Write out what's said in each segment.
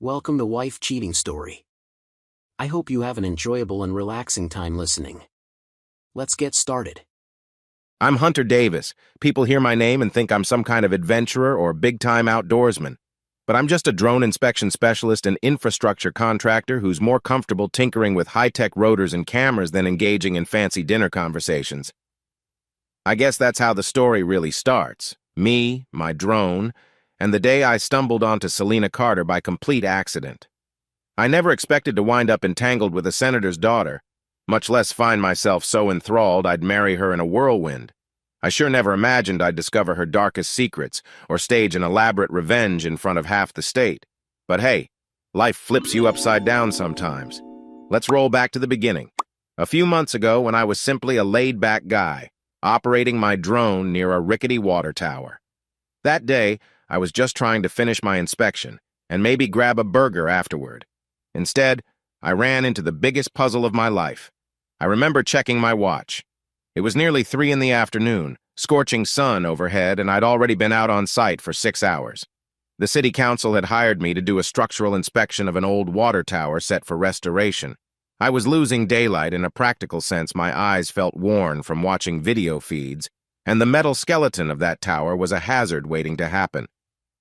Welcome to Wife Cheating Story. I hope you have an enjoyable and relaxing time listening. Let's get started. I'm Hunter Davis. People hear my name and think I'm some kind of adventurer or big-time outdoorsman. But I'm just a drone inspection specialist and infrastructure contractor who's more comfortable tinkering with high-tech rotors and cameras than engaging in fancy dinner conversations. I guess that's how the story really starts. Me, my drone, and the day I stumbled onto Selena Carter by complete accident. I never expected to wind up entangled with a senator's daughter, much less find myself so enthralled I'd marry her in a whirlwind. I sure never imagined I'd discover her darkest secrets or stage an elaborate revenge in front of half the state. But hey, life flips you upside down sometimes. Let's roll back to the beginning. A few months ago, when I was simply a laid-back guy, operating my drone near a rickety water tower. That day, I was just trying to finish my inspection and maybe grab a burger afterward. Instead, I ran into the biggest puzzle of my life. I remember checking my watch. It was nearly 3 in the afternoon, scorching sun overhead, and I'd already been out on site for 6 hours. The city council had hired me to do a structural inspection of an old water tower set for restoration. I was losing daylight. In a practical sense, my eyes felt worn from watching video feeds, and the metal skeleton of that tower was a hazard waiting to happen.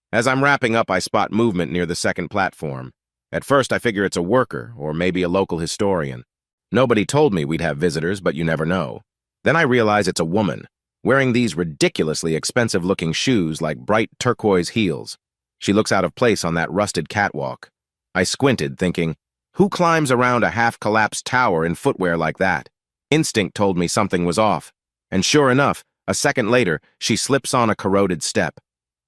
As I'm wrapping up, I spot movement near the second platform. At first, I figure it's a worker, or maybe a local historian. Nobody told me we'd have visitors, but you never know. Then I realize it's a woman, wearing these ridiculously expensive-looking shoes like bright turquoise heels. She looks out of place on that rusted catwalk. I squinted, thinking, who climbs around a half-collapsed tower in footwear like that? Instinct told me something was off. And sure enough, a second later, she slips on a corroded step.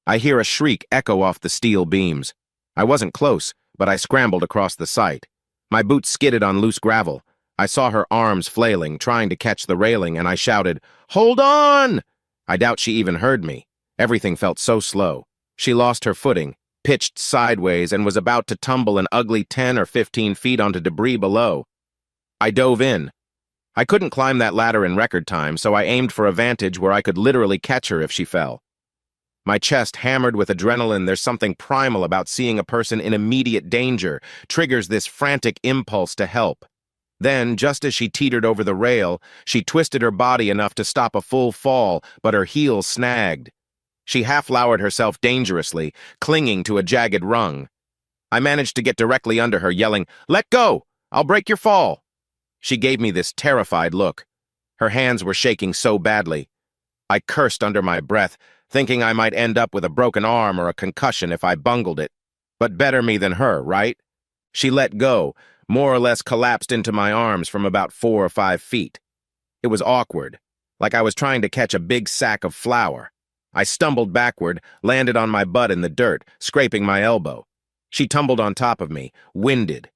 I hear a shriek echo off the steel beams. I wasn't close, but I scrambled across the site. My boots skidded on loose gravel. I saw her arms flailing, trying to catch the railing, and I shouted, "Hold on!" I doubt she even heard me. Everything felt so slow. She lost her footing, pitched sideways, and was about to tumble an ugly 10 or 15 feet onto debris below. I dove in. I couldn't climb that ladder in record time, so I aimed for a vantage where I could literally catch her if she fell. My chest hammered with adrenaline. There's something primal about seeing a person in immediate danger, triggers this frantic impulse to help. Then, just as she teetered over the rail, she twisted her body enough to stop a full fall, but her heel snagged. She half-lowered herself dangerously, clinging to a jagged rung. I managed to get directly under her, yelling, "Let go! I'll break your fall!" She gave me this terrified look. Her hands were shaking so badly. I cursed under my breath, thinking I might end up with a broken arm or a concussion if I bungled it. But better me than her, right? She let go, more or less collapsed into my arms from about 4 or 5 feet. It was awkward, like I was trying to catch a big sack of flour. I stumbled backward, landed on my butt in the dirt, scraping my elbow. She tumbled on top of me, winded.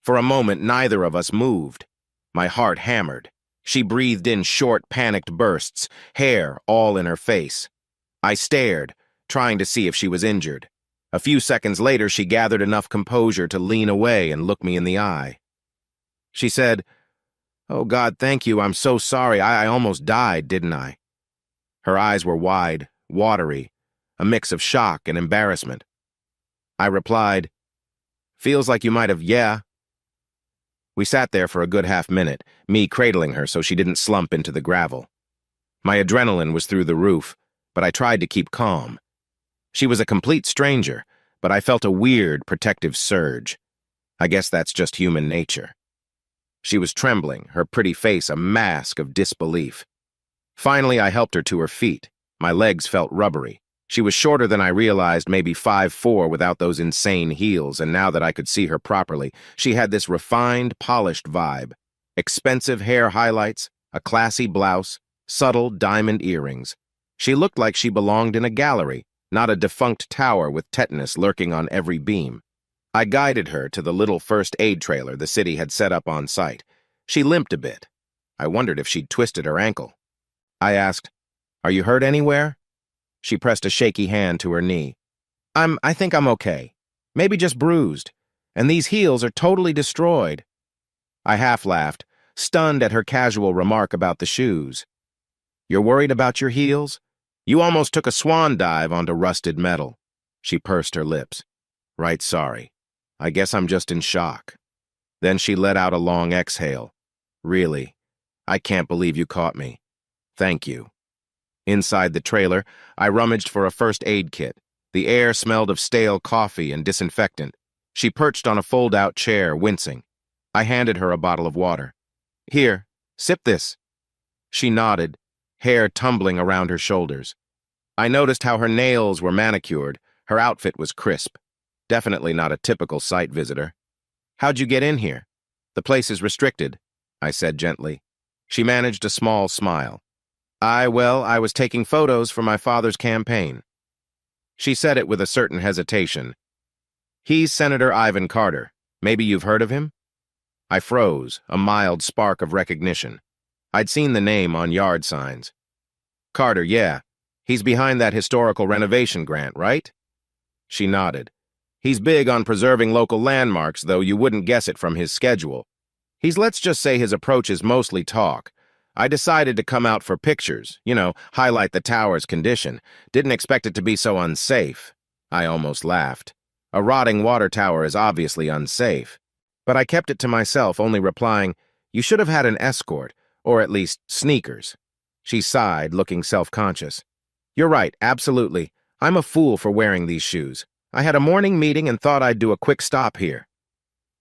For a moment, neither of us moved. My heart hammered. She breathed in short, panicked bursts, hair all in her face. I stared, trying to see if she was injured. A few seconds later, she gathered enough composure to lean away and look me in the eye. She said, "Oh God, thank you, I'm so sorry, I almost died, didn't I?" Her eyes were wide, watery, a mix of shock and embarrassment. I replied, "Feels like you might have, yeah." We sat there for a good half-minute, me cradling her so she didn't slump into the gravel. My adrenaline was through the roof, but I tried to keep calm. She was a complete stranger, but I felt a weird, protective surge. I guess that's just human nature. She was trembling, her pretty face a mask of disbelief. Finally, I helped her to her feet. My legs felt rubbery. She was shorter than I realized, maybe 5'4" without those insane heels, and now that I could see her properly, she had this refined, polished vibe. Expensive hair highlights, a classy blouse, subtle diamond earrings. She looked like she belonged in a gallery, not a defunct tower with tetanus lurking on every beam. I guided her to the little first aid trailer the city had set up on site. She limped a bit. I wondered if she'd twisted her ankle. I asked, "Are you hurt anywhere?" She pressed a shaky hand to her knee. I think I'm okay. Maybe just bruised. And these heels are totally destroyed." I half-laughed, stunned at her casual remark about the shoes. "You're worried about your heels? You almost took a swan dive onto rusted metal." She pursed her lips. "Right, sorry. I guess I'm just in shock. Then she let out a long exhale. Really? I can't believe you caught me. Thank you. Inside the trailer, I rummaged for a first aid kit. The air smelled of stale coffee and disinfectant. She perched on a fold-out chair, wincing. I handed her a bottle of water. Here, sip this. She nodded, hair tumbling around her shoulders. I noticed how her nails were manicured. Her outfit was crisp. Definitely not a typical site visitor. How'd you get in here? The place is restricted, I said gently. She managed a small smile. I was taking photos for my father's campaign. She said it with a certain hesitation. He's Senator Ivan Carter. Maybe you've heard of him? I froze, a mild spark of recognition. I'd seen the name on yard signs. Carter, yeah. He's behind that historical renovation grant, right? She nodded. He's big on preserving local landmarks, though you wouldn't guess it from his schedule. Let's just say his approach is mostly talk. I decided to come out for pictures, highlight the tower's condition. Didn't expect it to be so unsafe. I almost laughed. A rotting water tower is obviously unsafe. But I kept it to myself, only replying, you should have had an escort, or at least sneakers. She sighed, looking self-conscious. You're right, absolutely. I'm a fool for wearing these shoes. I had a morning meeting and thought I'd do a quick stop here.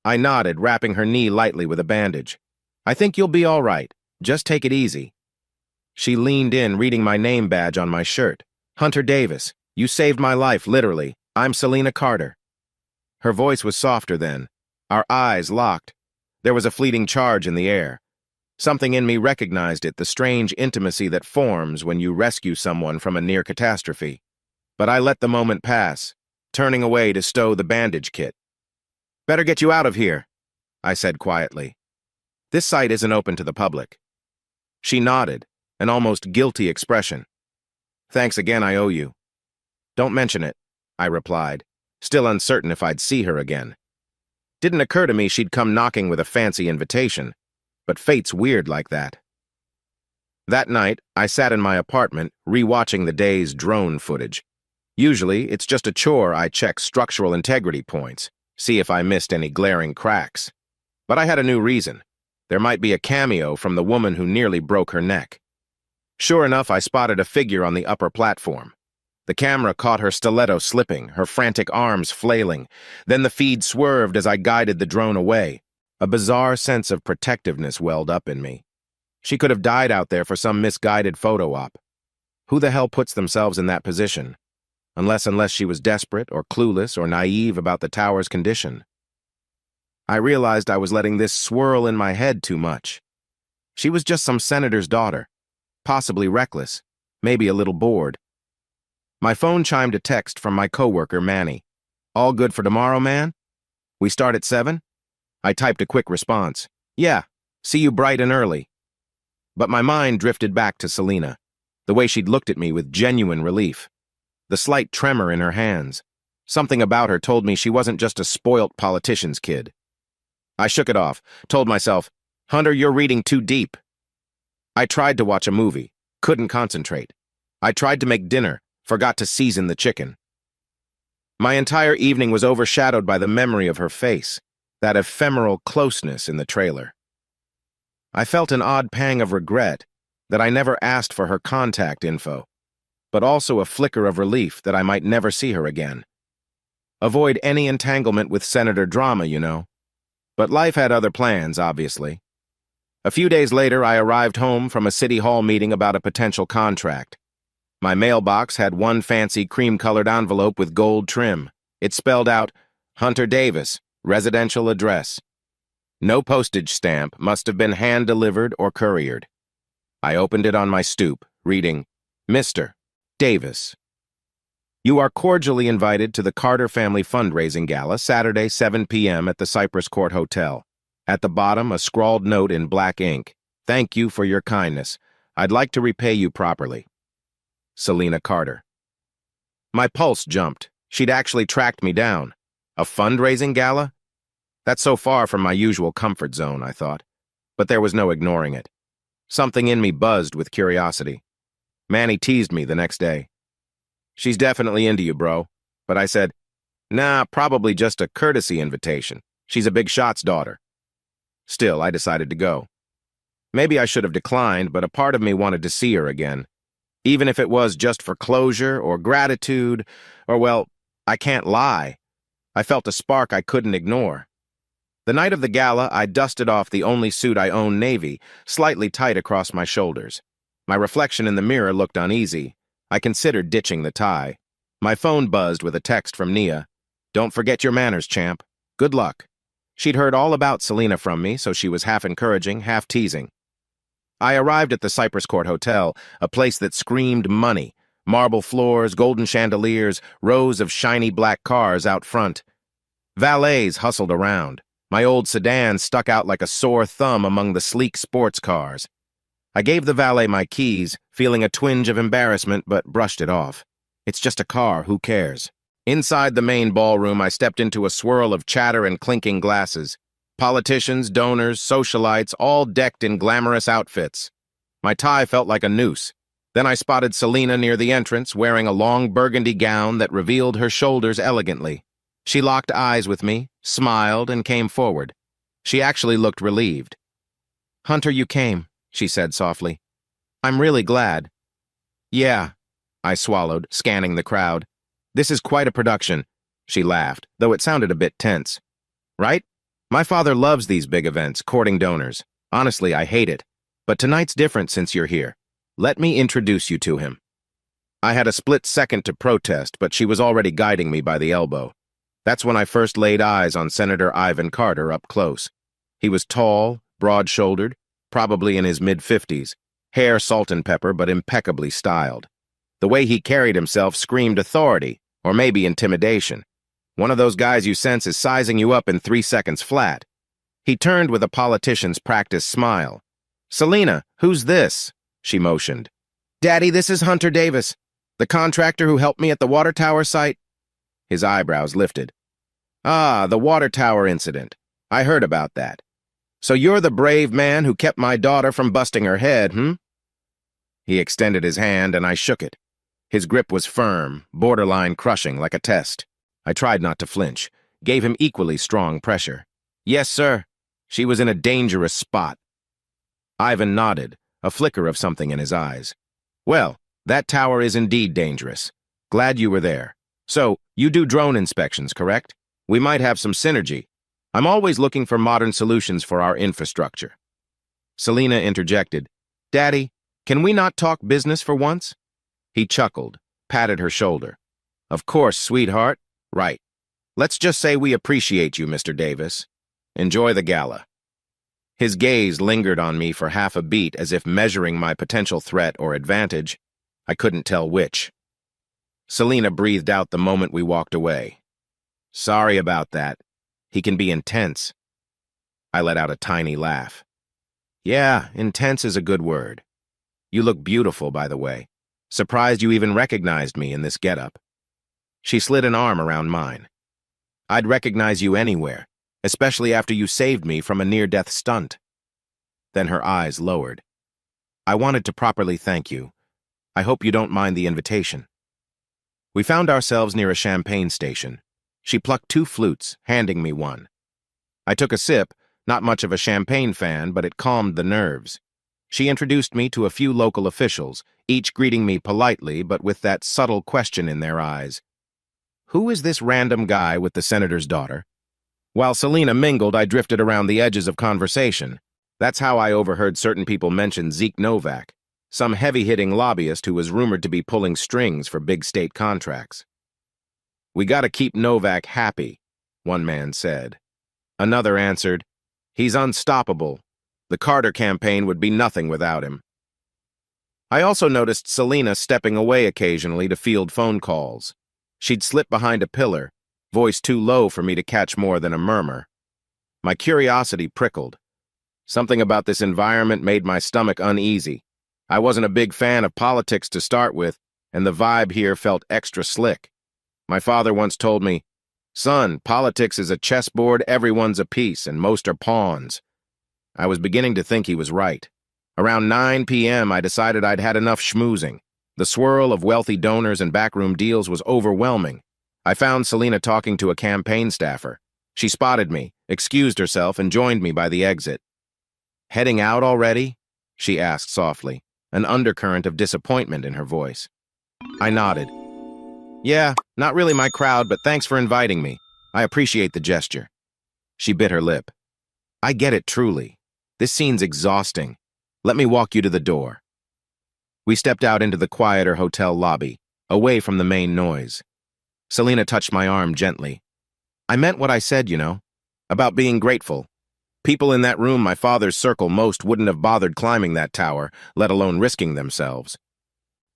I nodded, wrapping her knee lightly with a bandage. I think you'll be all right. Just take it easy. She leaned in, reading my name badge on my shirt. Hunter Davis, you saved my life, literally. I'm Selena Carter. Her voice was softer then. Our eyes locked. There was a fleeting charge in the air. Something in me recognized it, the strange intimacy that forms when you rescue someone from a near catastrophe. But I let the moment pass, turning away to stow the bandage kit. Better get you out of here, I said quietly. This site isn't open to the public. She nodded, an almost guilty expression. Thanks again, I owe you. Don't mention it, I replied, still uncertain if I'd see her again. Didn't occur to me she'd come knocking with a fancy invitation, but fate's weird like that. That night, I sat in my apartment, rewatching the day's drone footage. Usually, it's just a chore I check structural integrity points, see if I missed any glaring cracks. But I had a new reason. There might be a cameo from the woman who nearly broke her neck. Sure enough, I spotted a figure on the upper platform. The camera caught her stiletto slipping, her frantic arms flailing. Then the feed swerved as I guided the drone away. A bizarre sense of protectiveness welled up in me. She could have died out there for some misguided photo op. Who the hell puts themselves in that position? Unless she was desperate or clueless or naive about the tower's condition. I realized I was letting this swirl in my head too much. She was just some senator's daughter, possibly reckless, maybe a little bored. My phone chimed a text from my coworker, Manny. All good for tomorrow, man? We start at 7? I typed a quick response. Yeah, see you bright and early. But my mind drifted back to Selena, the way she'd looked at me with genuine relief. The slight tremor in her hands. Something about her told me she wasn't just a spoilt politician's kid. I shook it off, told myself, Hunter, you're reading too deep. I tried to watch a movie, couldn't concentrate. I tried to make dinner, forgot to season the chicken. My entire evening was overshadowed by the memory of her face, that ephemeral closeness in the trailer. I felt an odd pang of regret that I never asked for her contact info, but also a flicker of relief that I might never see her again. Avoid any entanglement with Senator Drama, you know. But life had other plans, obviously. A few days later, I arrived home from a city hall meeting about a potential contract. My mailbox had one fancy cream-colored envelope with gold trim. It spelled out, Hunter Davis, residential address. No postage stamp, must have been hand-delivered or couriered. I opened it on my stoop, reading, Mr. Davis. You are cordially invited to the Carter Family Fundraising Gala, Saturday, 7 p.m. at the Cypress Court Hotel. At the bottom, a scrawled note in black ink. Thank you for your kindness. I'd like to repay you properly. Selena Carter. My pulse jumped. She'd actually tracked me down. A fundraising gala? That's so far from my usual comfort zone, I thought. But there was no ignoring it. Something in me buzzed with curiosity. Manny teased me the next day. She's definitely into you, bro. But I said, Nah, probably just a courtesy invitation. She's a big shot's daughter. Still, I decided to go. Maybe I should have declined, but a part of me wanted to see her again. Even if it was just for closure or gratitude, or, well, I can't lie. I felt a spark I couldn't ignore. The night of the gala, I dusted off the only suit I owned, navy, slightly tight across my shoulders. My reflection in the mirror looked uneasy. I considered ditching the tie. My phone buzzed with a text from Nia. "Don't forget your manners, champ. Good luck." She'd heard all about Selena from me, so she was half encouraging, half teasing. I arrived at the Cypress Court Hotel, a place that screamed money. Marble floors, golden chandeliers, rows of shiny black cars out front. Valets hustled around. My old sedan stuck out like a sore thumb among the sleek sports cars. I gave the valet my keys, feeling a twinge of embarrassment, but brushed it off. It's just a car, who cares? Inside the main ballroom, I stepped into a swirl of chatter and clinking glasses. Politicians, donors, socialites, all decked in glamorous outfits. My tie felt like a noose. Then I spotted Selena near the entrance, wearing a long burgundy gown that revealed her shoulders elegantly. She locked eyes with me, smiled, and came forward. She actually looked relieved. "Hunter, you came," she said softly. "I'm really glad." "Yeah," I swallowed, scanning the crowd. "This is quite a production," she laughed, though it sounded a bit tense. "Right? My father loves these big events, courting donors. Honestly, I hate it. But tonight's different since you're here. Let me introduce you to him." I had a split second to protest, but she was already guiding me by the elbow. That's when I first laid eyes on Senator Ivan Carter up close. He was tall, broad-shouldered, probably in his mid-50s, hair salt and pepper but impeccably styled. The way he carried himself screamed authority, or maybe intimidation. One of those guys you sense is sizing you up in 3 seconds flat. He turned with a politician's practiced smile. "Selena, who's this?" she motioned. "Daddy, this is Hunter Davis, the contractor who helped me at the water tower site." His eyebrows lifted. "Ah, the water tower incident. I heard about that. So you're the brave man who kept my daughter from busting her head, hmm?" He extended his hand, and I shook it. His grip was firm, borderline crushing, like a test. I tried not to flinch, gave him equally strong pressure. "Yes, sir. She was in a dangerous spot." Ivan nodded, a flicker of something in his eyes. "Well, that tower is indeed dangerous. Glad you were there. So, you do drone inspections, correct? We might have some synergy. I'm always looking for modern solutions for our infrastructure." Selena interjected. "Daddy, can we not talk business for once?" He chuckled, patted her shoulder. "Of course, sweetheart. Right. Let's just say we appreciate you, Mr. Davis. Enjoy the gala." His gaze lingered on me for half a beat as if measuring my potential threat or advantage. I couldn't tell which. Selena breathed out the moment we walked away. "Sorry about that. He can be intense." I let out a tiny laugh. "Yeah, intense is a good word. You look beautiful, by the way. Surprised you even recognized me in this getup." She slid an arm around mine. "I'd recognize you anywhere, especially after you saved me from a near-death stunt." Then her eyes lowered. "I wanted to properly thank you. I hope you don't mind the invitation." We found ourselves near a champagne station. She plucked 2 flutes, handing me one. I took a sip, not much of a champagne fan, but it calmed the nerves. She introduced me to a few local officials, each greeting me politely, but with that subtle question in their eyes. Who is this random guy with the senator's daughter? While Selena mingled, I drifted around the edges of conversation. That's how I overheard certain people mention Zeke Novak, some heavy-hitting lobbyist who was rumored to be pulling strings for big state contracts. "We gotta keep Novak happy," one man said. Another answered, "He's unstoppable. The Carter campaign would be nothing without him." I also noticed Selena stepping away occasionally to field phone calls. She'd slip behind a pillar, voice too low for me to catch more than a murmur. My curiosity prickled. Something about this environment made my stomach uneasy. I wasn't a big fan of politics to start with, and the vibe here felt extra slick. My father once told me, "Son, politics is a chessboard, everyone's a piece, and most are pawns." I was beginning to think he was right. Around 9 p.m., I decided I'd had enough schmoozing. The swirl of wealthy donors and backroom deals was overwhelming. I found Selena talking to a campaign staffer. She spotted me, excused herself, and joined me by the exit. "Heading out already?" she asked softly, an undercurrent of disappointment in her voice. I nodded. "Yeah, not really my crowd, but thanks for inviting me. I appreciate the gesture." She bit her lip. "I get it truly. This scene's exhausting. Let me walk you to the door." We stepped out into the quieter hotel lobby, away from the main noise. Selena touched my arm gently. "I meant what I said, about being grateful. People in that room, my father's circle, most wouldn't have bothered climbing that tower, let alone risking themselves."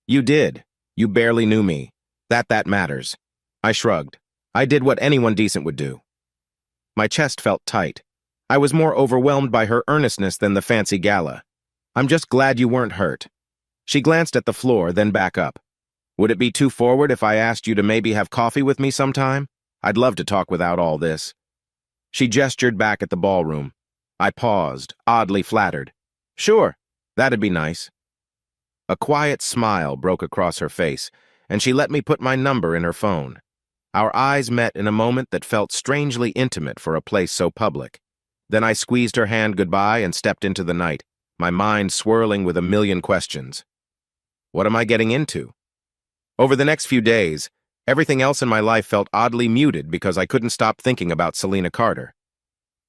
"You did. You barely knew me. That matters." I shrugged. I did what anyone decent would do. My chest felt tight. I was more overwhelmed by her earnestness than the fancy gala. "I'm just glad you weren't hurt." She glanced at the floor, then back up. "Would it be too forward if I asked you to maybe have coffee with me sometime? I'd love to talk without all this." She gestured back at the ballroom. I paused, oddly flattered. "Sure, that'd be nice." A quiet smile broke across her face, and she let me put my number in her phone. Our eyes met in a moment that felt strangely intimate for a place so public. Then I squeezed her hand goodbye and stepped into the night, my mind swirling with a million questions. What am I getting into? Over the next few days, everything else in my life felt oddly muted because I couldn't stop thinking about Selena Carter.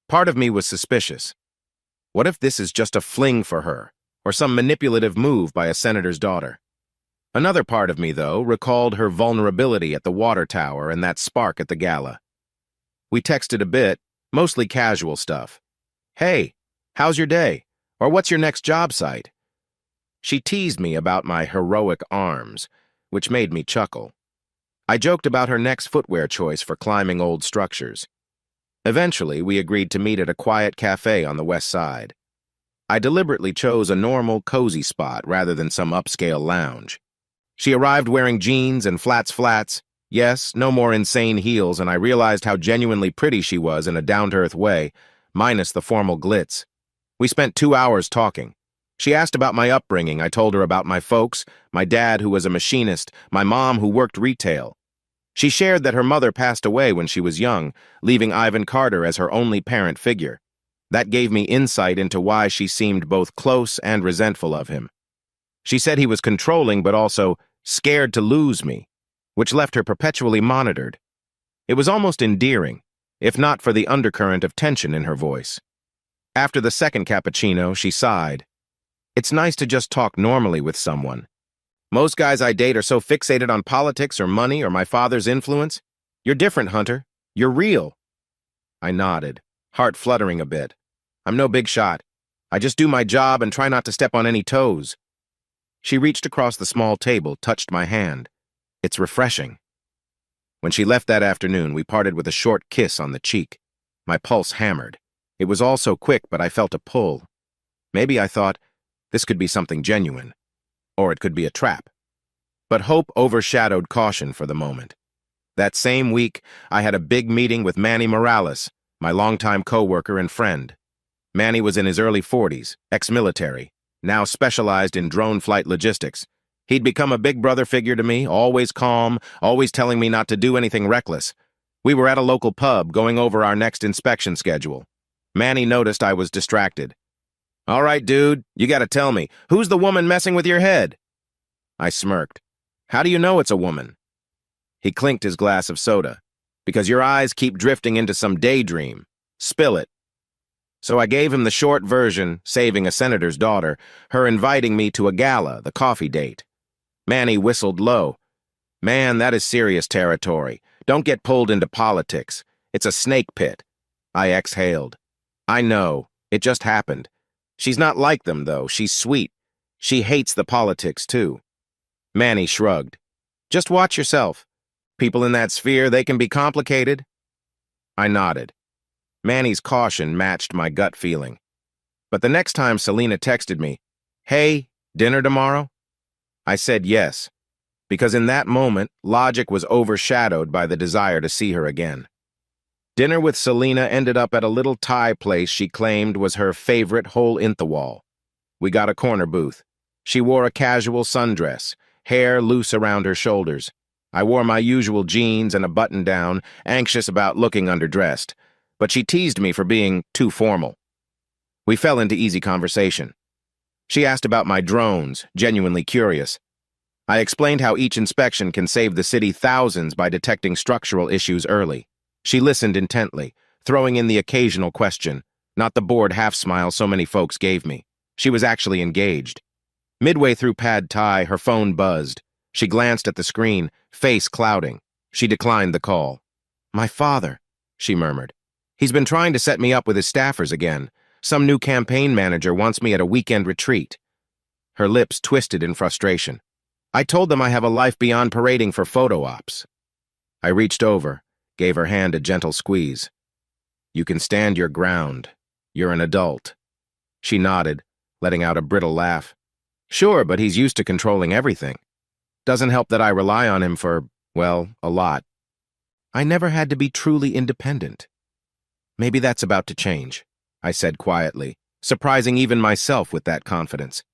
Part of me was suspicious. What if this is just a fling for her, or some manipulative move by a senator's daughter? Another part of me, though, recalled her vulnerability at the water tower and that spark at the gala. We texted a bit, mostly casual stuff. "Hey, how's your day?" Or "What's your next job site?" She teased me about my heroic arms, which made me chuckle. I joked about her next footwear choice for climbing old structures. Eventually, we agreed to meet at a quiet cafe on the west side. I deliberately chose a normal, cozy spot rather than some upscale lounge. She arrived wearing jeans and flats. Yes, no more insane heels, and I realized how genuinely pretty she was in a down-to-earth way, minus the formal glitz. We spent 2 hours talking. She asked about my upbringing. I told her about my folks, my dad who was a machinist, my mom who worked retail. She shared that her mother passed away when she was young, leaving Ivan Carter as her only parent figure. That gave me insight into why she seemed both close and resentful of him. She said he was controlling but also scared to lose me, which left her perpetually monitored. It was almost endearing, if not for the undercurrent of tension in her voice. After the second cappuccino, she sighed. "It's nice to just talk normally with someone. Most guys I date are so fixated on politics or money or my father's influence. You're different, Hunter. You're real." I nodded, heart fluttering a bit. "I'm no big shot. I just do my job and try not to step on any toes." She reached across the small table, touched my hand. "It's refreshing." When she left that afternoon, we parted with a short kiss on the cheek. My pulse hammered. It was all so quick, but I felt a pull. Maybe I thought, this could be something genuine. Or it could be a trap. But hope overshadowed caution for the moment. That same week, I had a big meeting with Manny Morales, my longtime co-worker and friend. Manny was in his early 40s, ex-military, now specialized in drone flight logistics. He'd become a big brother figure to me, always calm, always telling me not to do anything reckless. We were at a local pub, going over our next inspection schedule. Manny noticed I was distracted. "All right, dude, you gotta tell me, who's the woman messing with your head?" I smirked. "How do you know it's a woman?" He clinked his glass of soda. "Because your eyes keep drifting into some daydream. Spill it." So I gave him the short version, saving a senator's daughter, her inviting me to a gala, the coffee date. Manny whistled low. "Man, that is serious territory. Don't get pulled into politics. It's a snake pit." I exhaled. "I know. It just happened. She's not like them, though. She's sweet. She hates the politics, too." Manny shrugged. "Just watch yourself. People in that sphere, they can be complicated." I nodded. Manny's caution matched my gut feeling. But the next time Selena texted me, "Hey, dinner tomorrow?" I said yes, because in that moment, logic was overshadowed by the desire to see her again. Dinner with Selena ended up at a little Thai place she claimed was her favorite hole in the wall. We got a corner booth. She wore a casual sundress, hair loose around her shoulders. I wore my usual jeans and a button-down, anxious about looking underdressed, but she teased me for being too formal. We fell into easy conversation. She asked about my drones, genuinely curious. I explained how each inspection can save the city thousands by detecting structural issues early. She listened intently, throwing in the occasional question, not the bored half-smile so many folks gave me. She was actually engaged. Midway through pad thai, her phone buzzed. She glanced at the screen, face clouding. She declined the call. "My father," she murmured. "He's been trying to set me up with his staffers again. Some new campaign manager wants me at a weekend retreat." Her lips twisted in frustration. "I told them I have a life beyond parading for photo ops." I reached over, gave her hand a gentle squeeze. "You can stand your ground. You're an adult." She nodded, letting out a brittle laugh. "Sure, but he's used to controlling everything. Doesn't help that I rely on him for, well, a lot. I never had to be truly independent." "Maybe that's about to change," I said quietly, surprising even myself with that confidence.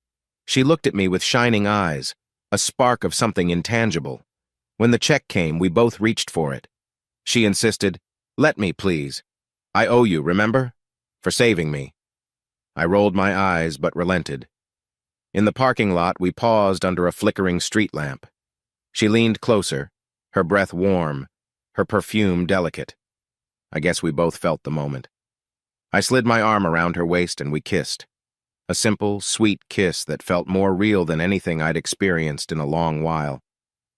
She looked at me with shining eyes, a spark of something intangible. When the check came, we both reached for it. She insisted, "Let me, please. I owe you, remember? For saving me." I rolled my eyes but relented. In the parking lot, we paused under a flickering street lamp. She leaned closer, her breath warm, her perfume delicate. I guess we both felt the moment. I slid my arm around her waist and we kissed. A simple, sweet kiss that felt more real than anything I'd experienced in a long while.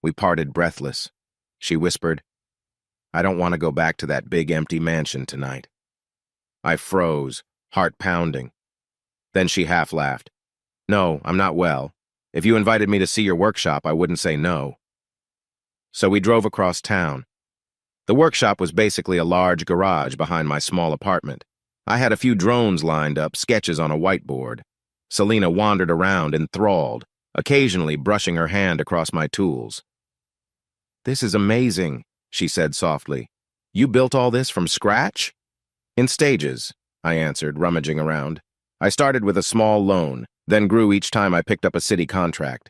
We parted breathless. She whispered, "I don't want to go back to that big empty mansion tonight." I froze, heart pounding. Then she half laughed. "No, I'm not well. If you invited me to see your workshop, I wouldn't say no." So we drove across town. The workshop was basically a large garage behind my small apartment. I had a few drones lined up, sketches on a whiteboard. Selena wandered around enthralled, occasionally brushing her hand across my tools. "This is amazing," she said softly. "You built all this from scratch?" "In stages," I answered, rummaging around. "I started with a small loan, then grew each time I picked up a city contract.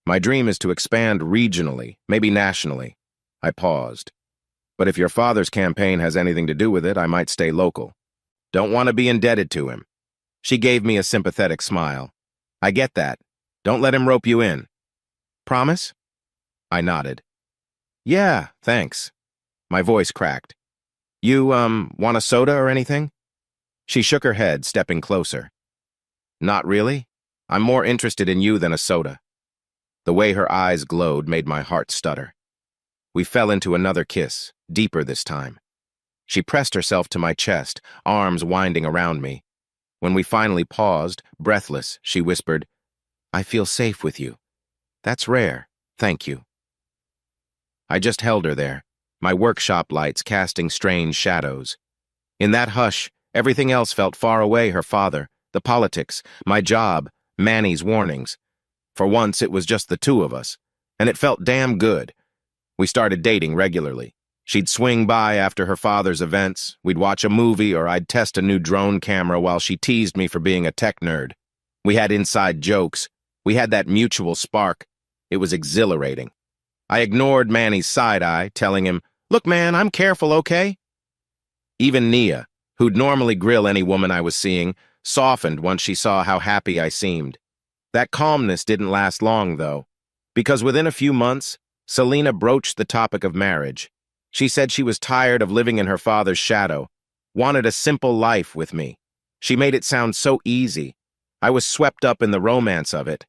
My dream is to expand regionally, maybe nationally." I paused. "But if your father's campaign has anything to do with it, I might stay local. Don't want to be indebted to him." She gave me a sympathetic smile. "I get that. Don't let him rope you in." "Promise?" I nodded. "Yeah, thanks." My voice cracked. "You, want a soda or anything?" She shook her head, stepping closer. "Not really. I'm more interested in you than a soda." The way her eyes glowed made my heart stutter. We fell into another kiss, deeper this time. She pressed herself to my chest, arms winding around me. When we finally paused, breathless, she whispered, "I feel safe with you. That's rare. Thank you." I just held her there, my workshop lights casting strange shadows. In that hush, everything else felt far away: her father, the politics, my job, Manny's warnings. For once, it was just the two of us, and it felt damn good. We started dating regularly. She'd swing by after her father's events, we'd watch a movie, or I'd test a new drone camera while she teased me for being a tech nerd. We had inside jokes. We had that mutual spark. It was exhilarating. I ignored Manny's side-eye, telling him, "Look, man, I'm careful, okay?" Even Nia, who'd normally grill any woman I was seeing, softened once she saw how happy I seemed. That calmness didn't last long, though, because within a few months, Selena broached the topic of marriage. She said she was tired of living in her father's shadow, wanted a simple life with me. She made it sound so easy. I was swept up in the romance of it.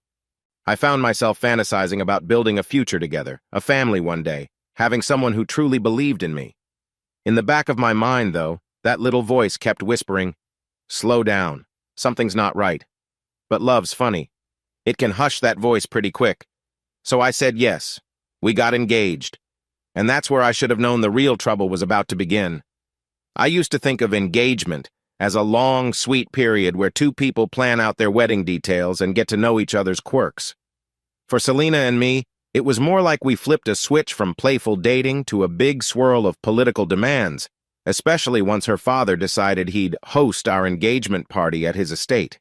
I found myself fantasizing about building a future together, a family one day, having someone who truly believed in me. In the back of my mind, though, that little voice kept whispering, "Slow down. Something's not right." But love's funny. It can hush that voice pretty quick. So I said yes. We got engaged. And that's where I should have known the real trouble was about to begin. I used to think of engagement as a long, sweet period where two people plan out their wedding details and get to know each other's quirks. For Selena and me, it was more like we flipped a switch from playful dating to a big swirl of political demands, especially once her father decided he'd host our engagement party at his estate.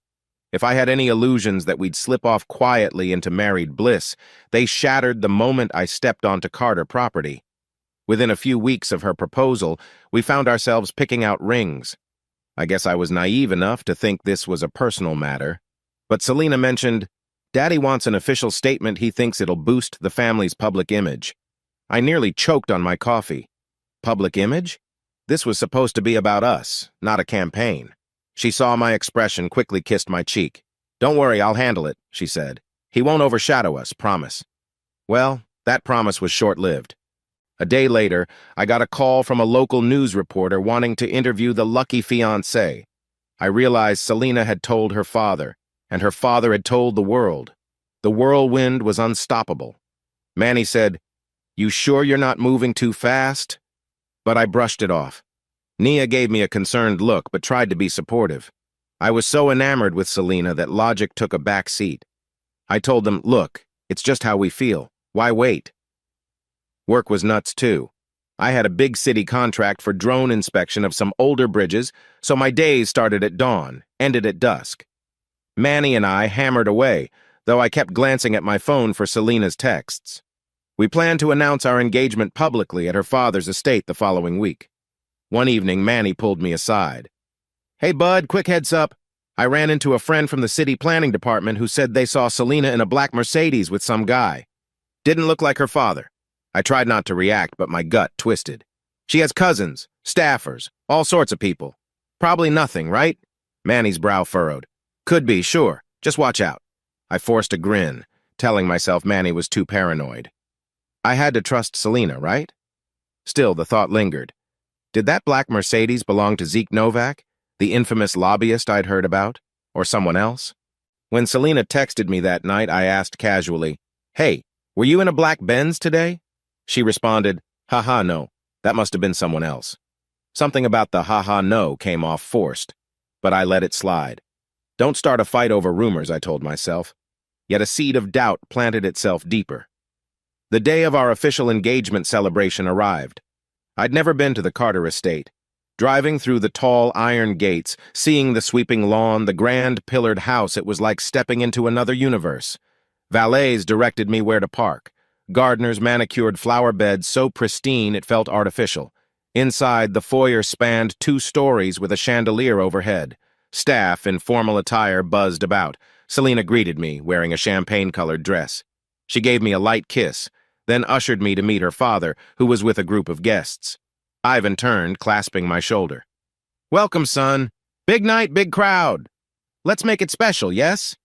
If I had any illusions that we'd slip off quietly into married bliss, they shattered the moment I stepped onto Carter property. Within a few weeks of her proposal, we found ourselves picking out rings. I guess I was naive enough to think this was a personal matter. But Selena mentioned, "Daddy wants an official statement he thinks it'll boost the family's public image." I nearly choked on my coffee. Public image? This was supposed to be about us, not a campaign. She saw my expression, quickly kissed my cheek. "Don't worry, I'll handle it," she said. "He won't overshadow us, promise." Well, that promise was short-lived. A day later, I got a call from a local news reporter wanting to interview the lucky fiancé. I realized Selena had told her father, and her father had told the world. The whirlwind was unstoppable. Manny said, "You sure you're not moving too fast?" But I brushed it off. Nia gave me a concerned look, but tried to be supportive. I was so enamored with Selena that logic took a back seat. I told them, "Look, it's just how we feel. Why wait?" Work was nuts, too. I had a big city contract for drone inspection of some older bridges, so my days started at dawn, ended at dusk. Manny and I hammered away, though I kept glancing at my phone for Selena's texts. We planned to announce our engagement publicly at her father's estate the following week. One evening, Manny pulled me aside. "Hey, bud, quick heads up. I ran into a friend from the city planning department who said they saw Selena in a black Mercedes with some guy. Didn't look like her father." I tried not to react, but my gut twisted. "She has cousins, staffers, all sorts of people. Probably nothing, right?" Manny's brow furrowed. "Could be, sure. Just watch out." I forced a grin, telling myself Manny was too paranoid. I had to trust Selena, right? Still, the thought lingered. Did that black Mercedes belong to Zeke Novak, the infamous lobbyist I'd heard about, or someone else? When Selena texted me that night, I asked casually, "Hey, were you in a black Benz today?" She responded, "Haha, no. That must have been someone else." Something about the haha no came off forced, but I let it slide. Don't start a fight over rumors, I told myself. Yet a seed of doubt planted itself deeper. The day of our official engagement celebration arrived. I'd never been to the Carter estate. Driving through the tall iron gates, seeing the sweeping lawn, the grand pillared house, it was like stepping into another universe. Valets directed me where to park. Gardeners manicured flower beds so pristine it felt artificial. Inside, the foyer spanned 2 stories with a chandelier overhead. Staff, in formal attire, buzzed about. Selena greeted me, wearing a champagne-colored dress. She gave me a light kiss, then ushered me to meet her father, who was with a group of guests. Ivan turned, clasping my shoulder. "Welcome, son. Big night, big crowd. Let's make it special, yes?"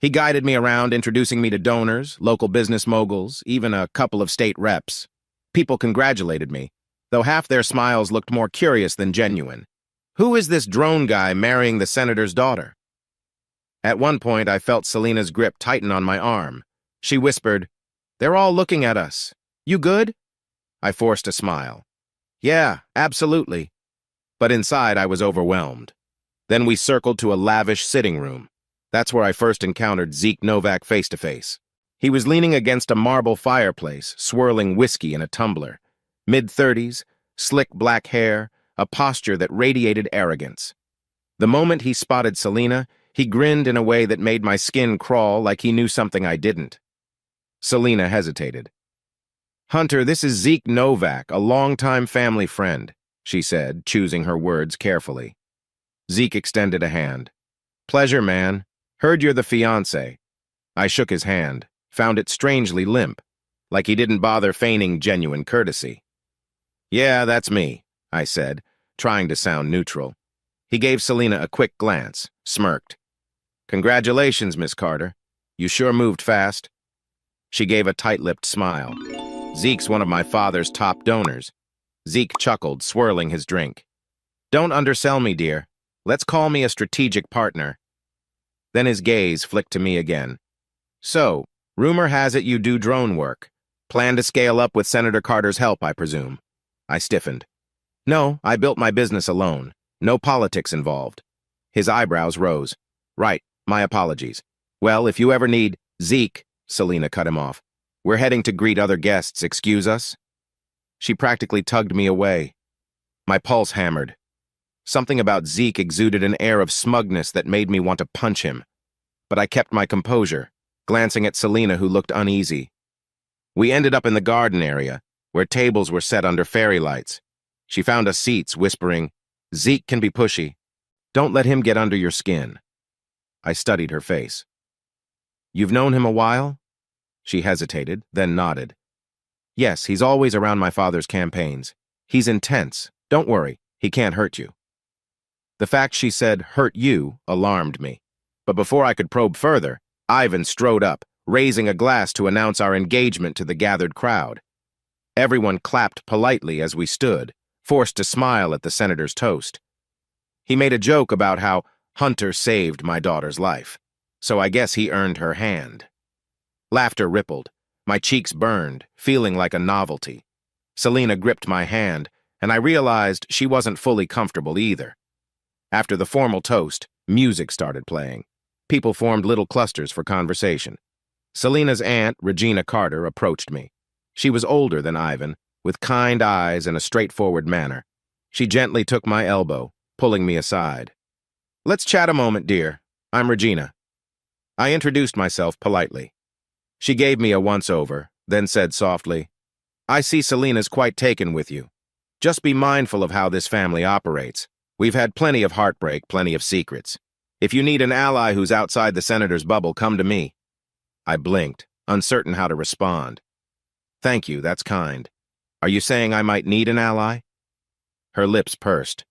He guided me around, introducing me to donors, local business moguls, even a couple of state reps. People congratulated me, though half their smiles looked more curious than genuine. Who is this drone guy marrying the senator's daughter? At one point, I felt Selena's grip tighten on my arm. She whispered, "They're all looking at us. You good?" I forced a smile. "Yeah, absolutely." But inside, I was overwhelmed. Then we circled to a lavish sitting room. That's where I first encountered Zeke Novak face-to-face. He was leaning against a marble fireplace, swirling whiskey in a tumbler. Mid-30s, slick black hair, a posture that radiated arrogance. The moment he spotted Selena, he grinned in a way that made my skin crawl like he knew something I didn't. Selena hesitated. "Hunter, this is Zeke Novak, a longtime family friend," she said, choosing her words carefully. Zeke extended a hand. "Pleasure, man. Heard you're the fiancé." I shook his hand, found it strangely limp, like he didn't bother feigning genuine courtesy. "Yeah, that's me," I said, trying to sound neutral. He gave Selena a quick glance, smirked. "Congratulations, Miss Carter. You sure moved fast." She gave a tight-lipped smile. "Zeke's one of my father's top donors." Zeke chuckled, swirling his drink. "Don't undersell me, dear. Let's call me a strategic partner." Then his gaze flicked to me again. "So, rumor has it you do drone work. Plan to scale up with Senator Carter's help, I presume." I stiffened. "No, I built my business alone. No politics involved." His eyebrows rose. "Right, my apologies. Well, if you ever need—" "Zeke," Selena cut him off. "We're heading to greet other guests, excuse us?" She practically tugged me away. My pulse hammered. Something about Zeke exuded an air of smugness that made me want to punch him. but I kept my composure, glancing at Selena, who looked uneasy. We ended up in the garden area, where tables were set under fairy lights. She found us seats, whispering, "Zeke can be pushy. Don't let him get under your skin." I studied her face. "You've known him a while?" She hesitated, then nodded. "Yes, he's always around my father's campaigns. He's intense. Don't worry, he can't hurt you." The fact she said, "hurt you," alarmed me. But before I could probe further, Ivan strode up, raising a glass to announce our engagement to the gathered crowd. Everyone clapped politely as we stood, forced to smile at the senator's toast. He made a joke about how Hunter saved my daughter's life, so I guess he earned her hand. Laughter rippled. My cheeks burned, feeling like a novelty. Selena gripped my hand, and I realized she wasn't fully comfortable either. After the formal toast, music started playing. People formed little clusters for conversation. Selena's aunt, Regina Carter, approached me. She was older than Ivan, with kind eyes and a straightforward manner. She gently took my elbow, pulling me aside. "Let's chat a moment, dear. I'm Regina." I introduced myself politely. She gave me a once-over, then said softly, "I see Selena's quite taken with you. Just be mindful of how this family operates. We've had plenty of heartbreak, plenty of secrets. If you need an ally who's outside the senator's bubble, come to me." I blinked, uncertain how to respond. "Thank you, that's kind. Are you saying I might need an ally?" Her lips pursed.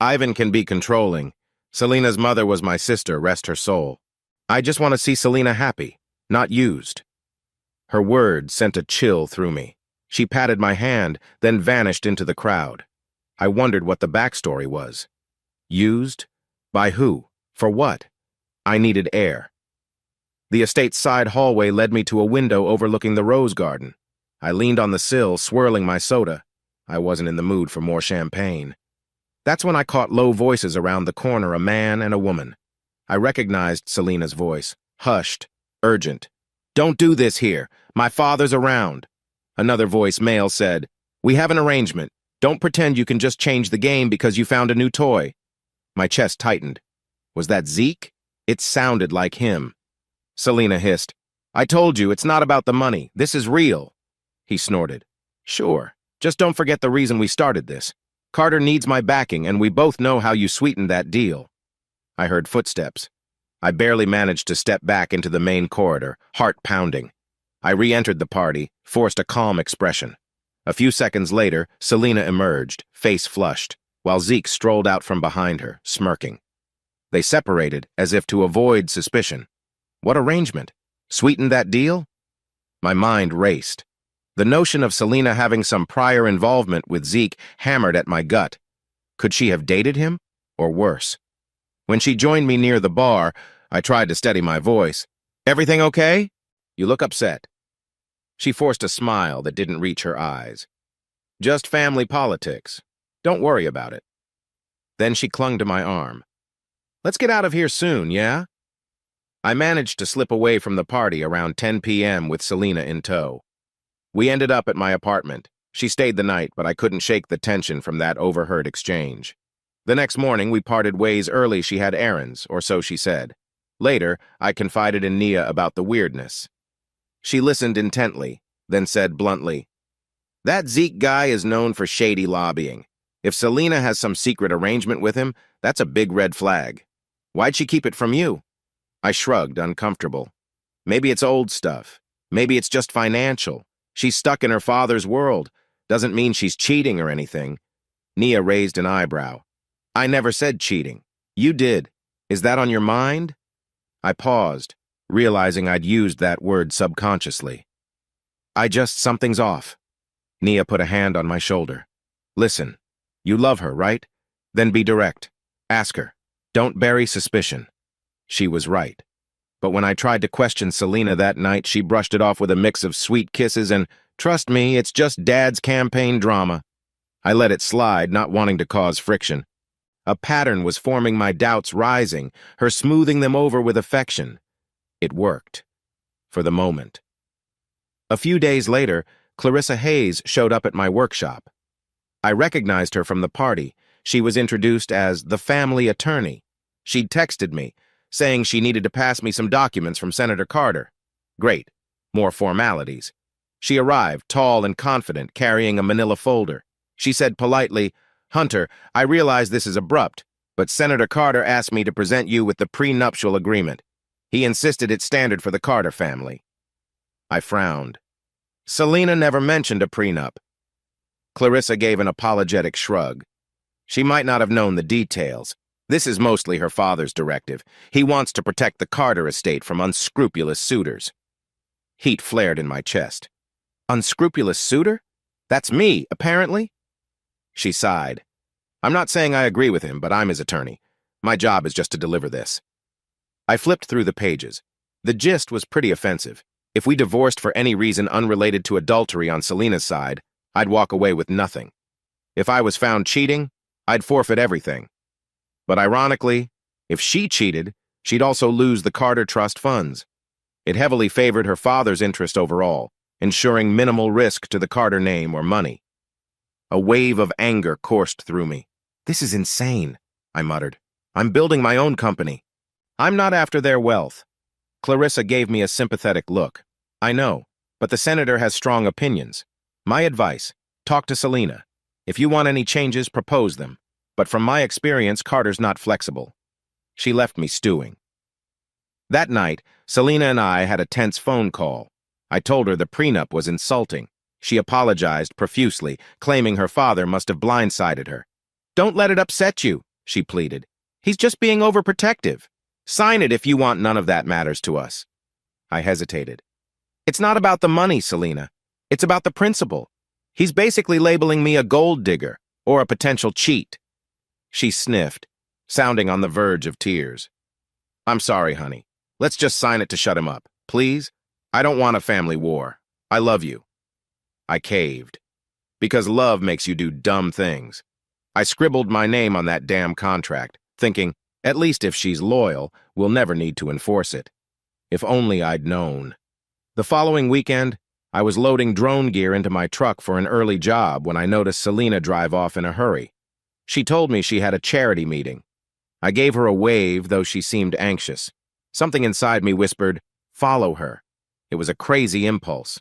"Ivan can be controlling. Selena's mother was my sister, rest her soul. I just want to see Selena happy, not used." Her words sent a chill through me. She patted my hand, then vanished into the crowd. I wondered what the backstory was. Used? By who? For what? I needed air. The estate's side hallway led me to a window overlooking the rose garden. I leaned on the sill, swirling my soda. I wasn't in the mood for more champagne. That's when I caught low voices around the corner, a man and a woman. I recognized Selena's voice, hushed, urgent. "Don't do this here. My father's around." Another voice, male, said, "We have an arrangement. Don't pretend you can just change the game because you found a new toy." My chest tightened. Was that Zeke? It sounded like him. Selena hissed, "I told you, it's not about the money. This is real." He snorted. "Sure. Just don't forget the reason we started this. Carter needs my backing, and we both know how you sweetened that deal." I heard footsteps. I barely managed to step back into the main corridor, heart pounding. I re-entered the party, forced a calm expression. A few seconds later, Selena emerged, face flushed, while Zeke strolled out from behind her, smirking. They separated as if to avoid suspicion. What arrangement? Sweeten that deal? My mind raced. The notion of Selena having some prior involvement with Zeke hammered at my gut. Could she have dated him? Or worse? When she joined me near the bar, I tried to steady my voice. "Everything okay? You look upset." She forced a smile that didn't reach her eyes. "Just family politics. Don't worry about it." Then she clung to my arm. "Let's get out of here soon, yeah?" I managed to slip away from the party around 10 p.m. with Selena in tow. We ended up at my apartment. She stayed the night, but I couldn't shake the tension from that overheard exchange. The next morning, we parted ways early. She had errands, or so she said. Later, I confided in Nia about the weirdness. She listened intently, then said bluntly, "That Zeke guy is known for shady lobbying. If Selena has some secret arrangement with him, that's a big red flag. Why'd she keep it from you?" I shrugged, uncomfortable. Maybe it's old stuff. Maybe it's just financial. She's stuck in her father's world. Doesn't mean she's cheating or anything. Nia raised an eyebrow. "I never said cheating. You did. Is that on your mind?" I paused, realizing I'd used that word subconsciously. Something's off." Nia put a hand on my shoulder. "Listen, you love her, right? Then be direct. Ask her. Don't bury suspicion." She was right. But when I tried to question Selena that night, she brushed it off with a mix of sweet kisses and, "Trust me, it's just Dad's campaign drama." I let it slide, not wanting to cause friction. A pattern was forming, my doubts rising, her smoothing them over with affection. It worked. For the moment. A few days later, Clarissa Hayes showed up at my workshop. I recognized her from the party. She was introduced as the family attorney. She'd texted me, saying she needed to pass me some documents from Senator Carter. Great. More formalities. She arrived, tall and confident, carrying a manila folder. She said politely, "Hunter, I realize this is abrupt, but Senator Carter asked me to present you with the prenuptial agreement. He insisted it's standard for the Carter family." I frowned. Selena never mentioned a prenup. Clarissa gave an apologetic shrug. She might not have known the details. This is mostly her father's directive. He wants to protect the Carter estate from unscrupulous suitors. Heat flared in my chest. Unscrupulous suitor? That's me, apparently. She sighed. I'm not saying I agree with him, but I'm his attorney. My job is just to deliver this. I flipped through the pages. The gist was pretty offensive. If we divorced for any reason unrelated to adultery on Selena's side, I'd walk away with nothing. If I was found cheating, I'd forfeit everything. But ironically, if she cheated, she'd also lose the Carter Trust funds. It heavily favored her father's interest overall, ensuring minimal risk to the Carter name or money. A wave of anger coursed through me. This is insane, I muttered. I'm building my own company. I'm not after their wealth. Clarissa gave me a sympathetic look. I know, but the senator has strong opinions. My advice, talk to Selena. If you want any changes, propose them. But from my experience, Carter's not flexible. She left me stewing. That night, Selena and I had a tense phone call. I told her the prenup was insulting. She apologized profusely, claiming her father must have blindsided her. Don't let it upset you, she pleaded. He's just being overprotective. Sign it if you want none of that matters to us. I hesitated. It's not about the money, Selena. It's about the principle. He's basically labeling me a gold digger or a potential cheat. She sniffed, sounding on the verge of tears. I'm sorry, honey. Let's just sign it to shut him up. Please? I don't want a family war. I love you. I caved. Because love makes you do dumb things. I scribbled my name on that damn contract, thinking, at least if she's loyal, we'll never need to enforce it. If only I'd known. The following weekend, I was loading drone gear into my truck for an early job when I noticed Selena drive off in a hurry. She told me she had a charity meeting. I gave her a wave, though she seemed anxious. Something inside me whispered, follow her. It was a crazy impulse.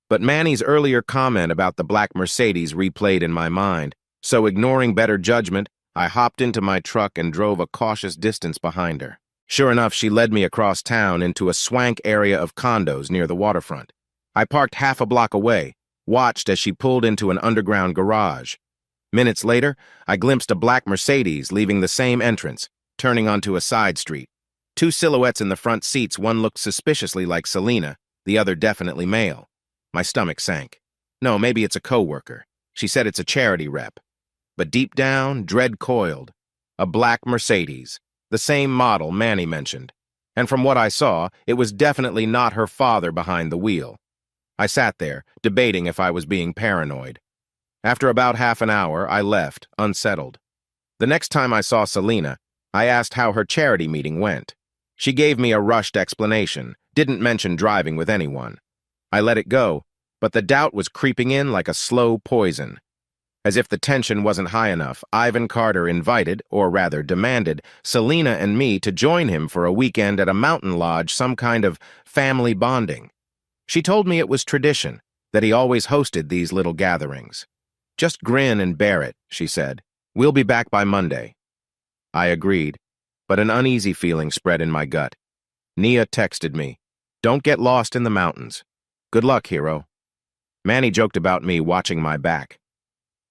But Manny's earlier comment about the black Mercedes replayed in my mind, so ignoring better judgment, I hopped into my truck and drove a cautious distance behind her. Sure enough, she led me across town into a swank area of condos near the waterfront. I parked half a block away, watched as she pulled into an underground garage. Minutes later, I glimpsed a black Mercedes leaving the same entrance, turning onto a side street. Two silhouettes in the front seats, one looked suspiciously like Selena, the other definitely male. My stomach sank. No, maybe it's a coworker. She said it's a charity rep. But deep down, dread coiled. A black Mercedes, the same model Manny mentioned. And from what I saw, it was definitely not her father behind the wheel. I sat there, debating if I was being paranoid. After about half an hour, I left, unsettled. The next time I saw Selena, I asked how her charity meeting went. She gave me a rushed explanation, didn't mention driving with anyone. I let it go, but the doubt was creeping in like a slow poison. As if the tension wasn't high enough, Ivan Carter invited, or rather demanded, Selena and me to join him for a weekend at a mountain lodge, some kind of family bonding. She told me it was tradition, that he always hosted these little gatherings. Just grin and bear it, she said. We'll be back by Monday. I agreed, but an uneasy feeling spread in my gut. Nia texted me, don't get lost in the mountains. Good luck, hero. Manny joked about me watching my back.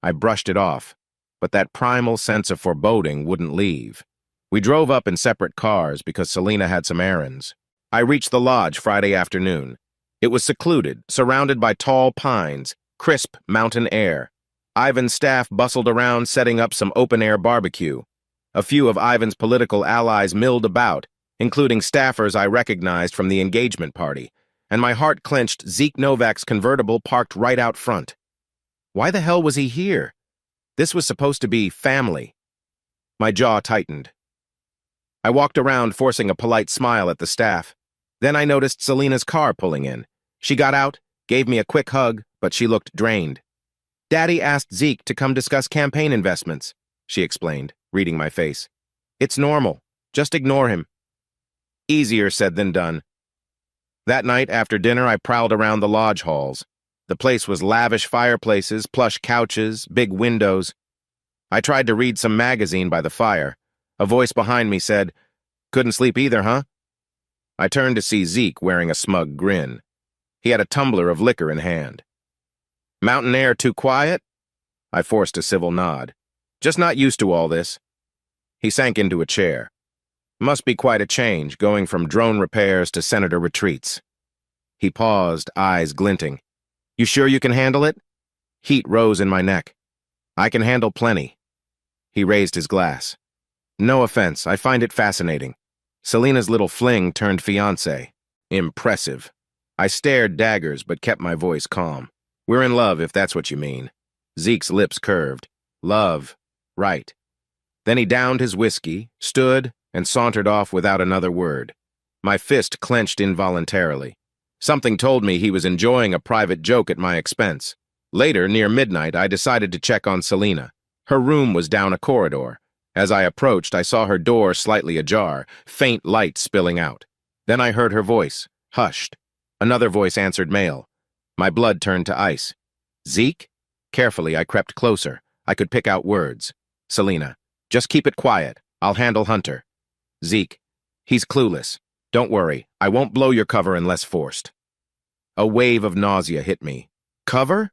I brushed it off, but that primal sense of foreboding wouldn't leave. We drove up in separate cars because Selena had some errands. I reached the lodge Friday afternoon. It was secluded, surrounded by tall pines, crisp mountain air. Ivan's staff bustled around setting up some open-air barbecue. A few of Ivan's political allies milled about, including staffers I recognized from the engagement party, and my heart clenched Zeke Novak's convertible parked right out front. Why the hell was he here? This was supposed to be family. My jaw tightened. I walked around, forcing a polite smile at the staff. Then I noticed Selena's car pulling in. She got out, gave me a quick hug, but she looked drained. Daddy asked Zeke to come discuss campaign investments, she explained, reading my face. It's normal. Just ignore him. Easier said than done. That night after dinner, I prowled around the lodge halls. The place was lavish fireplaces, plush couches, big windows. I tried to read some magazine by the fire. A voice behind me said, "Couldn't sleep either, huh?" I turned to see Zeke wearing a smug grin. He had a tumbler of liquor in hand. "Mountain air too quiet?" I forced a civil nod. "Just not used to all this." He sank into a chair. Must be quite a change, going from drone repairs to senator retreats. He paused, eyes glinting. "You sure you can handle it?" Heat rose in my neck. "I can handle plenty." He raised his glass. "No offense, I find it fascinating. Selena's little fling turned fiancé. Impressive." I stared daggers but kept my voice calm. "We're in love, if that's what you mean." Zeke's lips curved. "Love. Right." Then he downed his whiskey, stood, and sauntered off without another word. My fist clenched involuntarily. Something told me he was enjoying a private joke at my expense. Later, near midnight, I decided to check on Selena. Her room was down a corridor. As I approached, I saw her door slightly ajar, faint light spilling out. Then I heard her voice, hushed. Another voice answered male. My blood turned to ice. "Zeke?" Carefully, I crept closer. I could pick out words. "Selena, just keep it quiet. I'll handle Hunter." "Zeke, he's clueless. Don't worry, I won't blow your cover unless forced." A wave of nausea hit me. Cover?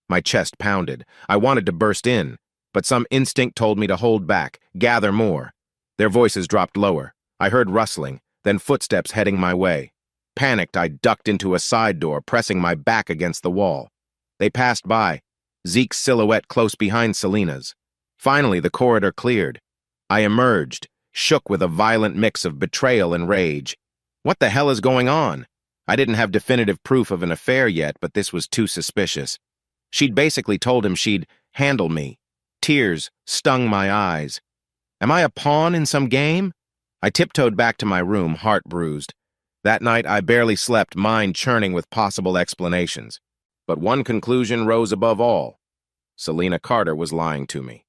My chest pounded. I wanted to burst in, but some instinct told me to hold back, gather more. Their voices dropped lower. I heard rustling, then footsteps heading my way. Panicked, I ducked into a side door, pressing my back against the wall. They passed by, Zeke's silhouette close behind Selena's. Finally, the corridor cleared. I emerged, shook with a violent mix of betrayal and rage. What the hell is going on? I didn't have definitive proof of an affair yet, but this was too suspicious. She'd basically told him she'd handle me. Tears stung my eyes. Am I a pawn in some game? I tiptoed back to my room, heart bruised. That night, I barely slept, mind churning with possible explanations. But one conclusion rose above all. Selena Carter was lying to me.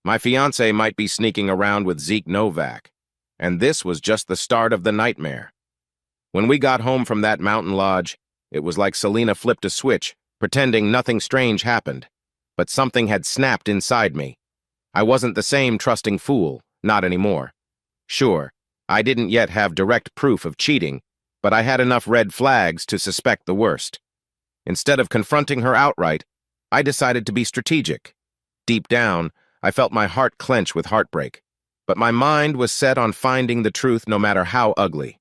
My fiancé might be sneaking around with Zeke Novak, and this was just the start of the nightmare. When we got home from that mountain lodge, it was like Selena flipped a switch, pretending nothing strange happened. But something had snapped inside me. I wasn't the same trusting fool, not anymore. Sure, I didn't yet have direct proof of cheating, but I had enough red flags to suspect the worst. Instead of confronting her outright, I decided to be strategic. Deep down, I felt my heart clench with heartbreak, but my mind was set on finding the truth no matter how ugly.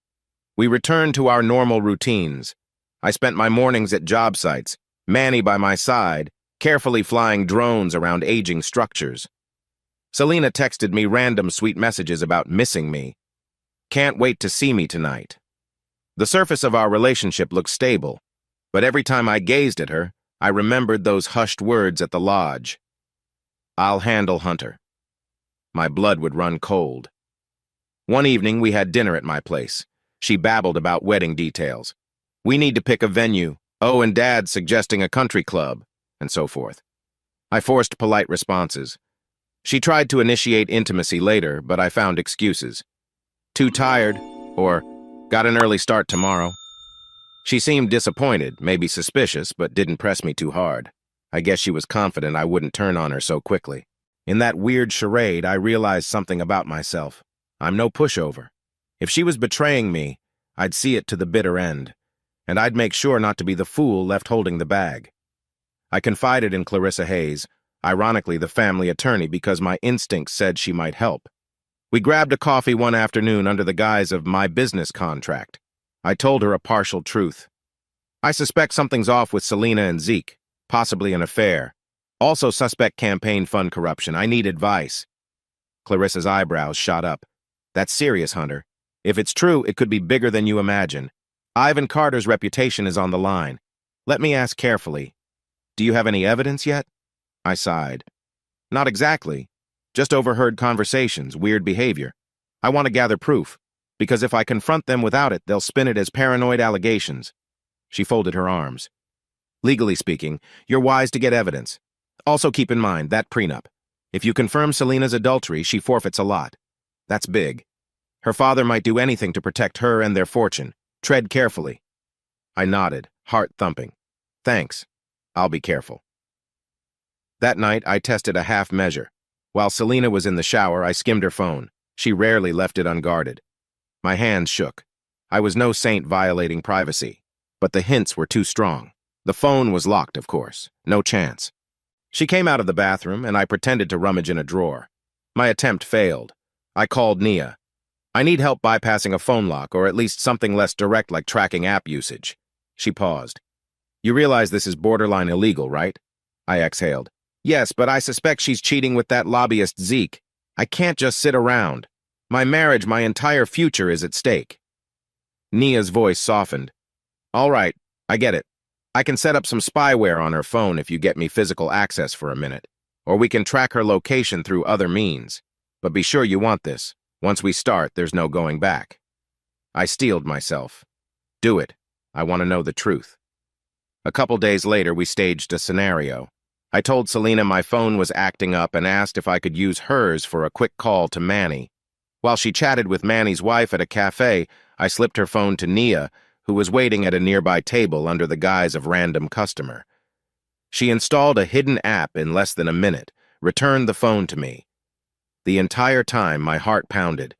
We returned to our normal routines. I spent my mornings at job sites, Manny by my side, carefully flying drones around aging structures. Selena texted me random sweet messages about missing me. "Can't wait to see me tonight." The surface of our relationship looked stable, but every time I gazed at her, I remembered those hushed words at the lodge. "I'll handle Hunter." My blood would run cold. One evening, we had dinner at my place. She babbled about wedding details. "We need to pick a venue. Oh, and Dad's suggesting a country club," and so forth. I forced polite responses. She tried to initiate intimacy later, but I found excuses. "Too tired," or "got an early start tomorrow." She seemed disappointed, maybe suspicious, but didn't press me too hard. I guess she was confident I wouldn't turn on her so quickly. In that weird charade, I realized something about myself. I'm no pushover. If she was betraying me, I'd see it to the bitter end, and I'd make sure not to be the fool left holding the bag. I confided in Clarissa Hayes, ironically the family attorney, because my instincts said she might help. We grabbed a coffee one afternoon under the guise of my business contract. I told her a partial truth. I suspect something's off with Selena and Zeke, possibly an affair. Also suspect campaign fund corruption. I need advice. Clarissa's eyebrows shot up. "That's serious, Hunter. If it's true, it could be bigger than you imagine. Ivan Carter's reputation is on the line. Let me ask carefully. Do you have any evidence yet?" I sighed. "Not exactly. Just overheard conversations, weird behavior. I want to gather proof, because if I confront them without it, they'll spin it as paranoid allegations." She folded her arms. "Legally speaking, you're wise to get evidence. Also keep in mind that prenup. If you confirm Selena's adultery, she forfeits a lot. That's big." Her father might do anything to protect her and their fortune. Tread carefully. I nodded, heart thumping. Thanks. I'll be careful. That night, I tested a half measure. While Selena was in the shower, I skimmed her phone. She rarely left it unguarded. My hands shook. I was no saint violating privacy, but the hints were too strong. The phone was locked, of course. No chance. She came out of the bathroom, and I pretended to rummage in a drawer. My attempt failed. I called Nia. I need help bypassing a phone lock, or at least something less direct like tracking app usage. She paused. You realize this is borderline illegal, right? I exhaled. Yes, but I suspect she's cheating with that lobbyist Zeke. I can't just sit around. My marriage, my entire future is at stake. Nia's voice softened. All right, I get it. I can set up some spyware on her phone if you get me physical access for a minute. Or we can track her location through other means. But be sure you want this. Once we start, there's no going back. I steeled myself. Do it. I want to know the truth. A couple days later, we staged a scenario. I told Selena my phone was acting up and asked if I could use hers for a quick call to Manny. While she chatted with Manny's wife at a cafe, I slipped her phone to Nia, who was waiting at a nearby table under the guise of random customer. She installed a hidden app in less than a minute, returned the phone to me. The entire time, my heart pounded.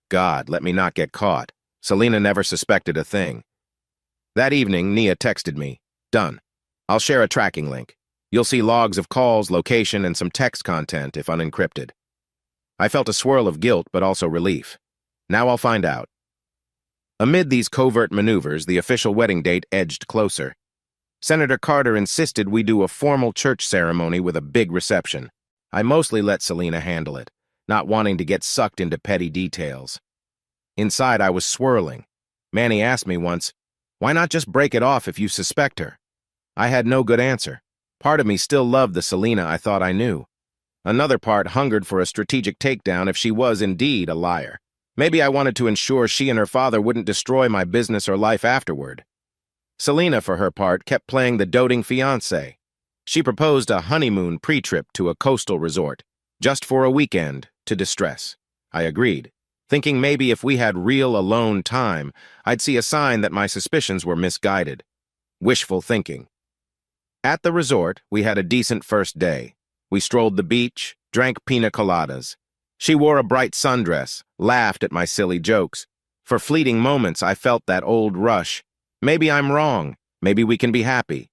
God, let me not get caught. Selena never suspected a thing. That evening, Nia texted me. Done. I'll share a tracking link. You'll see logs of calls, location, and some text content if unencrypted. I felt a swirl of guilt, but also relief. Now I'll find out. Amid these covert maneuvers, the official wedding date edged closer. Senator Carter insisted we do a formal church ceremony with a big reception. I mostly let Selena handle it, not wanting to get sucked into petty details. Inside, I was swirling. Manny asked me once, why not just break it off if you suspect her? I had no good answer. Part of me still loved the Selena I thought I knew. Another part hungered for a strategic takedown if she was indeed a liar. Maybe I wanted to ensure she and her father wouldn't destroy my business or life afterward. Selena, for her part, kept playing the doting fiancé. She proposed a honeymoon pre-trip to a coastal resort, just for a weekend, to distress. I agreed, thinking maybe if we had real alone time, I'd see a sign that my suspicions were misguided. Wishful thinking. At the resort, we had a decent first day. We strolled the beach, drank pina coladas. She wore a bright sundress, laughed at my silly jokes. For fleeting moments, I felt that old rush. Maybe I'm wrong. Maybe we can be happy.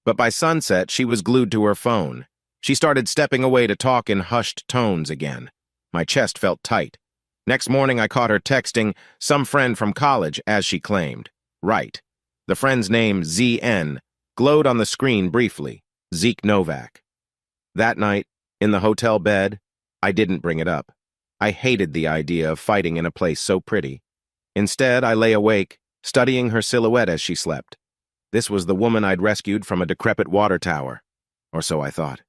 But by sunset, she was glued to her phone. She started stepping away to talk in hushed tones again. My chest felt tight. Next morning, I caught her texting some friend from college, as she claimed. Right. The friend's name, ZN, glowed on the screen briefly. Zeke Novak. That night, in the hotel bed, I didn't bring it up. I hated the idea of fighting in a place so pretty. Instead, I lay awake, studying her silhouette as she slept. This was the woman I'd rescued from a decrepit water tower. Or so I thought.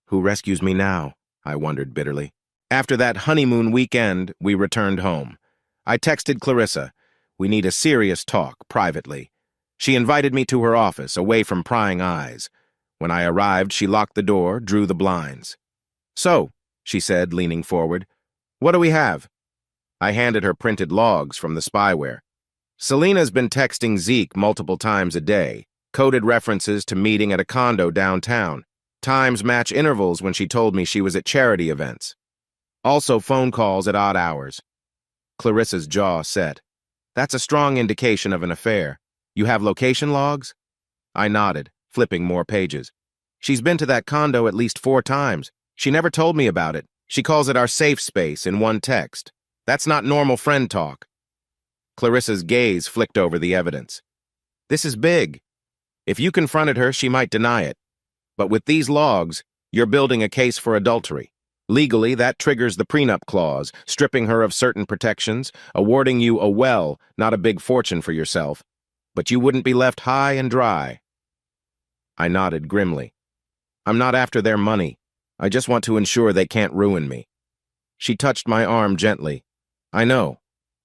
Who rescues me now? I wondered bitterly. After that honeymoon weekend, we returned home. I texted Clarissa. We need a serious talk, privately. She invited me to her office, away from prying eyes. When I arrived, she locked the door, drew the blinds. So, she said, leaning forward, what do we have? I handed her printed logs from the spyware. Selena's been texting Zeke multiple times a day, coded references to meeting at a condo downtown. Times match intervals when she told me she was at charity events. Also phone calls at odd hours. Clarissa's jaw set. That's a strong indication of an affair. You have location logs? I nodded, flipping more pages. She's been to that condo at least 4 times. She never told me about it. She calls it our safe space in one text. That's not normal friend talk. Clarissa's gaze flicked over the evidence. This is big. If you confronted her, she might deny it. But with these logs, you're building a case for adultery. Legally, that triggers the prenup clause, stripping her of certain protections, awarding you a well, not a big fortune for yourself. But you wouldn't be left high and dry. I nodded grimly. I'm not after their money. I just want to ensure they can't ruin me. She touched my arm gently. I know.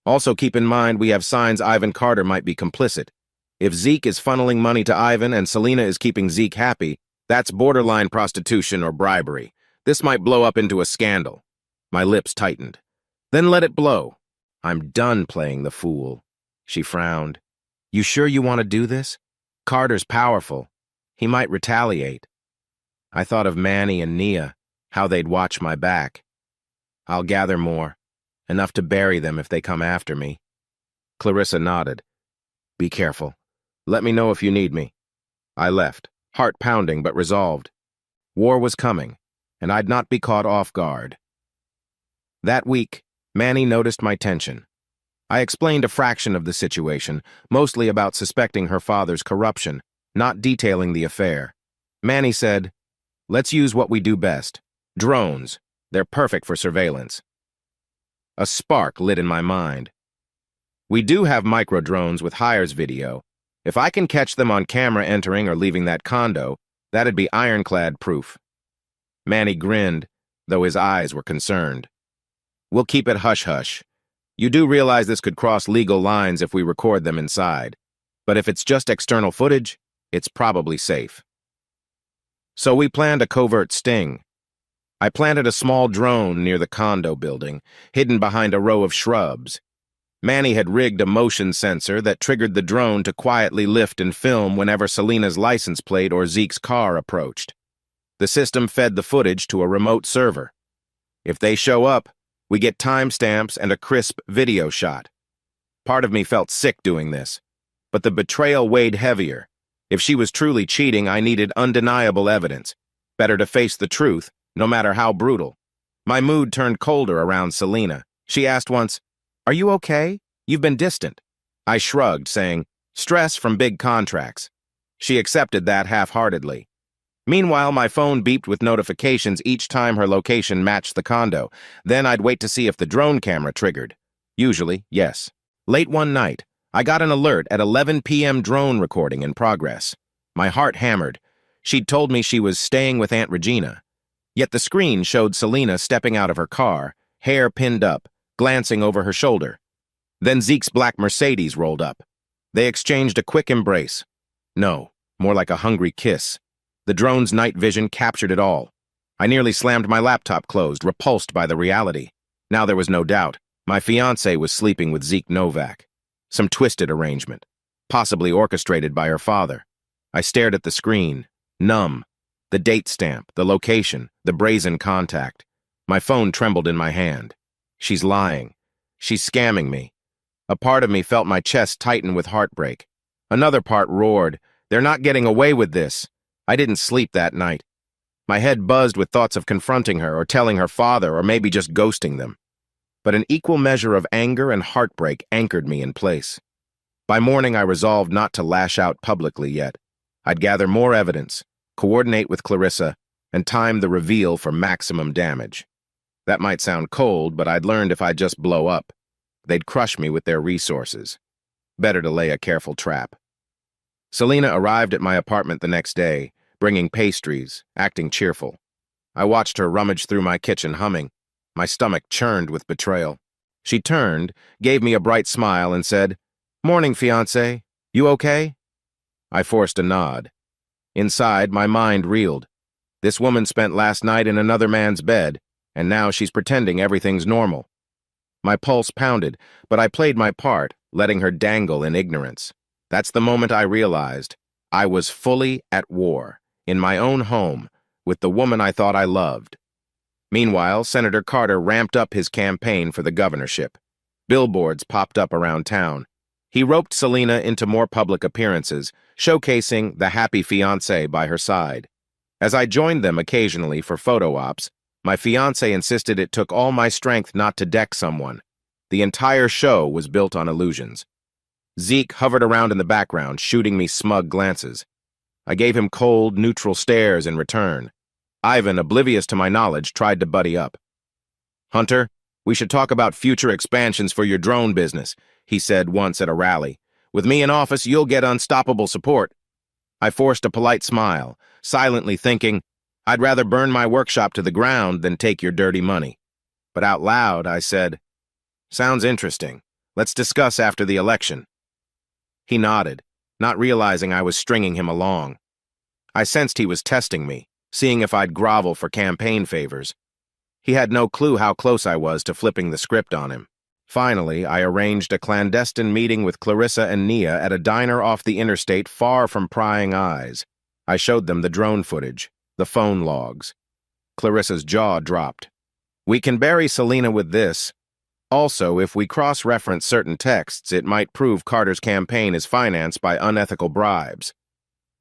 Also keep in mind we have signs Ivan Carter might be complicit. If Zeke is funneling money to Ivan and Selena is keeping Zeke happy, that's borderline prostitution or bribery. This might blow up into a scandal. My lips tightened. Then let it blow. I'm done playing the fool. She frowned. You sure you want to do this? Carter's powerful. He might retaliate. I thought of Manny and Nia, how they'd watch my back. I'll gather more, enough to bury them if they come after me. Clarissa nodded. Be careful. Let me know if you need me. I left, heart pounding but resolved. War was coming, and I'd not be caught off guard. That week, Manny noticed my tension. I explained a fraction of the situation, mostly about suspecting her father's corruption, not detailing the affair. Manny said, let's use what we do best. Drones. They're perfect for surveillance. A spark lit in my mind. We do have micro-drones with hires video. If I can catch them on camera entering or leaving that condo, that'd be ironclad proof. Manny grinned, though his eyes were concerned. We'll keep it hush-hush. You do realize this could cross legal lines if we record them inside. But if it's just external footage, it's probably safe. So we planned a covert sting. I planted a small drone near the condo building, hidden behind a row of shrubs. Manny had rigged a motion sensor that triggered the drone to quietly lift and film whenever Selena's license plate or Zeke's car approached. The system fed the footage to a remote server. If they show up, we get timestamps and a crisp video shot. Part of me felt sick doing this, but the betrayal weighed heavier. If she was truly cheating, I needed undeniable evidence. Better to face the truth, no matter how brutal. My mood turned colder around Selena. She asked once, "Are you okay? You've been distant." I shrugged, saying, "Stress from big contracts." She accepted that half-heartedly. Meanwhile, my phone beeped with notifications each time her location matched the condo. Then I'd wait to see if the drone camera triggered. Usually, yes. Late one night, I got an alert at 11 p.m. drone recording in progress. My heart hammered. She'd told me she was staying with Aunt Regina. Yet the screen showed Selena stepping out of her car, hair pinned up, glancing over her shoulder. Then Zeke's black Mercedes rolled up. They exchanged a quick embrace. No, more like a hungry kiss. The drone's night vision captured it all. I nearly slammed my laptop closed, repulsed by the reality. Now there was no doubt. My fiancée was sleeping with Zeke Novak. Some twisted arrangement, possibly orchestrated by her father. I stared at the screen, numb. The date stamp, the location, the brazen contact. My phone trembled in my hand. She's lying. She's scamming me. A part of me felt my chest tighten with heartbreak. Another part roared, "They're not getting away with this." I didn't sleep that night. My head buzzed with thoughts of confronting her or telling her father or maybe just ghosting them. But an equal measure of anger and heartbreak anchored me in place. By morning, I resolved not to lash out publicly yet. I'd gather more evidence, coordinate with Clarissa, and time the reveal for maximum damage. That might sound cold, but I'd learned if I'd just blow up, they'd crush me with their resources. Better to lay a careful trap. Selena arrived at my apartment the next day, bringing pastries, acting cheerful. I watched her rummage through my kitchen humming. My stomach churned with betrayal. She turned, gave me a bright smile, and said, "Morning, fiancé. You okay?" I forced a nod. Inside, my mind reeled. This woman spent last night in another man's bed, and now she's pretending everything's normal. My pulse pounded, but I played my part, letting her dangle in ignorance. That's the moment I realized I was fully at war, in my own home, with the woman I thought I loved. Meanwhile, Senator Carter ramped up his campaign for the governorship. Billboards popped up around town. He roped Selena into more public appearances, showcasing the happy fiancé by her side. As I joined them occasionally for photo ops, my fiancé insisted it took all my strength not to deck someone. The entire show was built on illusions. Zeke hovered around in the background, shooting me smug glances. I gave him cold, neutral stares in return. Ivan, oblivious to my knowledge, tried to buddy up. "Hunter, we should talk about future expansions for your drone business," he said once at a rally. "With me in office, you'll get unstoppable support." I forced a polite smile, silently thinking, I'd rather burn my workshop to the ground than take your dirty money. But out loud, I said, "Sounds interesting. Let's discuss after the election." He nodded, not realizing I was stringing him along. I sensed he was testing me, seeing if I'd grovel for campaign favors. He had no clue how close I was to flipping the script on him. Finally, I arranged a clandestine meeting with Clarissa and Nia at a diner off the interstate far from prying eyes. I showed them the drone footage, the phone logs. Clarissa's jaw dropped. We can bury Selena with this. Also, if we cross-reference certain texts, it might prove Carter's campaign is financed by unethical bribes.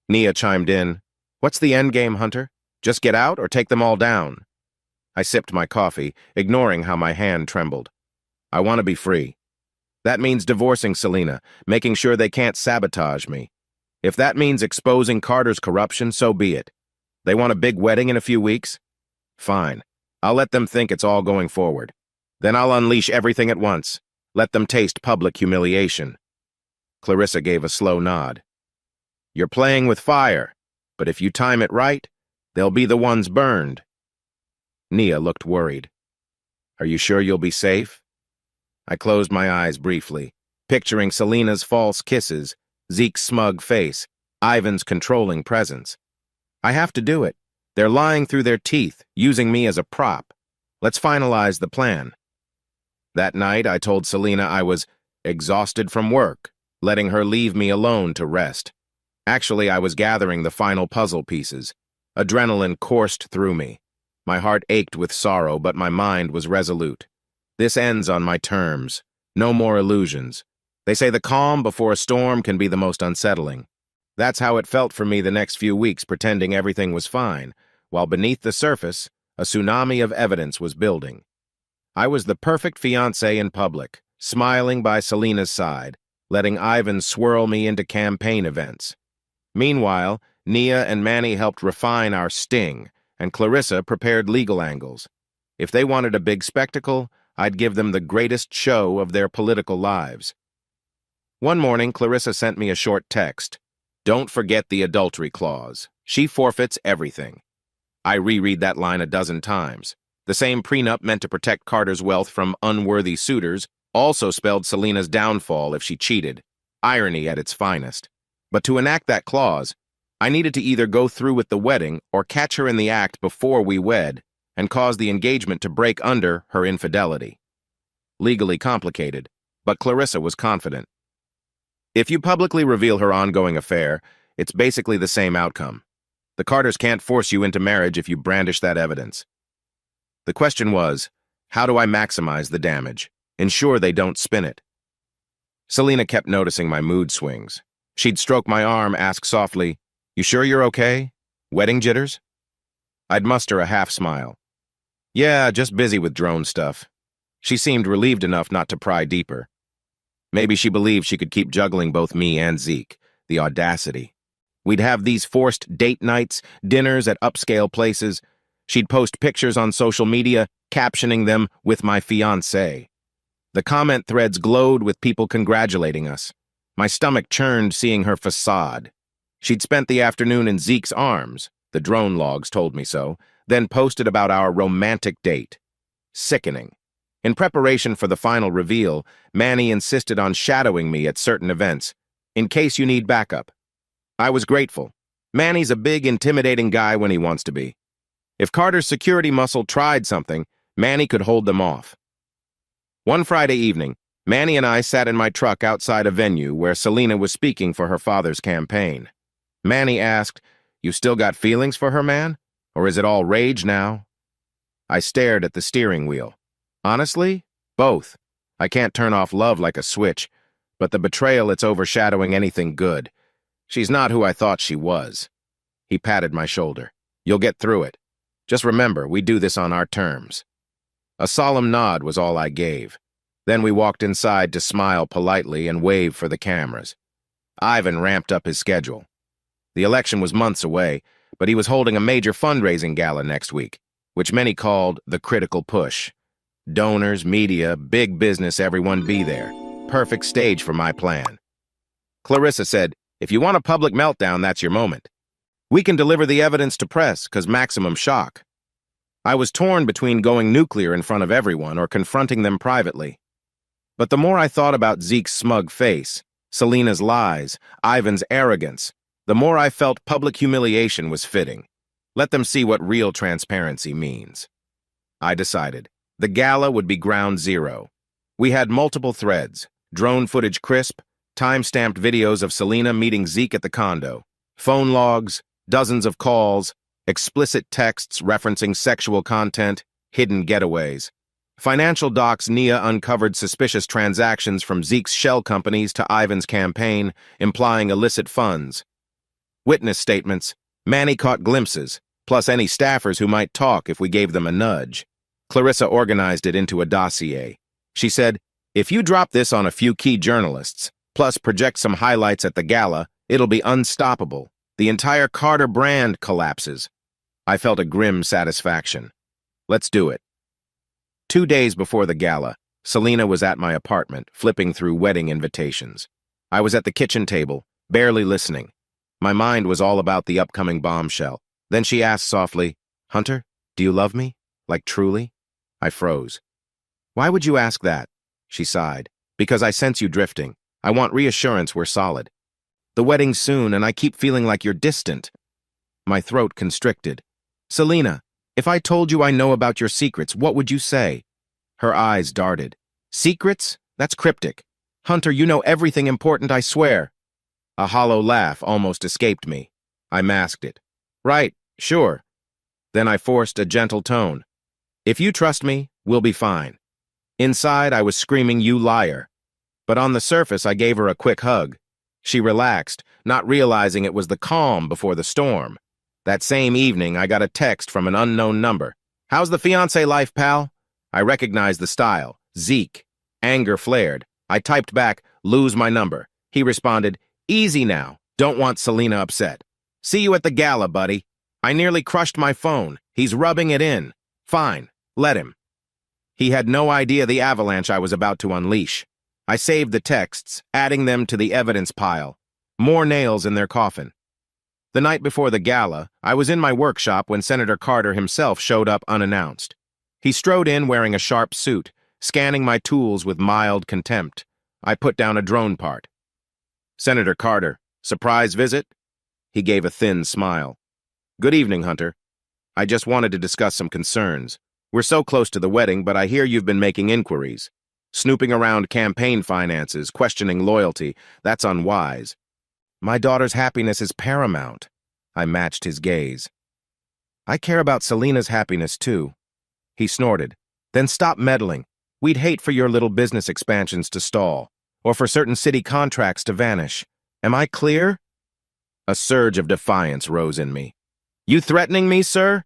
Nia chimed in, "What's the endgame, Hunter? Just get out or take them all down?" I sipped my coffee, ignoring how my hand trembled. I want to be free. That means divorcing Selena, making sure they can't sabotage me. If that means exposing Carter's corruption, so be it. They want a big wedding in a few weeks? Fine. I'll let them think it's all going forward. Then I'll unleash everything at once. Let them taste public humiliation. Clarissa gave a slow nod. You're playing with fire, but if you time it right, they'll be the ones burned. Nia looked worried. Are you sure you'll be safe? I closed my eyes briefly, picturing Selena's false kisses, Zeke's smug face, Ivan's controlling presence. I have to do it. They're lying through their teeth, using me as a prop. Let's finalize the plan. That night, I told Selena I was exhausted from work, letting her leave me alone to rest. Actually, I was gathering the final puzzle pieces. Adrenaline coursed through me. My heart ached with sorrow, but my mind was resolute. This ends on my terms. No more illusions. They say the calm before a storm can be the most unsettling. That's how it felt for me the next few weeks, pretending everything was fine, while beneath the surface, a tsunami of evidence was building. I was the perfect fiancé in public, smiling by Selena's side, letting Ivan swirl me into campaign events. Meanwhile, Nia and Manny helped refine our sting, and Clarissa prepared legal angles. If they wanted a big spectacle, I'd give them the greatest show of their political lives. One morning, Clarissa sent me a short text. Don't forget the adultery clause. She forfeits everything. I reread that line a dozen times. The same prenup meant to protect Carter's wealth from unworthy suitors also spelled Selena's downfall if she cheated. Irony at its finest. But to enact that clause, I needed to either go through with the wedding or catch her in the act before we wed and cause the engagement to break under her infidelity. Legally complicated, but Clarissa was confident. If you publicly reveal her ongoing affair, it's basically the same outcome. The Carters can't force you into marriage if you brandish that evidence. The question was, how do I maximize the damage? Ensure they don't spin it. Selena kept noticing my mood swings. She'd stroke my arm, ask softly, "You sure you're okay? Wedding jitters?" I'd muster a half smile. "Yeah, just busy with drone stuff." She seemed relieved enough not to pry deeper. Maybe she believed she could keep juggling both me and Zeke. The audacity. We'd have these forced date nights, dinners at upscale places. She'd post pictures on social media, captioning them with my fiancé. The comment threads glowed with people congratulating us. My stomach churned seeing her facade. She'd spent the afternoon in Zeke's arms, the drone logs told me so, then posted about our romantic date. Sickening. In preparation for the final reveal, Manny insisted on shadowing me at certain events, in case you need backup. I was grateful. Manny's a big, intimidating guy when he wants to be. If Carter's security muscle tried something, Manny could hold them off. One Friday evening, Manny and I sat in my truck outside a venue where Selena was speaking for her father's campaign. Manny asked, "You still got feelings for her, man? Or is it all rage now?" I stared at the steering wheel. Honestly, both. I can't turn off love like a switch, but the betrayal it's overshadowing anything good. She's not who I thought she was. He patted my shoulder. You'll get through it. Just remember, we do this on our terms. A solemn nod was all I gave. Then we walked inside to smile politely and wave for the cameras. Ivan ramped up his schedule. The election was months away, but he was holding a major fundraising gala next week, which many called the critical push. Donors, media, big business, everyone be there. Perfect stage for my plan. Clarissa said, "If you want a public meltdown, that's your moment. We can deliver the evidence to press, 'cause maximum shock." I was torn between going nuclear in front of everyone or confronting them privately. But the more I thought about Zeke's smug face, Selena's lies, Ivan's arrogance, the more I felt public humiliation was fitting. Let them see what real transparency means. I decided. The gala would be ground zero. We had multiple threads, drone footage crisp, time-stamped videos of Selena meeting Zeke at the condo, phone logs, dozens of calls, explicit texts referencing sexual content, hidden getaways. Financial docs Nia uncovered suspicious transactions from Zeke's shell companies to Ivan's campaign, implying illicit funds. Witness statements, Manny caught glimpses, plus any staffers who might talk if we gave them a nudge. Clarissa organized it into a dossier. She said, if you drop this on a few key journalists, plus project some highlights at the gala, it'll be unstoppable. The entire Carter brand collapses. I felt a grim satisfaction. Let's do it. 2 days before the gala, Selena was at my apartment, flipping through wedding invitations. I was at the kitchen table, barely listening. My mind was all about the upcoming bombshell. Then she asked softly, Hunter, do you love me? Like truly? I froze. Why would you ask that? She sighed. Because I sense you drifting. I want reassurance we're solid. The wedding's soon, and I keep feeling like you're distant. My throat constricted. Selena, if I told you I know about your secrets, what would you say? Her eyes darted. Secrets? That's cryptic. Hunter, you know everything important, I swear. A hollow laugh almost escaped me. I masked it. Right, sure. Then I forced a gentle tone. If you trust me, we'll be fine. Inside, I was screaming, you liar. But on the surface, I gave her a quick hug. She relaxed, not realizing it was the calm before the storm. That same evening, I got a text from an unknown number. How's the fiancé life, pal? I recognized the style. Zeke. Anger flared. I typed back, lose my number. He responded, easy now. Don't want Selena upset. See you at the gala, buddy. I nearly crushed my phone. He's rubbing it in. Fine. Let him. He had no idea the avalanche I was about to unleash. I saved the texts, adding them to the evidence pile. More nails in their coffin. The night before the gala, I was in my workshop when Senator Carter himself showed up unannounced. He strode in wearing a sharp suit, scanning my tools with mild contempt. I put down a drone part. Senator Carter, surprise visit? He gave a thin smile. Good evening, Hunter. I just wanted to discuss some concerns. We're so close to the wedding, but I hear you've been making inquiries. Snooping around campaign finances, questioning loyalty. That's unwise. My daughter's happiness is paramount. I matched his gaze. I care about Selena's happiness, too. He snorted. Then stop meddling. We'd hate for your little business expansions to stall, or for certain city contracts to vanish. Am I clear? A surge of defiance rose in me. You threatening me, sir?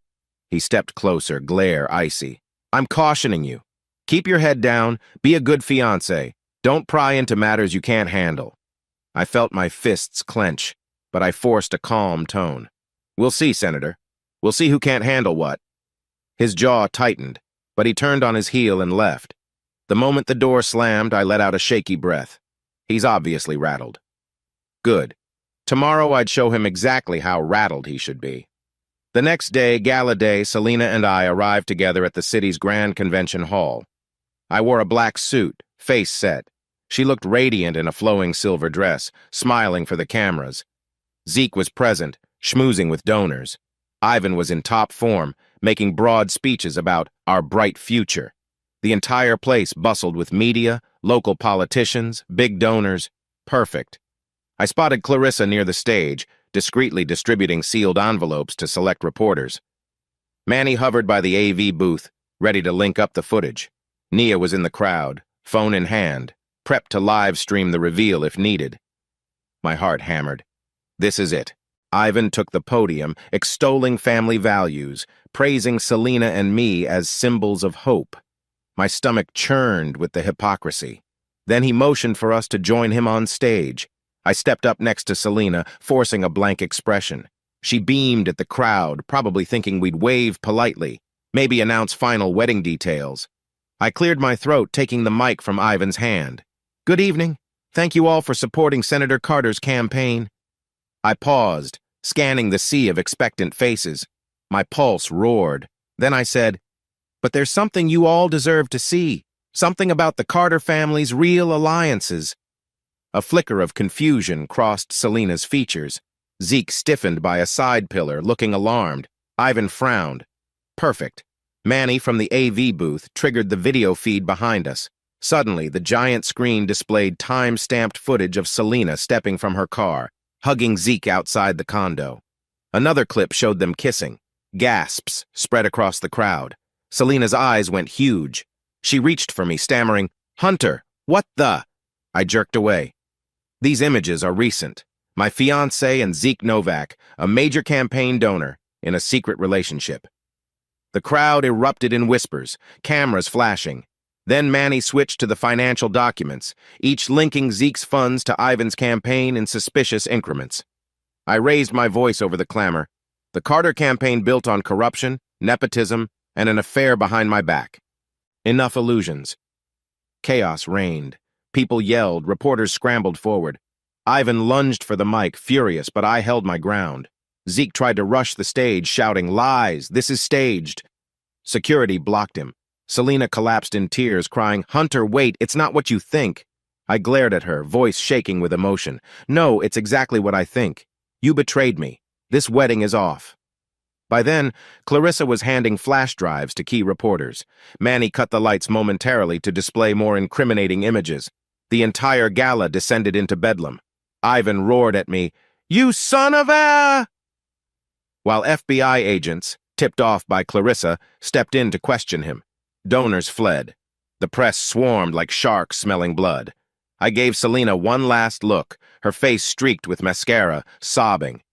He stepped closer, glare icy. I'm cautioning you. Keep your head down, be a good fiancé. Don't pry into matters you can't handle. I felt my fists clench, but I forced a calm tone. We'll see, Senator. We'll see who can't handle what. His jaw tightened, but he turned on his heel and left. The moment the door slammed, I let out a shaky breath. He's obviously rattled. Good. Tomorrow I'd show him exactly how rattled he should be. The next day, gala day, Selena and I arrived together at the city's Grand Convention Hall. I wore a black suit, face set. She looked radiant in a flowing silver dress, smiling for the cameras. Zeke was present, schmoozing with donors. Ivan was in top form, making broad speeches about our bright future. The entire place bustled with media, local politicians, big donors. Perfect. I spotted Clarissa near the stage, discreetly distributing sealed envelopes to select reporters. Manny hovered by the AV booth, ready to link up the footage. Nia was in the crowd, phone in hand, prepped to live stream the reveal if needed. My heart hammered. This is it. Ivan took the podium, extolling family values, praising Selena and me as symbols of hope. My stomach churned with the hypocrisy. Then he motioned for us to join him on stage. I stepped up next to Selena, forcing a blank expression. She beamed at the crowd, probably thinking we'd wave politely, maybe announce final wedding details. I cleared my throat, taking the mic from Ivan's hand. Good evening. Thank you all for supporting Senator Carter's campaign. I paused, scanning the sea of expectant faces. My pulse roared. Then I said, but there's something you all deserve to see. Something about the Carter family's real alliances. A flicker of confusion crossed Selena's features. Zeke stiffened by a side pillar, looking alarmed. Ivan frowned. Perfect. Manny from the AV booth triggered the video feed behind us. Suddenly, the giant screen displayed time-stamped footage of Selena stepping from her car, hugging Zeke outside the condo. Another clip showed them kissing. Gasps spread across the crowd. Selena's eyes went huge. She reached for me, stammering, "Hunter, what the?" I jerked away. These images are recent. My fiancé and Zeke Novak, a major campaign donor, in a secret relationship. The crowd erupted in whispers, cameras flashing. Then Manny switched to the financial documents, each linking Zeke's funds to Ivan's campaign in suspicious increments. I raised my voice over the clamor. The Carter campaign built on corruption, nepotism, and an affair behind my back. Enough illusions. Chaos reigned. People yelled, reporters scrambled forward. Ivan lunged for the mic, furious, but I held my ground. Zeke tried to rush the stage, shouting, "Lies! This is staged!" Security blocked him. Selena collapsed in tears, crying, "Hunter, wait, it's not what you think." I glared at her, voice shaking with emotion. "No, it's exactly what I think. You betrayed me. This wedding is off." By then, Clarissa was handing flash drives to key reporters. Manny cut the lights momentarily to display more incriminating images. The entire gala descended into bedlam. Ivan roared at me, "You son of a—" While FBI agents, tipped off by Clarissa, stepped in to question him. Donors fled. The press swarmed like sharks smelling blood. I gave Selena one last look, her face streaked with mascara, sobbing.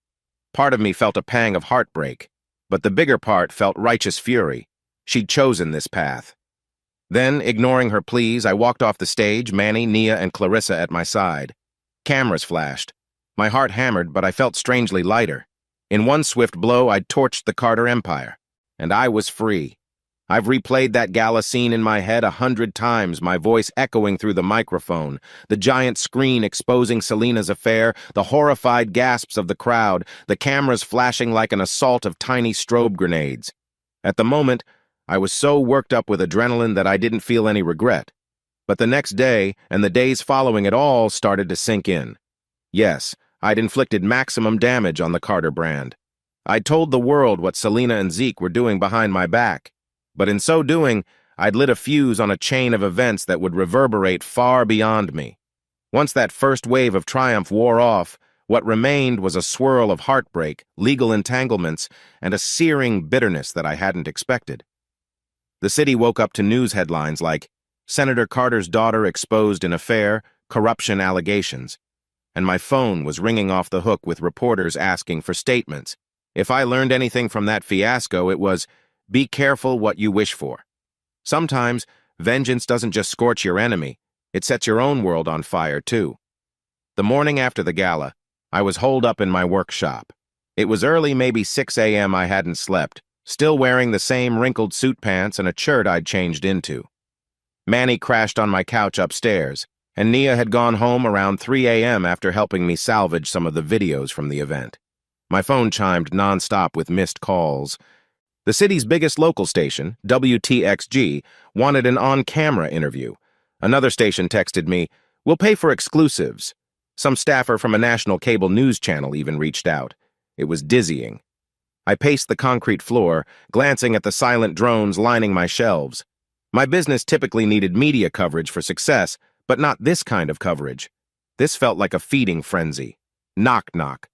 Part of me felt a pang of heartbreak, but the bigger part felt righteous fury. She'd chosen this path. Then, ignoring her pleas, I walked off the stage, Manny, Nia, and Clarissa at my side. Cameras flashed. My heart hammered, but I felt strangely lighter. In one swift blow, I'd torched the Carter Empire, and I was free. I've replayed that gala scene in my head 100 times, my voice echoing through the microphone, the giant screen exposing Selena's affair, the horrified gasps of the crowd, the cameras flashing like an assault of tiny strobe grenades. At the moment, I was so worked up with adrenaline that I didn't feel any regret. But the next day, and the days following it all, started to sink in. Yes, I'd inflicted maximum damage on the Carter brand. I'd told the world what Selena and Zeke were doing behind my back. But in so doing, I'd lit a fuse on a chain of events that would reverberate far beyond me. Once that first wave of triumph wore off, what remained was a swirl of heartbreak, legal entanglements, and a searing bitterness that I hadn't expected. The city woke up to news headlines like, "Senator Carter's daughter exposed in affair, corruption allegations." And my phone was ringing off the hook with reporters asking for statements. If I learned anything from that fiasco, it was, be careful what you wish for. Sometimes, vengeance doesn't just scorch your enemy, it sets your own world on fire, too. The morning after the gala, I was holed up in my workshop. It was early, maybe 6 a.m. I hadn't slept, still wearing the same wrinkled suit pants and a shirt I'd changed into. Manny crashed on my couch upstairs, and Nia had gone home around 3 a.m. after helping me salvage some of the videos from the event. My phone chimed nonstop with missed calls. The city's biggest local station, WTXG, wanted an on-camera interview. Another station texted me, "We'll pay for exclusives." Some staffer from a national cable news channel even reached out. It was dizzying. I paced the concrete floor, glancing at the silent drones lining my shelves. My business typically needed media coverage for success, but not this kind of coverage. This felt like a feeding frenzy. Knock, knock.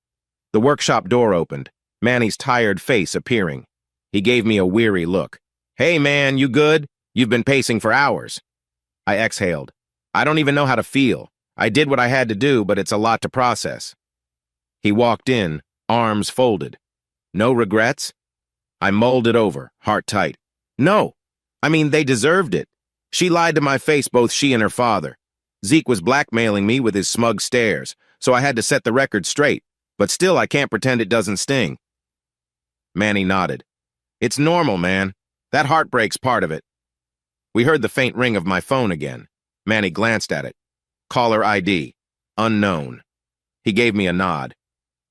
The workshop door opened, Manny's tired face appearing. He gave me a weary look. "Hey, man, you good? You've been pacing for hours." I exhaled. "I don't even know how to feel. I did what I had to do, but it's a lot to process." He walked in, arms folded. "No regrets?" I mulled it over, heart tight. "No. I mean, they deserved it. She lied to my face, both she and her father. Zeke was blackmailing me with his smug stares, so I had to set the record straight. But still, I can't pretend it doesn't sting." Manny nodded. "It's normal, man. That heartbreak's part of it." We heard the faint ring of my phone again. Manny glanced at it. Caller ID. Unknown. He gave me a nod.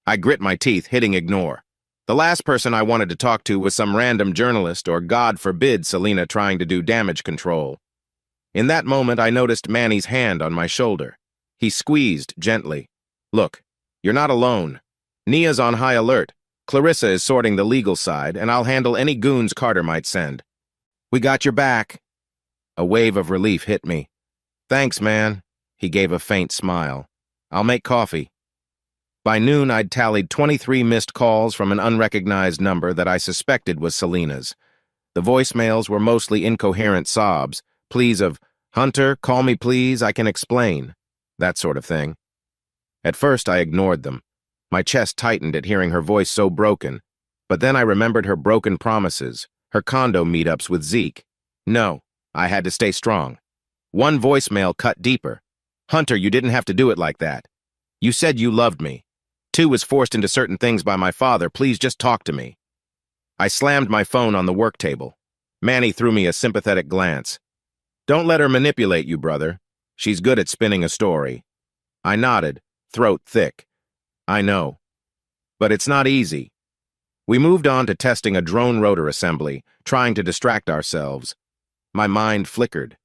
I grit my teeth, hitting ignore. The last person I wanted to talk to was some random journalist or, God forbid, Selena trying to do damage control. In that moment, I noticed Manny's hand on my shoulder. He squeezed gently. "Look, you're not alone. Nia's on high alert. Clarissa is sorting the legal side, and I'll handle any goons Carter might send. We got your back." A wave of relief hit me. Thanks, man. He gave a faint smile. I'll make coffee. By noon, I'd tallied 23 missed calls from an unrecognized number that I suspected was Selena's. The voicemails were mostly incoherent sobs, pleas of, "Hunter, call me please, I can explain," that sort of thing. At first, I ignored them. My chest tightened at hearing her voice so broken, but then I remembered her broken promises, her condo meetups with Zeke. No, I had to stay strong. One voicemail cut deeper. "Hunter, you didn't have to do it like that. You said you loved me. 2 was forced into certain things by my father. Please just talk to me." I slammed my phone on the work table. Manny threw me a sympathetic glance. "Don't let her manipulate you, brother. She's good at spinning a story." I nodded, throat thick. "I know. But it's not easy." We moved on to testing a drone rotor assembly, trying to distract ourselves. My mind flickered.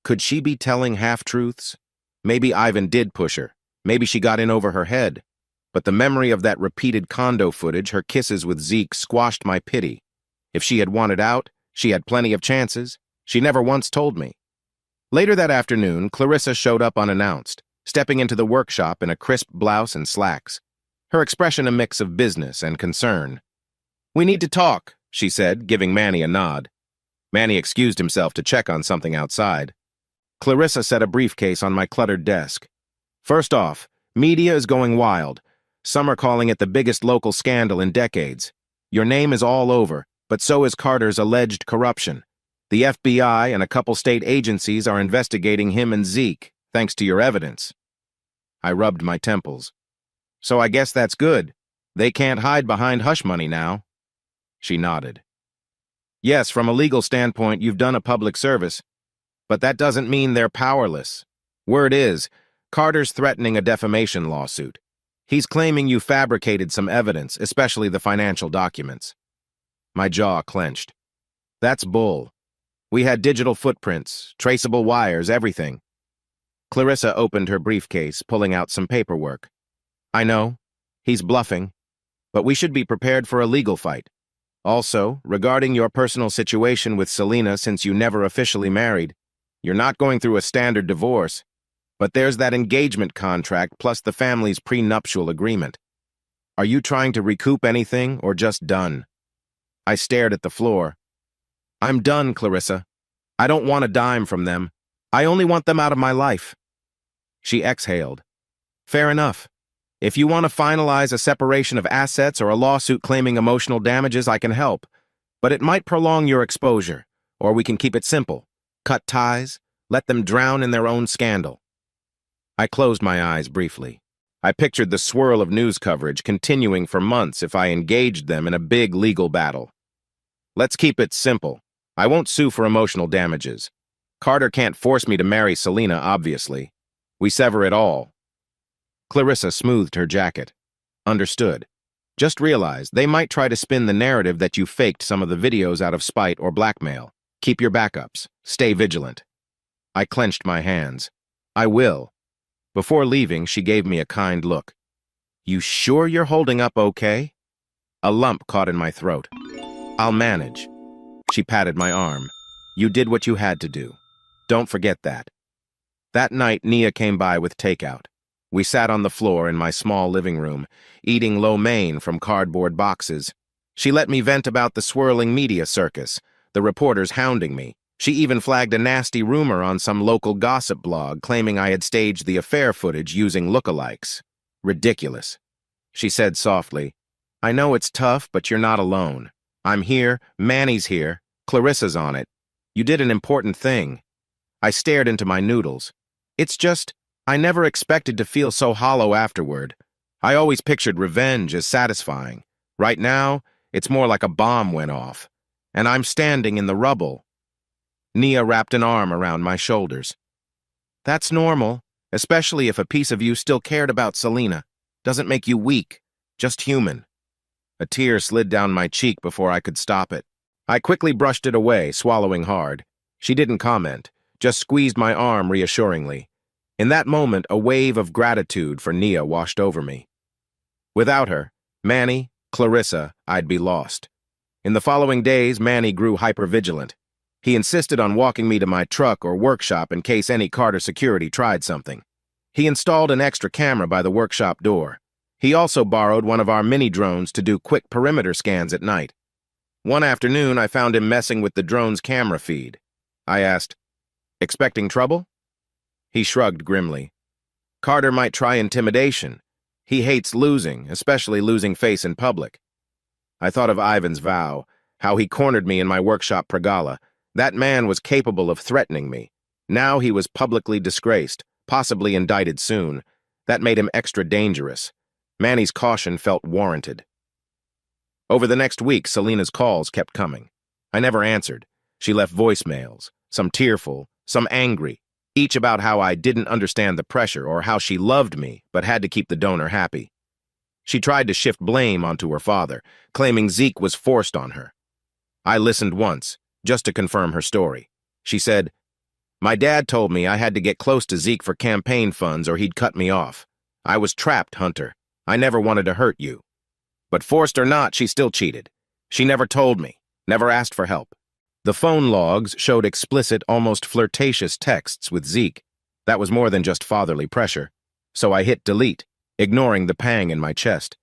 Could she be telling half-truths? Maybe Ivan did push her. Maybe she got in over her head. But the memory of that repeated condo footage, her kisses with Zeke, squashed my pity. If she had wanted out, she had plenty of chances. She never once told me. Later that afternoon, Clarissa showed up unannounced, stepping into the workshop in a crisp blouse and slacks. Her expression a mix of business and concern. "We need to talk," she said, giving Manny a nod. Manny excused himself to check on something outside. Clarissa set a briefcase on my cluttered desk. "First off, media is going wild. Some are calling it the biggest local scandal in decades. Your name is all over, but so is Carter's alleged corruption. The FBI and a couple state agencies are investigating him and Zeke, thanks to your evidence." I rubbed my temples. "So I guess that's good. They can't hide behind hush money now." She nodded. "Yes, from a legal standpoint, you've done a public service. But that doesn't mean they're powerless. Word is, Carter's threatening a defamation lawsuit. He's claiming you fabricated some evidence, especially the financial documents." My jaw clenched. "That's bull. We had digital footprints, traceable wires, everything." Clarissa opened her briefcase, pulling out some paperwork. "I know. He's bluffing. But we should be prepared for a legal fight. Also, regarding your personal situation with Selena since you never officially married, you're not going through a standard divorce. But there's that engagement contract plus the family's prenuptial agreement. Are you trying to recoup anything or just done?" I stared at the floor. "I'm done, Clarissa. I don't want a dime from them. I only want them out of my life." She exhaled. "Fair enough. If you want to finalize a separation of assets or a lawsuit claiming emotional damages, I can help. But it might prolong your exposure, or we can keep it simple. Cut ties, let them drown in their own scandal." I closed my eyes briefly. I pictured the swirl of news coverage continuing for months if I engaged them in a big legal battle. "Let's keep it simple. I won't sue for emotional damages. Carter can't force me to marry Selena, obviously. We sever it all." Clarissa smoothed her jacket. "Understood. Just realize they might try to spin the narrative that you faked some of the videos out of spite or blackmail. Keep your backups. Stay vigilant." I clenched my hands. "I will." Before leaving, she gave me a kind look. "You sure you're holding up okay?" A lump caught in my throat. "I'll manage." She patted my arm. "You did what you had to do. Don't forget that." That night, Nia came by with takeout. We sat on the floor in my small living room, eating lo mein from cardboard boxes. She let me vent about the swirling media circus, the reporters hounding me. She even flagged a nasty rumor on some local gossip blog claiming I had staged the affair footage using lookalikes. Ridiculous. She said softly, "I know it's tough, but you're not alone. I'm here, Manny's here, Clarissa's on it. You did an important thing." I stared into my noodles. It's just, I never expected to feel so hollow afterward. I always pictured revenge as satisfying. Right now, it's more like a bomb went off. And I'm standing in the rubble. Nia wrapped an arm around my shoulders. "That's normal, especially if a piece of you still cared about Selena. Doesn't make you weak, just human." A tear slid down my cheek before I could stop it. I quickly brushed it away, swallowing hard. She didn't comment, just squeezed my arm reassuringly. In that moment, a wave of gratitude for Nia washed over me. Without her, Manny, Clarissa, I'd be lost. In the following days, Manny grew hypervigilant. He insisted on walking me to my truck or workshop in case any Carter security tried something. He installed an extra camera by the workshop door. He also borrowed one of our mini drones to do quick perimeter scans at night. One afternoon, I found him messing with the drone's camera feed. I asked, "Expecting trouble?" He shrugged grimly. Carter might try intimidation. He hates losing, especially losing face in public. I thought of Ivan's vow, how he cornered me in my workshop pergola. That man was capable of threatening me. Now he was publicly disgraced, possibly indicted soon. That made him extra dangerous. Manny's caution felt warranted. Over the next week, Selena's calls kept coming. I never answered. She left voicemails, some tearful, some angry, each about how I didn't understand the pressure or how she loved me but had to keep the donor happy. She tried to shift blame onto her father, claiming Zeke was forced on her. I listened once, just to confirm her story. She said, "My dad told me I had to get close to Zeke for campaign funds or he'd cut me off. I was trapped, Hunter. I never wanted to hurt you." But forced or not, she still cheated. She never told me, never asked for help. The phone logs showed explicit, almost flirtatious texts with Zeke. That was more than just fatherly pressure. So I hit delete, ignoring the pang in my chest.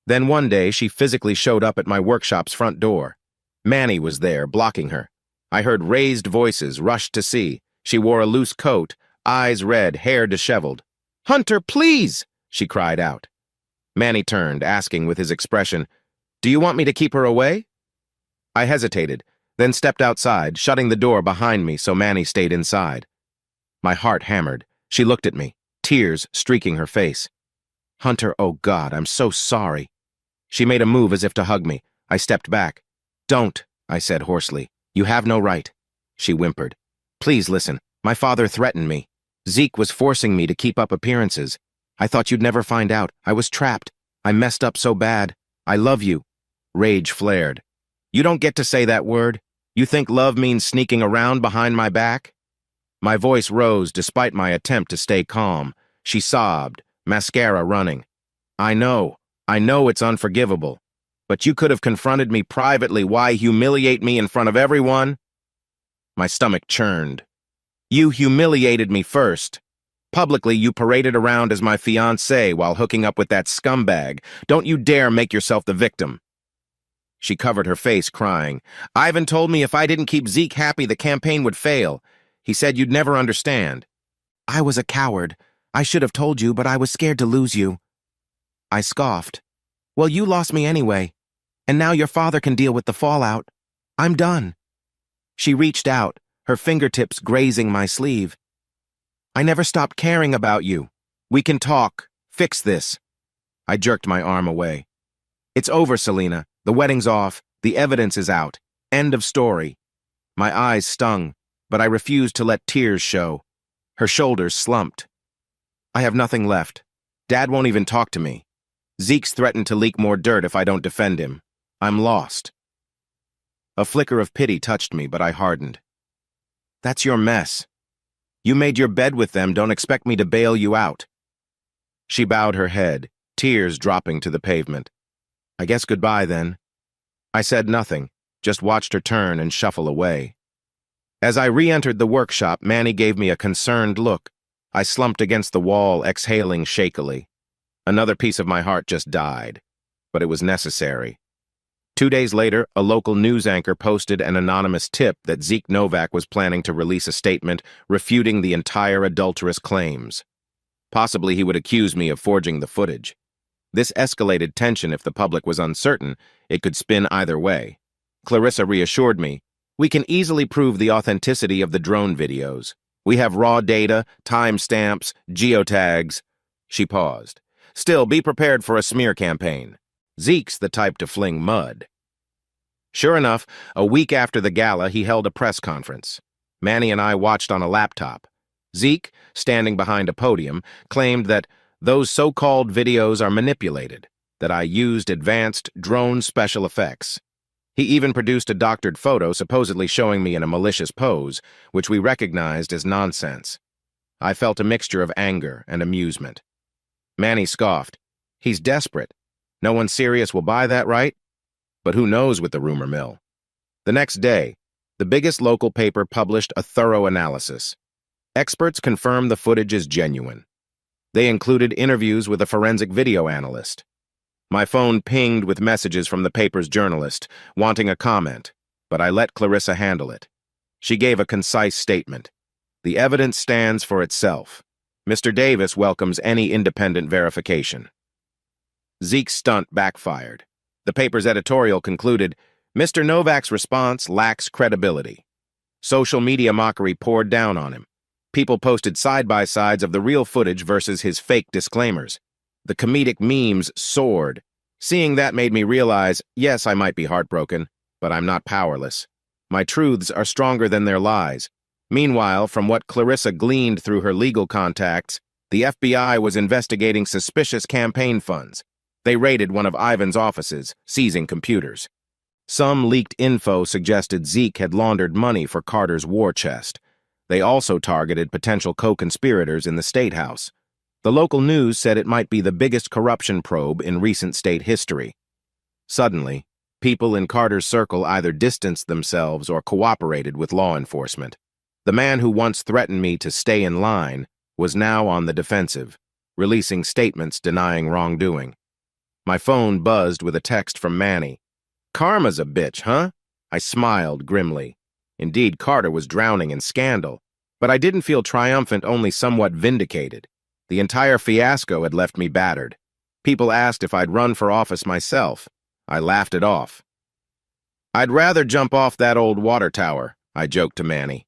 Then one day, she physically showed up at my workshop's front door. Manny was there, blocking her. I heard raised voices, rushed to see. She wore a loose coat, eyes red, hair disheveled. "Hunter, please!" she cried out. Manny turned, asking with his expression, "Do you want me to keep her away?" I hesitated, then stepped outside, shutting the door behind me so Manny stayed inside. My heart hammered. She looked at me, tears streaking her face. "Hunter, oh God, I'm so sorry." She made a move as if to hug me. I stepped back. "Don't," I said hoarsely. "You have no right." She whimpered. "Please listen. My father threatened me. Zeke was forcing me to keep up appearances. I thought you'd never find out. I was trapped. I messed up so bad. I love you." Rage flared. "You don't get to say that word. You think love means sneaking around behind my back?" My voice rose despite my attempt to stay calm. She sobbed, mascara running. I know it's unforgivable. But you could have confronted me privately. Why humiliate me in front of everyone?" My stomach churned. "You humiliated me first. Publicly, you paraded around as my fiancé while hooking up with that scumbag. Don't you dare make yourself the victim." She covered her face, crying. "Ivan told me if I didn't keep Zeke happy, the campaign would fail. He said you'd never understand." "I was a coward. I should have told you, but I was scared to lose you." I scoffed. "Well, you lost me anyway. And now your father can deal with the fallout. I'm done." She reached out, her fingertips grazing my sleeve. "I never stopped caring about you. We can talk. Fix this." I jerked my arm away. "It's over, Selena. The wedding's off. The evidence is out. End of story." My eyes stung, but I refused to let tears show. Her shoulders slumped. "I have nothing left. Dad won't even talk to me. Zeke's threatened to leak more dirt if I don't defend him. I'm lost." A flicker of pity touched me, but I hardened. "That's your mess. You made your bed with them. Don't expect me to bail you out." She bowed her head, tears dropping to the pavement. "I guess goodbye, then." I said nothing, just watched her turn and shuffle away. As I re-entered the workshop, Manny gave me a concerned look. I slumped against the wall, exhaling shakily. Another piece of my heart just died, but it was necessary. 2 days later, a local news anchor posted an anonymous tip that Zeke Novak was planning to release a statement refuting the entire adulterous claims. Possibly he would accuse me of forging the footage. This escalated tension. If the public was uncertain, it could spin either way. Clarissa reassured me, "We can easily prove the authenticity of the drone videos. We have raw data, timestamps, geotags." She paused. "Still, be prepared for a smear campaign. Zeke's the type to fling mud." Sure enough, a week after the gala, he held a press conference. Manny and I watched on a laptop. Zeke, standing behind a podium, claimed that those so-called videos are manipulated, that I used advanced drone special effects. He even produced a doctored photo supposedly showing me in a malicious pose, which we recognized as nonsense. I felt a mixture of anger and amusement. Manny scoffed. "He's desperate. No one serious will buy that, right?" But who knows with the rumor mill? The next day, The biggest local paper published a thorough analysis. Experts confirmed the footage is genuine. They included interviews with a forensic video analyst. My phone pinged with messages from the paper's journalist, wanting a comment, but I let Clarissa handle it. She gave a concise statement. The evidence stands for itself. Mr. Davis welcomes any independent verification. Zeke's stunt backfired. The paper's editorial concluded, Mr. Novak's response lacks credibility. Social media mockery poured down on him. People posted side-by-sides of the real footage versus his fake disclaimers. The comedic memes soared. Seeing that made me realize, yes, I might be heartbroken, but I'm not powerless. My truths are stronger than their lies. Meanwhile, from what Clarissa gleaned through her legal contacts, the FBI was investigating suspicious campaign funds. They raided one of Ivan's offices, seizing computers. Some leaked info suggested Zeke had laundered money for Carter's war chest. They also targeted potential co-conspirators in the State House. The local news said it might be the biggest corruption probe in recent state history. Suddenly, people in Carter's circle either distanced themselves or cooperated with law enforcement. The man who once threatened me to stay in line was now on the defensive, releasing statements denying wrongdoing. My phone buzzed with a text from Manny. Karma's a bitch, huh? I smiled grimly. Indeed, Carter was drowning in scandal, but I didn't feel triumphant, only somewhat vindicated. The entire fiasco had left me battered. People asked if I'd run for office myself. I laughed it off. I'd rather jump off that old water tower, I joked to Manny.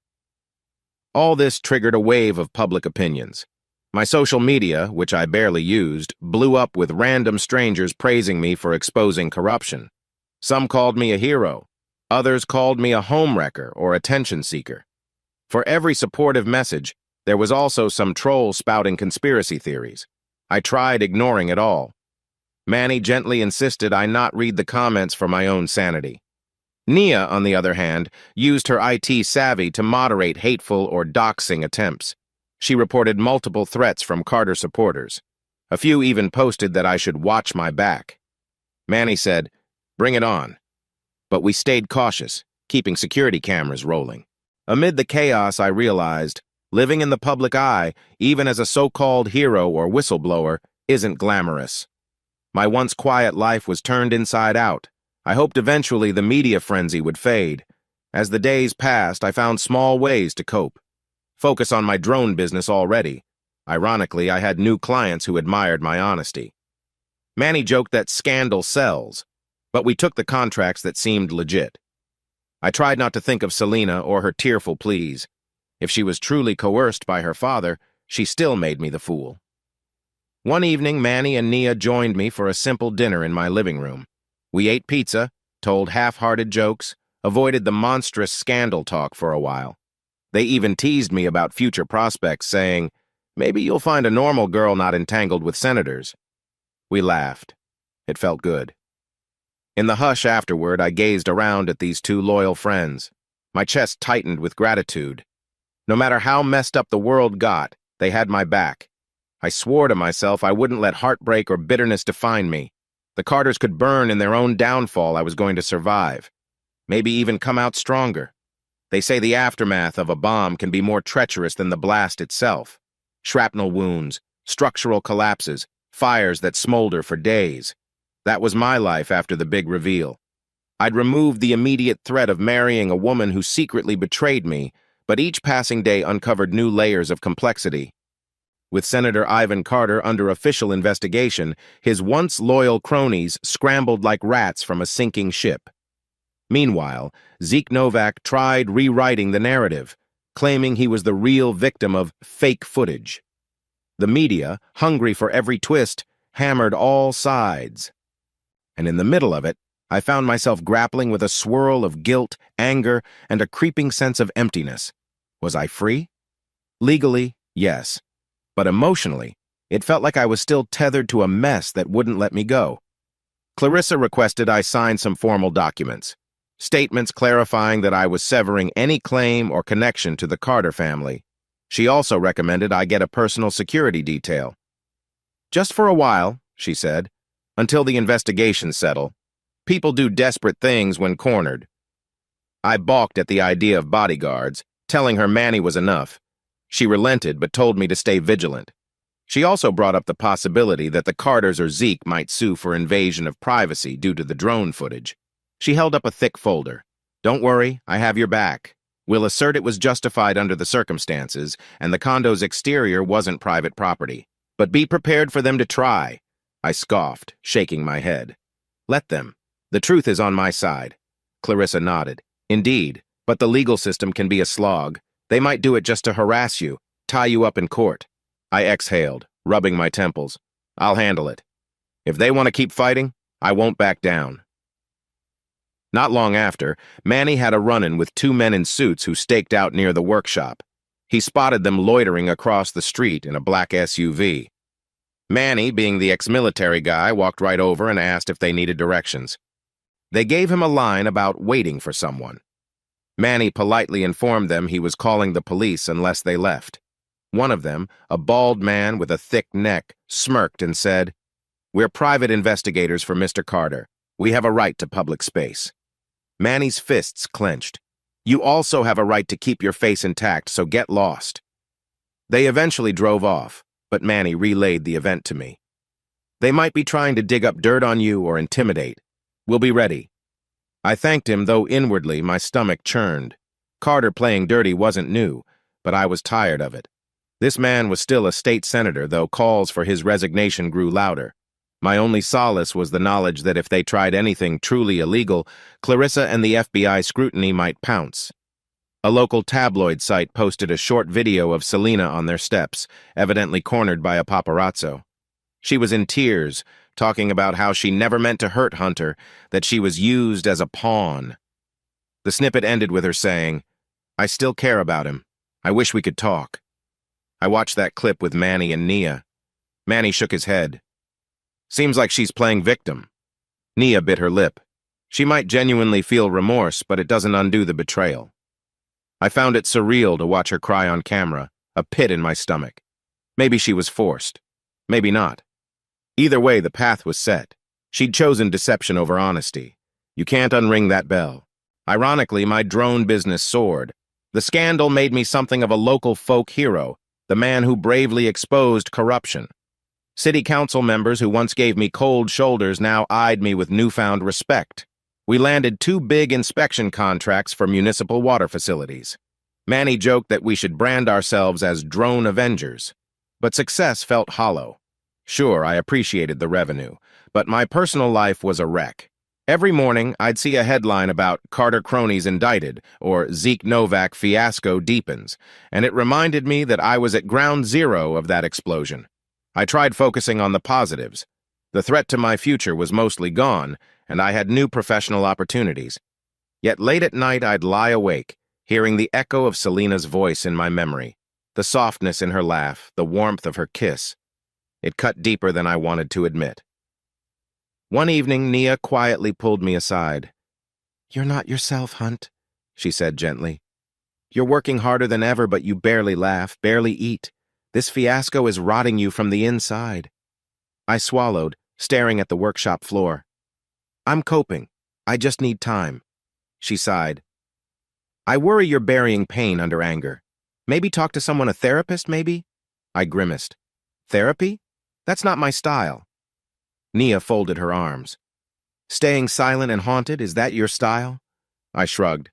All this triggered a wave of public opinions. My social media, which I barely used, blew up with random strangers praising me for exposing corruption. Some called me a hero. Others called me a homewrecker or attention seeker. For every supportive message, there was also some troll spouting conspiracy theories. I tried ignoring it all. Manny gently insisted I not read the comments for my own sanity. Nia, on the other hand, used her IT savvy to moderate hateful or doxing attempts. She reported multiple threats from Carter supporters. A few even posted that I should watch my back. Manny said, "Bring it on." But we stayed cautious, keeping security cameras rolling. Amid the chaos, I realized, living in the public eye, even as a so-called hero or whistleblower, isn't glamorous. My once quiet life was turned inside out. I hoped eventually the media frenzy would fade. As the days passed, I found small ways to cope. Focus on my drone business already. Ironically, I had new clients who admired my honesty. Manny joked that scandal sells, but we took the contracts that seemed legit. I tried not to think of Selena or her tearful pleas. If she was truly coerced by her father, she still made me the fool. One evening, Manny and Nia joined me for a simple dinner in my living room. We ate pizza, told half-hearted jokes, avoided the monstrous scandal talk for a while. They even teased me about future prospects, saying, "Maybe you'll find a normal girl not entangled with senators." We laughed. It felt good. In the hush afterward, I gazed around at these two loyal friends. My chest tightened with gratitude. No matter how messed up the world got, they had my back. I swore to myself I wouldn't let heartbreak or bitterness define me. The Carters could burn in their own downfall. I was going to survive. Maybe even come out stronger. They say the aftermath of a bomb can be more treacherous than the blast itself. Shrapnel wounds, structural collapses, fires that smolder for days. That was my life after the big reveal. I'd removed the immediate threat of marrying a woman who secretly betrayed me, but each passing day uncovered new layers of complexity. With Senator Ivan Carter under official investigation, his once loyal cronies scrambled like rats from a sinking ship. Meanwhile, Zeke Novak tried rewriting the narrative, claiming he was the real victim of fake footage. The media, hungry for every twist, hammered all sides. And in the middle of it, I found myself grappling with a swirl of guilt, anger, and a creeping sense of emptiness. Was I free? Legally, yes. But emotionally, it felt like I was still tethered to a mess that wouldn't let me go. Clarissa requested I sign some formal documents, statements clarifying that I was severing any claim or connection to the Carter family. She also recommended I get a personal security detail. "Just for a while," she said, "until the investigations settle. People do desperate things when cornered." I balked at the idea of bodyguards, telling her Manny was enough. She relented but told me to stay vigilant. She also brought up the possibility that the Carters or Zeke might sue for invasion of privacy due to the drone footage. She held up a thick folder. "Don't worry, I have your back. We'll assert it was justified under the circumstances, and the condo's exterior wasn't private property. But be prepared for them to try." I scoffed, shaking my head. "Let them. The truth is on my side." Clarissa nodded. "Indeed, but the legal system can be a slog. They might do it just to harass you, tie you up in court." I exhaled, rubbing my temples. "I'll handle it. If they want to keep fighting, I won't back down." Not long after, Manny had a run-in with two men in suits who staked out near the workshop. He spotted them loitering across the street in a black SUV. Manny, being the ex-military guy, walked right over and asked if they needed directions. They gave him a line about waiting for someone. Manny politely informed them he was calling the police unless they left. One of them, a bald man with a thick neck, smirked and said, "We're private investigators for Mr. Carter. We have a right to public space." Manny's fists clenched. "You also have a right to keep your face intact, so get lost." They eventually drove off, but Manny relayed the event to me. "They might be trying to dig up dirt on you or intimidate. We'll be ready." I thanked him, though inwardly my stomach churned. Carter playing dirty wasn't new, but I was tired of it. This man was still a state senator, though calls for his resignation grew louder. My only solace was the knowledge that if they tried anything truly illegal, Clarissa and the FBI scrutiny might pounce. A local tabloid site posted a short video of Selena on their steps, evidently cornered by a paparazzo. She was in tears, talking about how she never meant to hurt Hunter, that she was used as a pawn. The snippet ended with her saying, "I still care about him. I wish we could talk." I watched that clip with Manny and Nia. Manny shook his head. "Seems like she's playing victim." Nia bit her lip. She might genuinely feel remorse, but it doesn't undo the betrayal. I found it surreal to watch her cry on camera, a pit in my stomach. Maybe she was forced. Maybe not. Either way, the path was set. She'd chosen deception over honesty. You can't unring that bell. Ironically, my drone business soared. The scandal made me something of a local folk hero, the man who bravely exposed corruption. City council members who once gave me cold shoulders now eyed me with newfound respect. We landed 2 big inspection contracts for municipal water facilities. Manny joked that we should brand ourselves as drone avengers. But success felt hollow. Sure, I appreciated the revenue, but my personal life was a wreck. Every morning, I'd see a headline about Carter cronies indicted or Zeke Novak fiasco deepens, and it reminded me that I was at ground zero of that explosion. I tried focusing on the positives. The threat to my future was mostly gone, and I had new professional opportunities. Yet late at night, I'd lie awake, hearing the echo of Selena's voice in my memory, the softness in her laugh, the warmth of her kiss. It cut deeper than I wanted to admit. One evening, Nia quietly pulled me aside. "You're not yourself, Hunt," she said gently. "You're working harder than ever, but you barely laugh, barely eat. This fiasco is rotting you from the inside." I swallowed, staring at the workshop floor. "I'm coping. I just need time." She sighed. "I worry you're burying pain under anger. Maybe talk to someone, a therapist, maybe?" I grimaced. "Therapy? That's not my style." Nia folded her arms. "Staying silent and haunted, is that your style?" I shrugged.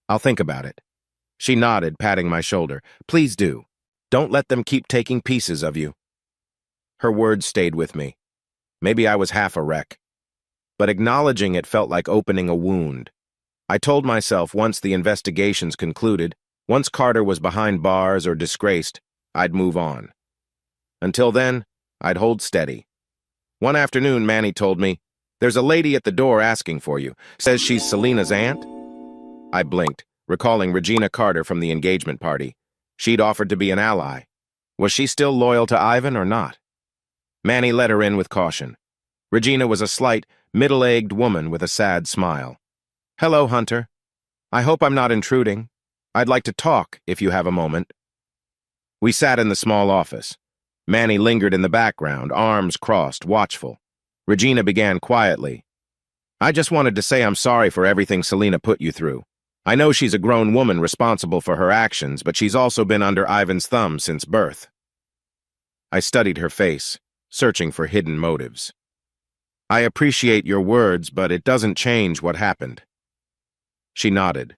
"I'll think about it." She nodded, patting my shoulder. "Please do. Don't let them keep taking pieces of you." Her words stayed with me. Maybe I was half a wreck. But acknowledging it felt like opening a wound. I told myself once the investigations concluded, once Carter was behind bars or disgraced, I'd move on. Until then, I'd hold steady. One afternoon, Manny told me, "There's a lady at the door asking for you. Says she's Selena's aunt." I blinked, recalling Regina Carter from the engagement party. She'd offered to be an ally. Was she still loyal to Ivan or not? Manny let her in with caution. Regina was a slight, middle-aged woman with a sad smile. "Hello, Hunter. I hope I'm not intruding. I'd like to talk, if you have a moment." We sat in the small office. Manny lingered in the background, arms crossed, watchful. Regina began quietly. "I just wanted to say I'm sorry for everything Selena put you through. I know she's a grown woman responsible for her actions, but she's also been under Ivan's thumb since birth. I studied her face, searching for hidden motives. I appreciate your words, but it doesn't change what happened. She nodded.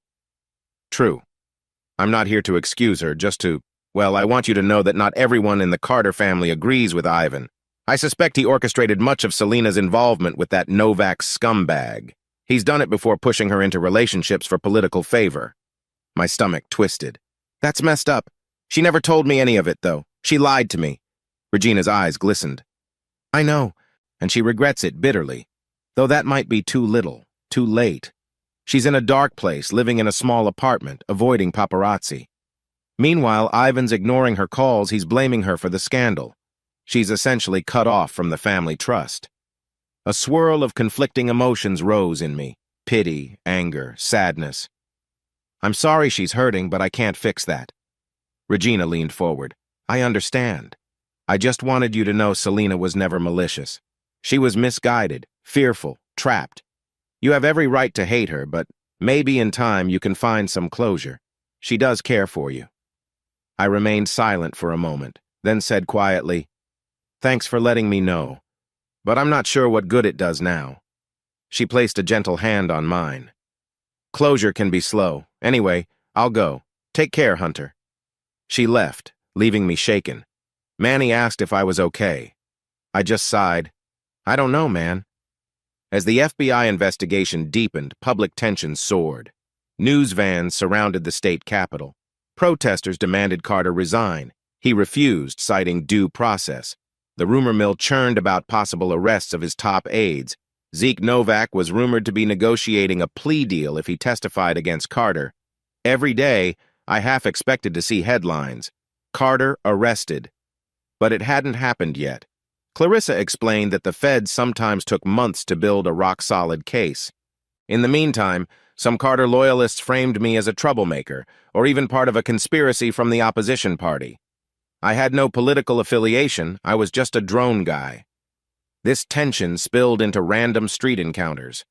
True. I'm not here to excuse her, just to, well, I want you to know that not everyone in the Carter family agrees with Ivan. I suspect he orchestrated much of Selena's involvement with that Novak scumbag. He's done it before pushing her into relationships for political favor. My stomach twisted. That's messed up. She never told me any of it, though. She lied to me. Regina's eyes glistened. I know, and she regrets it bitterly. Though that might be too little, too late. She's in a dark place, living in a small apartment, avoiding paparazzi. Meanwhile, Ivan's ignoring her calls. He's blaming her for the scandal. She's essentially cut off from the family trust. A swirl of conflicting emotions rose in me. Pity, anger, sadness. I'm sorry she's hurting, but I can't fix that. Regina leaned forward. I understand. I just wanted you to know Selena was never malicious. She was misguided, fearful, trapped. You have every right to hate her, but maybe in time you can find some closure. She does care for you. I remained silent for a moment, then said quietly, Thanks for letting me know, but I'm not sure what good it does now. She placed a gentle hand on mine. Closure can be slow. Anyway, I'll go. Take care, Hunter. She left, leaving me shaken. Manny asked if I was okay. I just sighed. I don't know, man. As the FBI investigation deepened, public tension soared. News vans surrounded the state capitol. Protesters demanded Carter resign. He refused, citing due process. The rumor mill churned about possible arrests of his top aides. Zeke Novak was rumored to be negotiating a plea deal if he testified against Carter. Every day, I half expected to see headlines. Carter arrested. But it hadn't happened yet. Clarissa explained that the feds sometimes took months to build a rock-solid case. In the meantime, some Carter loyalists framed me as a troublemaker, or even part of a conspiracy from the opposition party. I had no political affiliation, I was just a drone guy. This tension spilled into random street encounters.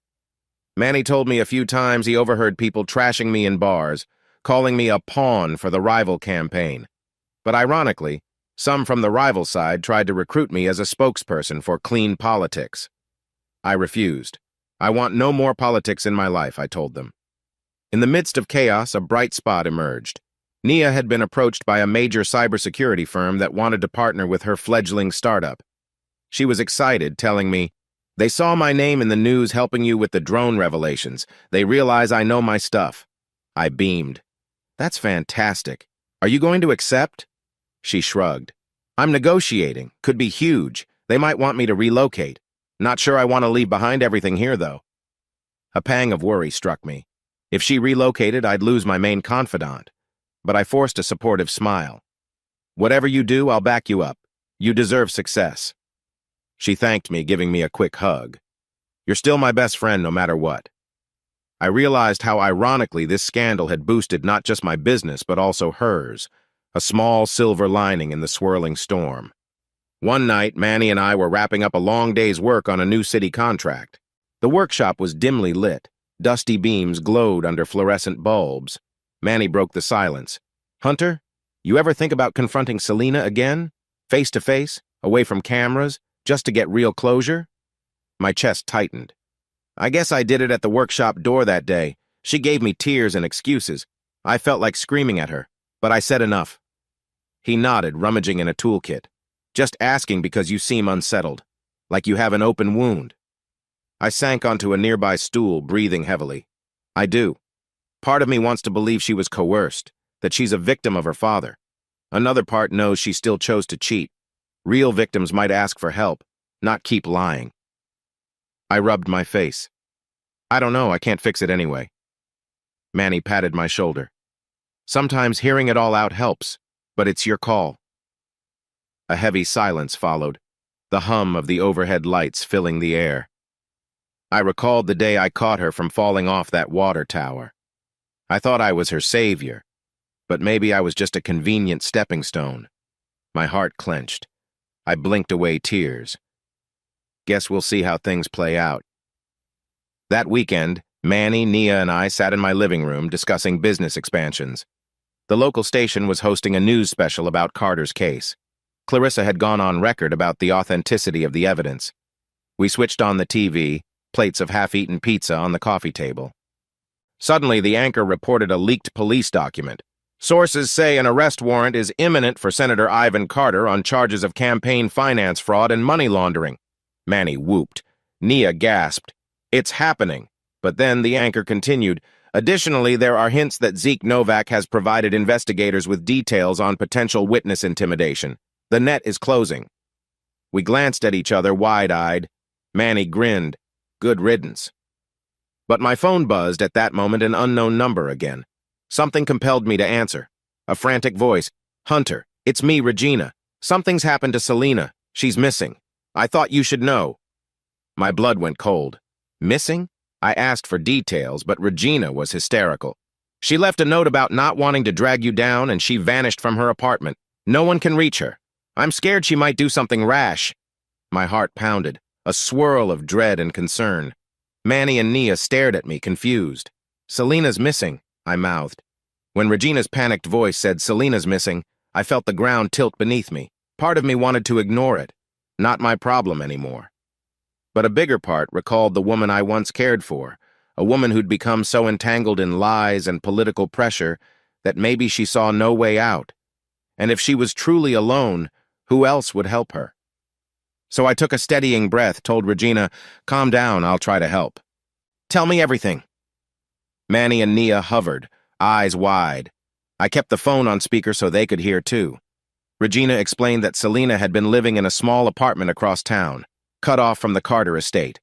Manny told me a few times he overheard people trashing me in bars, calling me a pawn for the rival campaign. But ironically, some from the rival side tried to recruit me as a spokesperson for clean politics. I refused. I want no more politics in my life, I told them. In the midst of chaos, a bright spot emerged. Nia had been approached by a major cybersecurity firm that wanted to partner with her fledgling startup. She was excited, telling me, They saw my name in the news helping you with the drone revelations. They realize I know my stuff. I beamed. That's fantastic. Are you going to accept? She shrugged. I'm negotiating. Could be huge. They might want me to relocate. Not sure I want to leave behind everything here, though. A pang of worry struck me. If she relocated, I'd lose my main confidant. But I forced a supportive smile. Whatever you do, I'll back you up. You deserve success. She thanked me, giving me a quick hug. You're still my best friend no matter what. I realized how ironically this scandal had boosted not just my business, but also hers, a small silver lining in the swirling storm. One night, Manny and I were wrapping up a long day's work on a new city contract. The workshop was dimly lit. Dusty beams glowed under fluorescent bulbs. Manny broke the silence. Hunter, you ever think about confronting Selena again? Face to face, away from cameras, just to get real closure? My chest tightened. I guess I did it at the workshop door that day. She gave me tears and excuses. I felt like screaming at her, but I said enough. He nodded, rummaging in a toolkit. Just asking because you seem unsettled, like you have an open wound. I sank onto a nearby stool, breathing heavily. I do. Part of me wants to believe she was coerced, that she's a victim of her father. Another part knows she still chose to cheat. Real victims might ask for help, not keep lying. I rubbed my face. I don't know, I can't fix it anyway. Manny patted my shoulder. Sometimes hearing it all out helps, but it's your call. A heavy silence followed, the hum of the overhead lights filling the air. I recalled the day I caught her from falling off that water tower. I thought I was her savior, but maybe I was just a convenient stepping stone. My heart clenched. I blinked away tears. Guess we'll see how things play out. That weekend, Manny, Nia, and I sat in my living room discussing business expansions. The local station was hosting a news special about Carter's case. Clarissa had gone on record about the authenticity of the evidence. We switched on the TV, plates of half-eaten pizza on the coffee table. Suddenly, the anchor reported a leaked police document. Sources say an arrest warrant is imminent for Senator Ivan Carter on charges of campaign finance fraud and money laundering. Manny whooped. Nia gasped. It's happening. But then the anchor continued. Additionally, there are hints that Zeke Novak has provided investigators with details on potential witness intimidation. The net is closing. We glanced at each other wide-eyed. Manny grinned. Good riddance. But my phone buzzed at that moment, an unknown number again. Something compelled me to answer. A frantic voice. Hunter, it's me, Regina. Something's happened to Selena. She's missing. I thought you should know. My blood went cold. Missing? I asked for details, but Regina was hysterical. She left a note about not wanting to drag you down, and she vanished from her apartment. No one can reach her. I'm scared she might do something rash. My heart pounded, a swirl of dread and concern. Manny and Nia stared at me, confused. Selena's missing, I mouthed. When Regina's panicked voice said Selena's missing, I felt the ground tilt beneath me. Part of me wanted to ignore it. Not my problem anymore. But a bigger part recalled the woman I once cared for, a woman who'd become so entangled in lies and political pressure that maybe she saw no way out. And if she was truly alone, who else would help her? So I took a steadying breath, told Regina, calm down, I'll try to help. Tell me everything. Manny and Nia hovered, eyes wide. I kept the phone on speaker so they could hear too. Regina explained that Selena had been living in a small apartment across town, cut off from the Carter estate.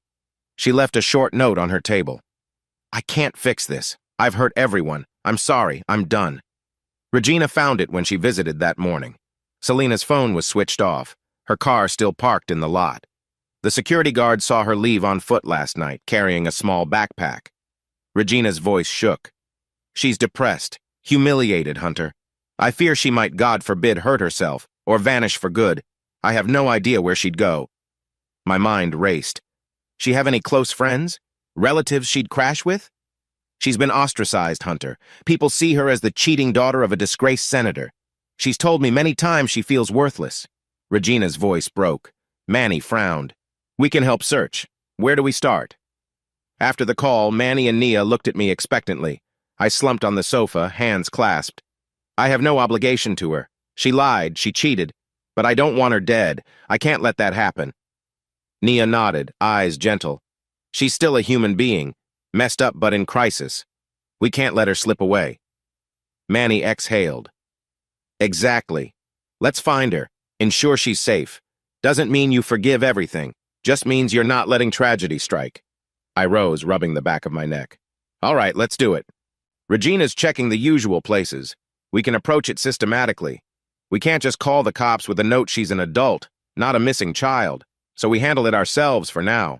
She left a short note on her table. I can't fix this. I've hurt everyone. I'm sorry. I'm done. Regina found it when she visited that morning. Selena's phone was switched off, her car still parked in the lot. The security guard saw her leave on foot last night, carrying a small backpack. Regina's voice shook. She's depressed, humiliated, Hunter. I fear she might, God forbid, hurt herself or vanish for good. I have no idea where she'd go. My mind raced. She have any close friends? Relatives she'd crash with? She's been ostracized, Hunter. People see her as the cheating daughter of a disgraced senator. She's told me many times she feels worthless. Regina's voice broke. Manny frowned. We can help search. Where do we start? After the call, Manny and Nia looked at me expectantly. I slumped on the sofa, hands clasped. I have no obligation to her. She lied, she cheated. But I don't want her dead. I can't let that happen. Nia nodded, eyes gentle. She's still a human being, messed up but in crisis. We can't let her slip away. Manny exhaled. Exactly. Let's find her. Ensure she's safe. Doesn't mean you forgive everything. Just means you're not letting tragedy strike. I rose, rubbing the back of my neck. All right, let's do it. Regina's checking the usual places. We can approach it systematically. We can't just call the cops with a note she's an adult, not a missing child, so we handle it ourselves for now.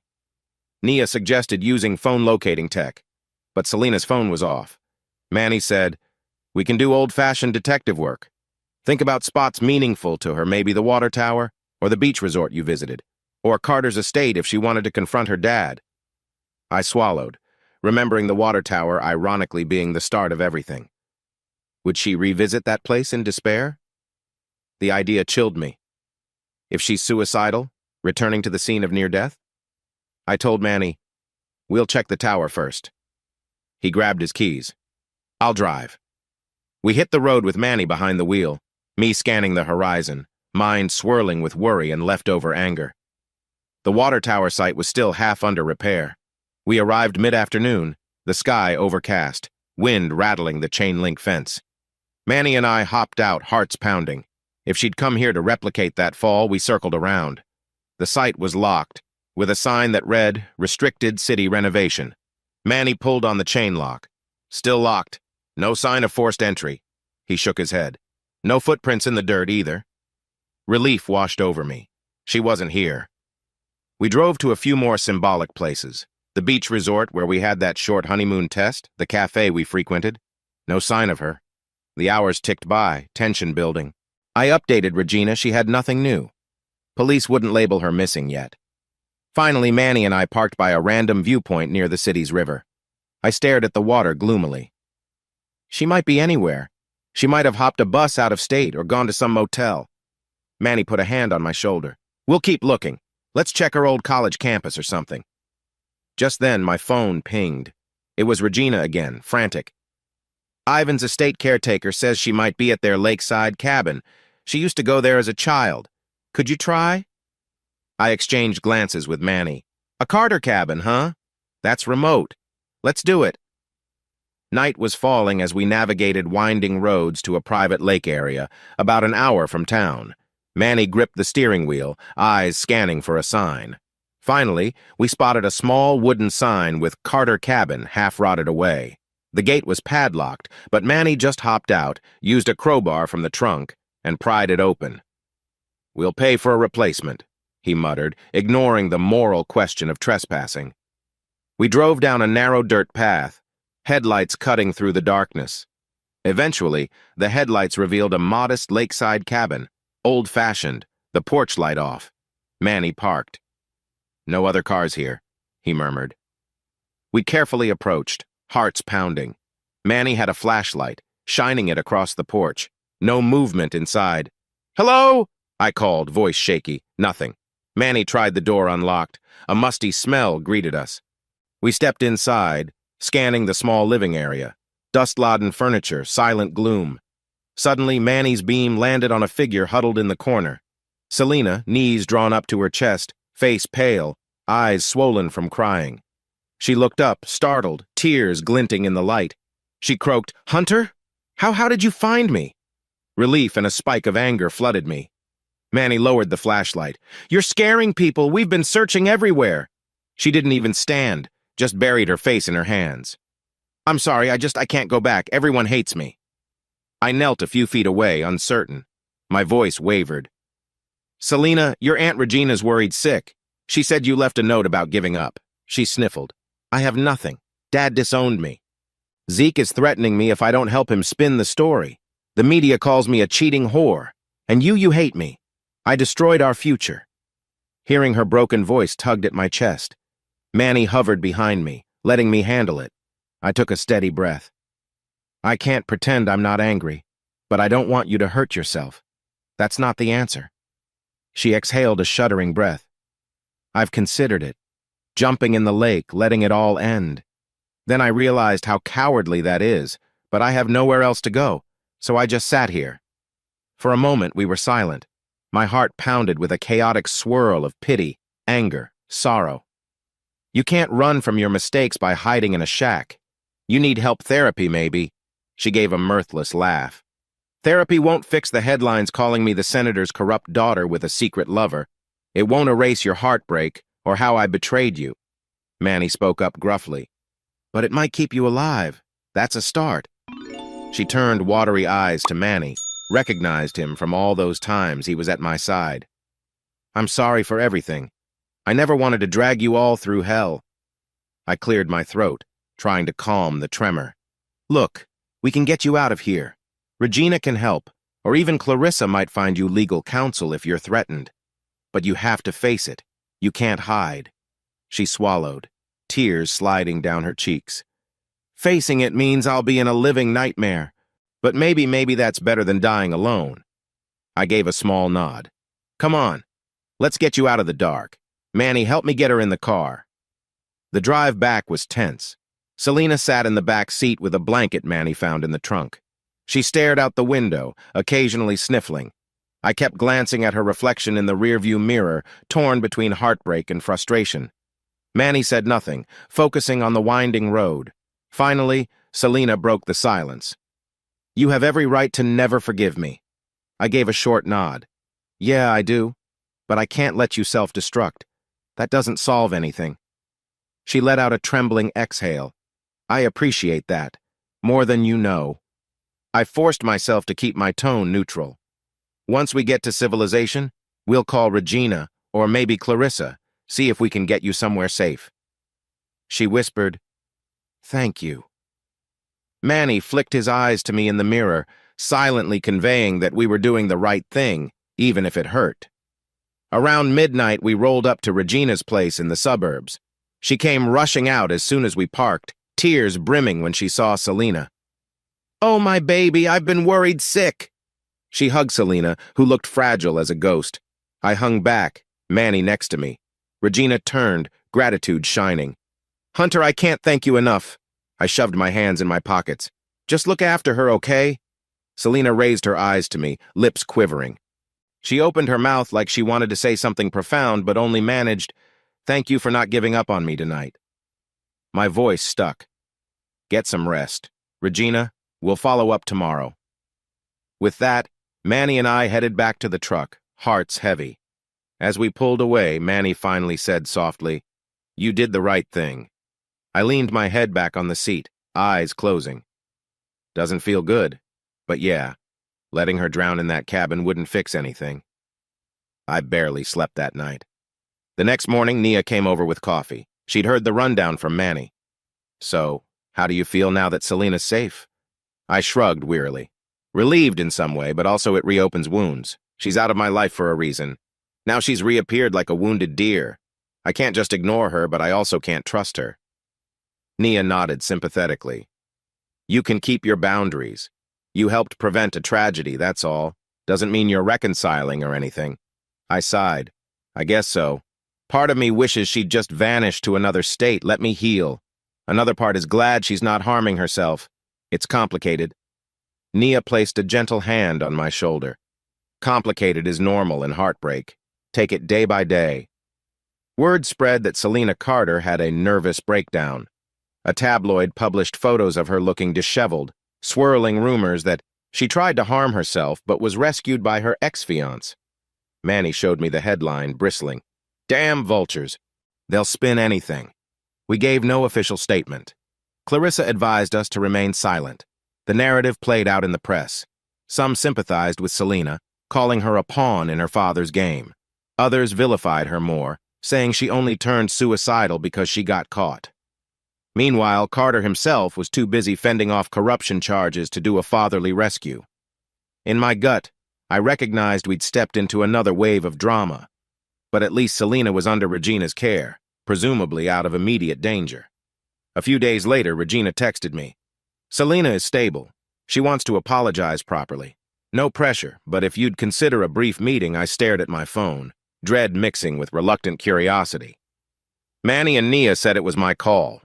Nia suggested using phone locating tech, but Selena's phone was off. Manny said, we can do old-fashioned detective work. Think about spots meaningful to her, maybe the water tower, or the beach resort you visited, or Carter's estate if she wanted to confront her dad. I swallowed, remembering the water tower ironically being the start of everything. Would she revisit that place in despair? The idea chilled me. If she's suicidal, returning to the scene of near-death? I told Manny, we'll check the tower first. He grabbed his keys. I'll drive. We hit the road with Manny behind the wheel, me scanning the horizon, mind swirling with worry and leftover anger. The water tower site was still half under repair. We arrived mid-afternoon, the sky overcast, wind rattling the chain-link fence. Manny and I hopped out, hearts pounding. If she'd come here to replicate that fall, we circled around. The site was locked, with a sign that read, Restricted City Renovation. Manny pulled on the chain lock. Still locked. No sign of forced entry. He shook his head. No footprints in the dirt either. Relief washed over me. She wasn't here. We drove to a few more symbolic places. The beach resort where we had that short honeymoon test, the cafe we frequented. No sign of her. The hours ticked by, tension building. I updated Regina, she had nothing new. Police wouldn't label her missing yet. Finally, Manny and I parked by a random viewpoint near the city's river. I stared at the water gloomily. She might be anywhere. She might have hopped a bus out of state or gone to some motel. Manny put a hand on my shoulder. We'll keep looking. Let's check her old college campus or something. Just then, my phone pinged. It was Regina again, frantic. Ivan's estate caretaker says she might be at their lakeside cabin. She used to go there as a child. Could you try? I exchanged glances with Manny. A Carter cabin, huh? That's remote. Let's do it. Night was falling as we navigated winding roads to a private lake area, about an hour from town. Manny gripped the steering wheel, eyes scanning for a sign. Finally, we spotted a small wooden sign with Carter Cabin half rotted away. The gate was padlocked, but Manny just hopped out, used a crowbar from the trunk, and pried it open. We'll pay for a replacement, he muttered, ignoring the moral question of trespassing. We drove down a narrow dirt path, headlights cutting through the darkness. Eventually, the headlights revealed a modest lakeside cabin, old-fashioned, the porch light off. Manny parked. No other cars here, he murmured. We carefully approached, hearts pounding. Manny had a flashlight, shining it across the porch. No movement inside. Hello? I called, voice shaky. Nothing. Manny tried the door unlocked. A musty smell greeted us. We stepped inside, scanning the small living area. Dust-laden furniture, silent gloom. Suddenly, Manny's beam landed on a figure huddled in the corner. Selena, knees drawn up to her chest, face pale, eyes swollen from crying. She looked up, startled, tears glinting in the light. She croaked, "Hunter? How did you find me?" Relief and a spike of anger flooded me. Manny lowered the flashlight. "You're scaring people. We've been searching everywhere." She didn't even stand, just buried her face in her hands. "I'm sorry, I can't go back. Everyone hates me." I knelt a few feet away, uncertain. My voice wavered. "Selena, your Aunt Regina's worried sick. She said you left a note about giving up." She sniffled. "I have nothing. Dad disowned me. Zeke is threatening me if I don't help him spin the story. The media calls me a cheating whore. And you hate me. I destroyed our future." Hearing her broken voice tugged at my chest. Manny hovered behind me, letting me handle it. I took a steady breath. "I can't pretend I'm not angry, but I don't want you to hurt yourself. That's not the answer." She exhaled a shuddering breath. "I've considered it. Jumping in the lake, letting it all end. Then I realized how cowardly that is, but I have nowhere else to go, so I just sat here." For a moment we were silent. My heart pounded with a chaotic swirl of pity, anger, sorrow. "You can't run from your mistakes by hiding in a shack. You need help therapy, maybe." She gave a mirthless laugh. "Therapy won't fix the headlines calling me the senator's corrupt daughter with a secret lover. It won't erase your heartbreak or how I betrayed you." Manny spoke up gruffly. "But it might keep you alive. That's a start." She turned watery eyes to Manny, recognized him from all those times he was at my side. "I'm sorry for everything. I never wanted to drag you all through hell." I cleared my throat, trying to calm the tremor. "Look, we can get you out of here. Regina can help, or even Clarissa might find you legal counsel if you're threatened. But you have to face it. You can't hide." She swallowed, tears sliding down her cheeks. "Facing it means I'll be in a living nightmare. But maybe that's better than dying alone." I gave a small nod. "Come on, let's get you out of the dark. Manny, help me get her in the car." The drive back was tense. Selena sat in the back seat with a blanket Manny found in the trunk. She stared out the window, occasionally sniffling. I kept glancing at her reflection in the rearview mirror, torn between heartbreak and frustration. Manny said nothing, focusing on the winding road. Finally, Selena broke the silence. "You have every right to never forgive me." I gave a short nod. "Yeah, I do. But I can't let you self-destruct. That doesn't solve anything." She let out a trembling exhale. "I appreciate that. More than you know." I forced myself to keep my tone neutral. "Once we get to civilization, we'll call Regina, or maybe Clarissa, see if we can get you somewhere safe." She whispered, "Thank you." Manny flicked his eyes to me in the mirror, silently conveying that we were doing the right thing, even if it hurt. Around midnight, we rolled up to Regina's place in the suburbs. She came rushing out as soon as we parked, tears brimming when she saw Selena. "Oh, my baby, I've been worried sick." She hugged Selena, who looked fragile as a ghost. I hung back, Manny next to me. Regina turned, gratitude shining. "Hunter, I can't thank you enough." I shoved my hands in my pockets. "Just look after her, okay?" Selena raised her eyes to me, lips quivering. She opened her mouth like she wanted to say something profound, but only managed, "Thank you for not giving up on me tonight." My voice stuck. "Get some rest. Regina, we'll follow up tomorrow." With that, Manny and I headed back to the truck, hearts heavy. As we pulled away, Manny finally said softly, "You did the right thing." I leaned my head back on the seat, eyes closing. Doesn't feel good, but yeah, letting her drown in that cabin wouldn't fix anything. I barely slept that night. The next morning, Nia came over with coffee. She'd heard the rundown from Manny. "So, how do you feel now that Selena's safe?" I shrugged wearily. Relieved in some way, but also it reopens wounds. She's out of my life for a reason. Now she's reappeared like a wounded deer. I can't just ignore her, but I also can't trust her. Nia nodded sympathetically. "You can keep your boundaries. You helped prevent a tragedy, that's all. Doesn't mean you're reconciling or anything." I sighed. "I guess so. Part of me wishes she'd just vanish to another state, let me heal. Another part is glad she's not harming herself. It's complicated." Nia placed a gentle hand on my shoulder. "Complicated is normal in heartbreak. Take it day by day." Word spread that Selena Carter had a nervous breakdown. A tabloid published photos of her looking disheveled, swirling rumors that she tried to harm herself but was rescued by her ex-fiance. Manny showed me the headline, bristling. "Damn vultures. They'll spin anything." We gave no official statement. Clarissa advised us to remain silent. The narrative played out in the press. Some sympathized with Selena, calling her a pawn in her father's game. Others vilified her more, saying she only turned suicidal because she got caught. Meanwhile, Carter himself was too busy fending off corruption charges to do a fatherly rescue. In my gut, I recognized we'd stepped into another wave of drama. But at least Selena was under Regina's care, presumably out of immediate danger. A few days later, Regina texted me. "Selena is stable. She wants to apologize properly. No pressure, but if you'd consider a brief meeting," I stared at my phone, dread mixing with reluctant curiosity. Manny and Nia said it was my call.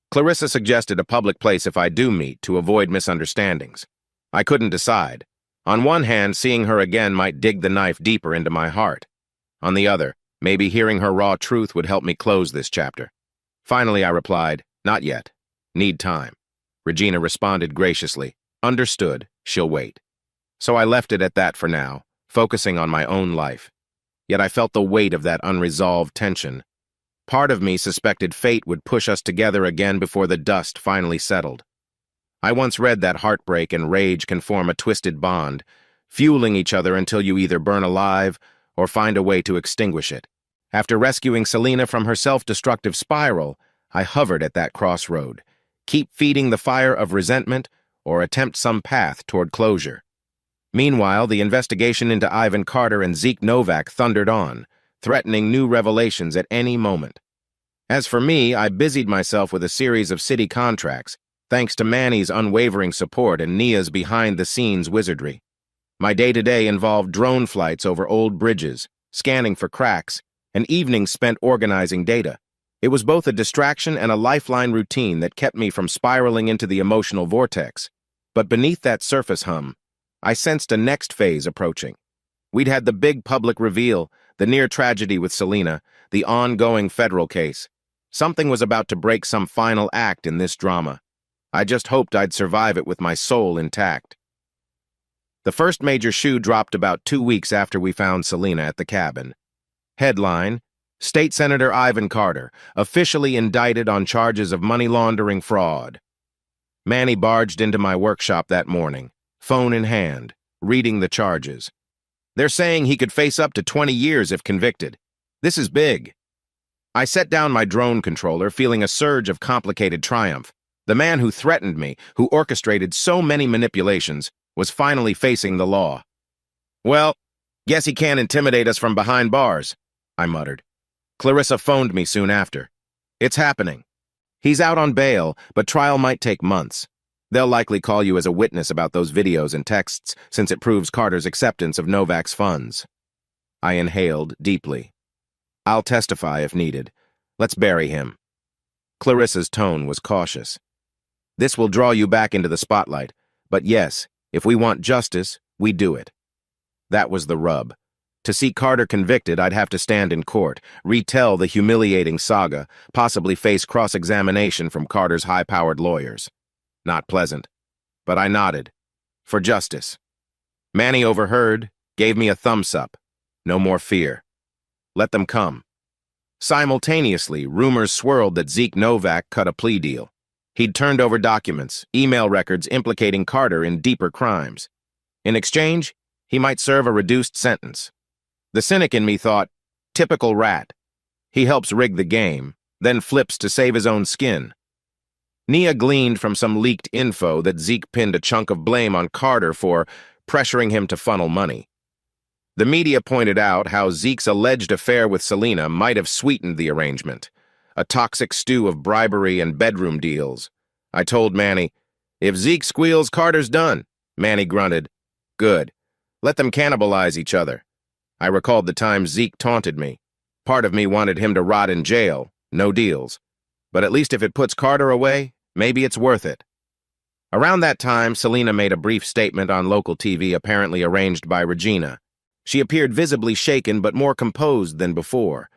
Clarissa suggested a public place if I do meet to avoid misunderstandings. I couldn't decide. On one hand, seeing her again might dig the knife deeper into my heart. On the other, maybe hearing her raw truth would help me close this chapter. Finally, I replied, "Not yet. Need time." Regina responded graciously, "Understood. She'll wait." So I left it at that for now, focusing on my own life. Yet I felt the weight of that unresolved tension. Part of me suspected fate would push us together again before the dust finally settled. I once read that heartbreak and rage can form a twisted bond, fueling each other until you either burn alive or find a way to extinguish it. After rescuing Selena from her self-destructive spiral, I hovered at that crossroad. Keep feeding the fire of resentment or attempt some path toward closure. Meanwhile, the investigation into Ivan Carter and Zeke Novak thundered on, threatening new revelations at any moment. As for me, I busied myself with a series of city contracts, thanks to Manny's unwavering support and Nia's behind-the-scenes wizardry. My day-to-day involved drone flights over old bridges, scanning for cracks, and evenings spent organizing data. It was both a distraction and a lifeline routine that kept me from spiraling into the emotional vortex. But beneath that surface hum, I sensed a next phase approaching. We'd had the big public reveal, the near tragedy with Selena, the ongoing federal case. Something was about to break some final act in this drama. I just hoped I'd survive it with my soul intact. The first major shoe dropped about 2 weeks after we found Selena at the cabin. Headline: State Senator Ivan Carter, officially indicted on charges of money laundering fraud. Manny barged into my workshop that morning, phone in hand, reading the charges. They're saying he could face up to 20 years if convicted. This is big. I set down my drone controller, feeling a surge of complicated triumph. The man who threatened me, who orchestrated so many manipulations, was finally facing the law. "Well, guess he can't intimidate us from behind bars," I muttered. Clarissa phoned me soon after. "It's happening. He's out on bail, but trial might take months. They'll likely call you as a witness about those videos and texts, since it proves Carter's acceptance of Novak's funds. I inhaled deeply. I'll testify if needed. Let's bury him. Clarissa's tone was cautious. This will draw you back into the spotlight, but yes, if we want justice, we do it. That was the rub. To see Carter convicted, I'd have to stand in court, retell the humiliating saga, possibly face cross-examination from Carter's high-powered lawyers. Not pleasant. But I nodded. For justice. Manny overheard, gave me a thumbs up. No more fear. Let them come. Simultaneously, rumors swirled that Zeke Novak cut a plea deal. He'd turned over documents, email records implicating Carter in deeper crimes. In exchange, he might serve a reduced sentence. The cynic in me thought, typical rat. He helps rig the game, then flips to save his own skin. Nia gleaned from some leaked info that Zeke pinned a chunk of blame on Carter for pressuring him to funnel money. The media pointed out how Zeke's alleged affair with Selena might have sweetened the arrangement, a toxic stew of bribery and bedroom deals. I told Manny, if Zeke squeals, Carter's done. Manny grunted, good. Let them cannibalize each other. I recalled the time Zeke taunted me. Part of me wanted him to rot in jail, no deals. But at least if it puts Carter away, maybe it's worth it. Around that time, Selena made a brief statement on local TV apparently arranged by Regina. She appeared visibly shaken but more composed than before.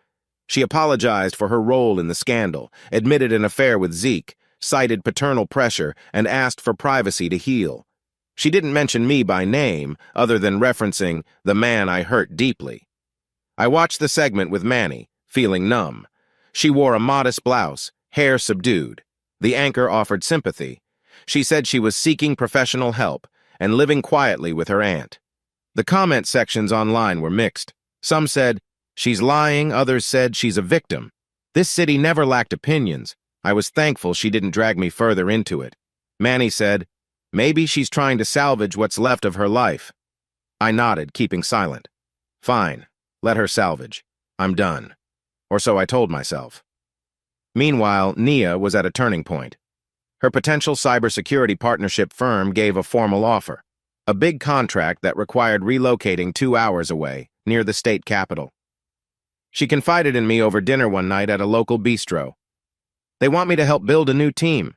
She apologized for her role in the scandal, admitted an affair with Zeke, cited paternal pressure, and asked for privacy to heal. She didn't mention me by name, other than referencing the man I hurt deeply. I watched the segment with Manny, feeling numb. She wore a modest blouse, hair subdued. The anchor offered sympathy. She said she was seeking professional help and living quietly with her aunt. The comment sections online were mixed. Some said, she's lying, others said she's a victim. This city never lacked opinions. I was thankful she didn't drag me further into it. Manny said, maybe she's trying to salvage what's left of her life. I nodded, keeping silent. Fine, let her salvage. I'm done. Or so I told myself. Meanwhile, Nia was at a turning point. Her potential cybersecurity partnership firm gave a formal offer. A big contract that required relocating 2 hours away, near the state capital. She confided in me over dinner one night at a local bistro. They want me to help build a new team.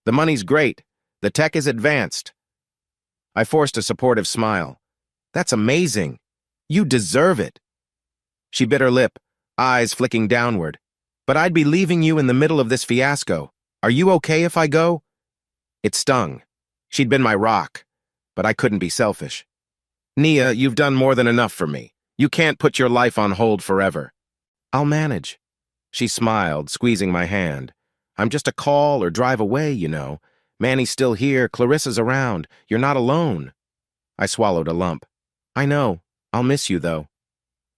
The money's great. The tech is advanced. I forced a supportive smile. That's amazing. You deserve it. She bit her lip, eyes flicking downward. But I'd be leaving you in the middle of this fiasco. Are you okay if I go? It stung. She'd been my rock, but I couldn't be selfish. Nia, you've done more than enough for me. You can't put your life on hold forever. I'll manage. She smiled, squeezing my hand. I'm just a call or drive away, you know. Manny's still here, Clarissa's around. You're not alone. I swallowed a lump. I know. I'll miss you, though.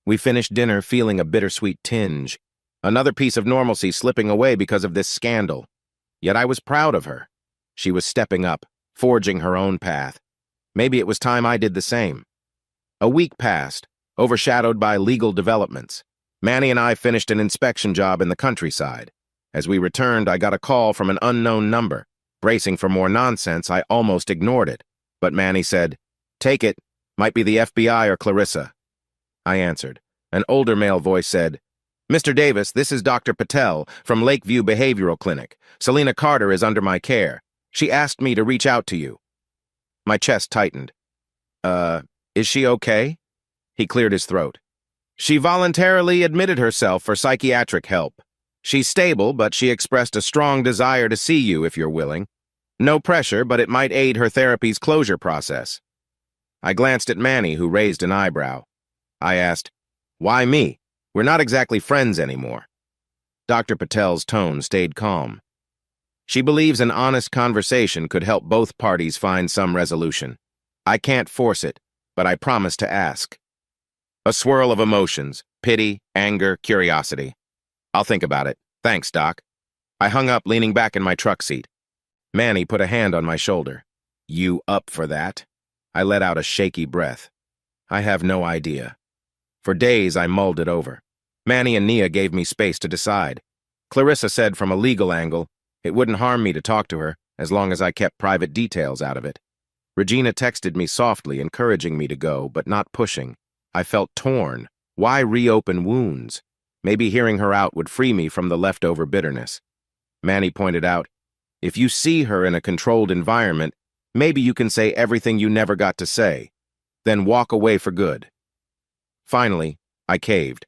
We finished dinner feeling a bittersweet tinge. Another piece of normalcy slipping away because of this scandal. Yet I was proud of her. She was stepping up, forging her own path. Maybe it was time I did the same. A week passed, overshadowed by legal developments. Manny and I finished an inspection job in the countryside. As we returned, I got a call from an unknown number. Bracing for more nonsense, I almost ignored it. But Manny said, take it. Might be the FBI or Clarissa. I answered. An older male voice said, Mr. Davis, this is Dr. Patel from Lakeview Behavioral Clinic. Selena Carter is under my care. She asked me to reach out to you. My chest tightened. Is she okay? He cleared his throat. She voluntarily admitted herself for psychiatric help. She's stable, but she expressed a strong desire to see you if you're willing. No pressure, but it might aid her therapy's closure process. I glanced at Manny, who raised an eyebrow. I asked, why me? We're not exactly friends anymore. Dr. Patel's tone stayed calm. She believes an honest conversation could help both parties find some resolution. I can't force it, but I promise to ask. A swirl of emotions, pity, anger, curiosity. I'll think about it. Thanks, Doc. I hung up, leaning back in my truck seat. Manny put a hand on my shoulder. You up for that? I let out a shaky breath. I have no idea. For days, I mulled it over. Manny and Nia gave me space to decide. Clarissa said from a legal angle, It wouldn't harm me to talk to her, as long as I kept private details out of it. Regina texted me softly, encouraging me to go, but not pushing. I felt torn. Why reopen wounds? Maybe hearing her out would free me from the leftover bitterness. Manny pointed out, if you see her in a controlled environment, maybe you can say everything you never got to say, then walk away for good. Finally, I caved.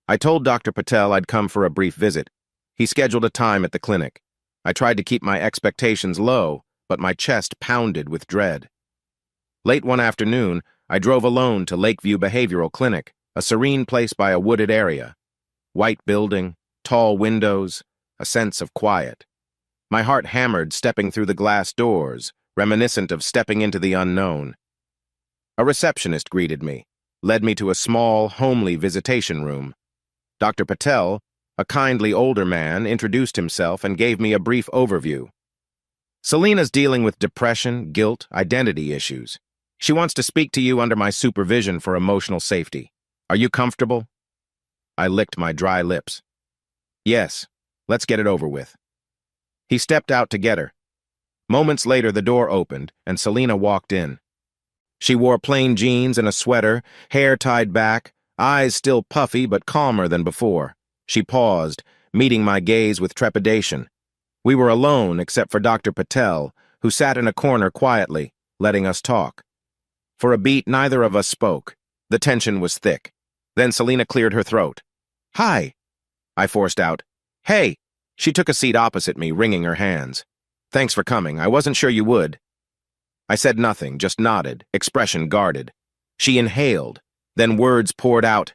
I told Dr. Patel I'd come for a brief visit. He scheduled a time at the clinic. I tried to keep my expectations low, but my chest pounded with dread. Late one afternoon, I drove alone to Lakeview Behavioral Clinic, a serene place by a wooded area. White building, tall windows, a sense of quiet. My heart hammered stepping through the glass doors, reminiscent of stepping into the unknown. A receptionist greeted me, led me to a small, homely visitation room. Dr. Patel, a kindly older man, introduced himself and gave me a brief overview. Selena's dealing with depression, guilt, identity issues. She wants to speak to you under my supervision for emotional safety. Are you comfortable? I licked my dry lips. Yes, let's get it over with. He stepped out to get her. Moments later, the door opened, and Selena walked in. She wore plain jeans and a sweater, hair tied back, eyes still puffy but calmer than before. She paused, meeting my gaze with trepidation. We were alone except for Dr. Patel, who sat in a corner quietly, letting us talk. For a beat, neither of us spoke. The tension was thick. Then Selena cleared her throat. Hi, I forced out. Hey. She took a seat opposite me, wringing her hands. Thanks for coming. I wasn't sure you would. I said nothing, just nodded, expression guarded. She inhaled, then words poured out.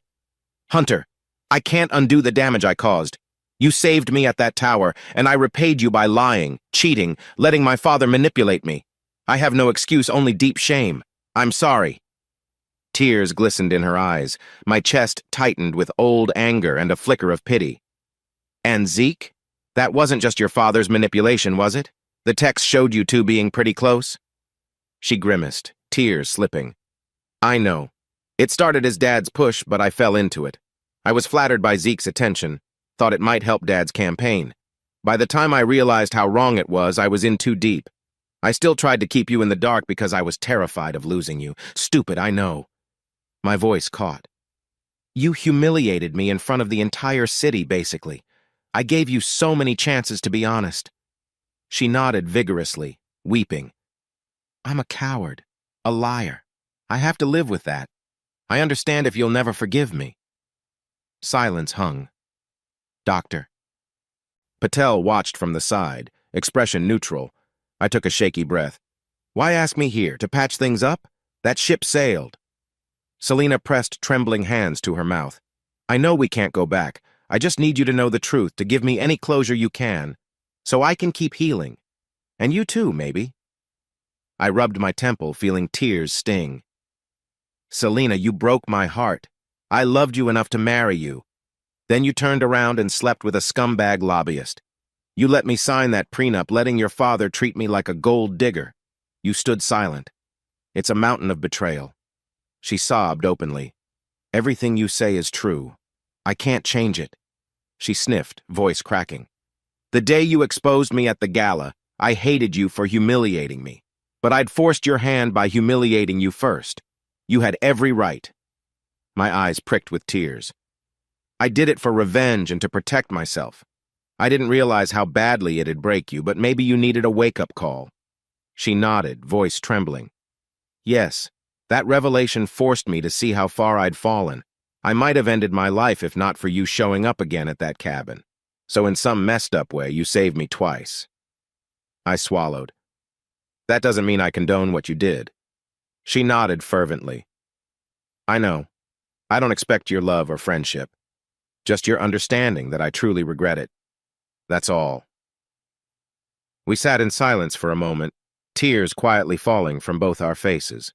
Hunter, I can't undo the damage I caused. You saved me at that tower, and I repaid you by lying, cheating, letting my father manipulate me. I have no excuse, only deep shame. I'm sorry. Tears glistened in her eyes. My chest tightened with old anger and a flicker of pity. And Zeke? That wasn't just your father's manipulation, was it? The text showed you two being pretty close? She grimaced, tears slipping. I know. It started as Dad's push, but I fell into it. I was flattered by Zeke's attention, thought it might help Dad's campaign. By the time I realized how wrong it was, I was in too deep. I still tried to keep you in the dark because I was terrified of losing you. Stupid, I know. My voice caught. You humiliated me in front of the entire city, basically. I gave you so many chances to be honest. She nodded vigorously, weeping. I'm a coward, a liar. I have to live with that. I understand if you'll never forgive me. Silence hung. Doctor. Patel watched from the side, expression neutral. I took a shaky breath. Why ask me here, to patch things up? That ship sailed. Selena pressed trembling hands to her mouth. I know we can't go back. I just need you to know the truth, to give me any closure you can, so I can keep healing. And you too, maybe. I rubbed my temple, feeling tears sting. Selena, you broke my heart. I loved you enough to marry you. Then you turned around and slept with a scumbag lobbyist. You let me sign that prenup, letting your father treat me like a gold digger. You stood silent. It's a mountain of betrayal. She sobbed openly. Everything you say is true. I can't change it. She sniffed, voice cracking. The day you exposed me at the gala, I hated you for humiliating me. But I'd forced your hand by humiliating you first. You had every right. My eyes pricked with tears. I did it for revenge and to protect myself. I didn't realize how badly it'd break you, but maybe you needed a wake-up call. She nodded, voice trembling. Yes, that revelation forced me to see how far I'd fallen. I might have ended my life if not for you showing up again at that cabin. So in some messed up way, you saved me twice. I swallowed. That doesn't mean I condone what you did. She nodded fervently. I know. I don't expect your love or friendship. Just your understanding that I truly regret it. That's all. We sat in silence for a moment, tears quietly falling from both our faces.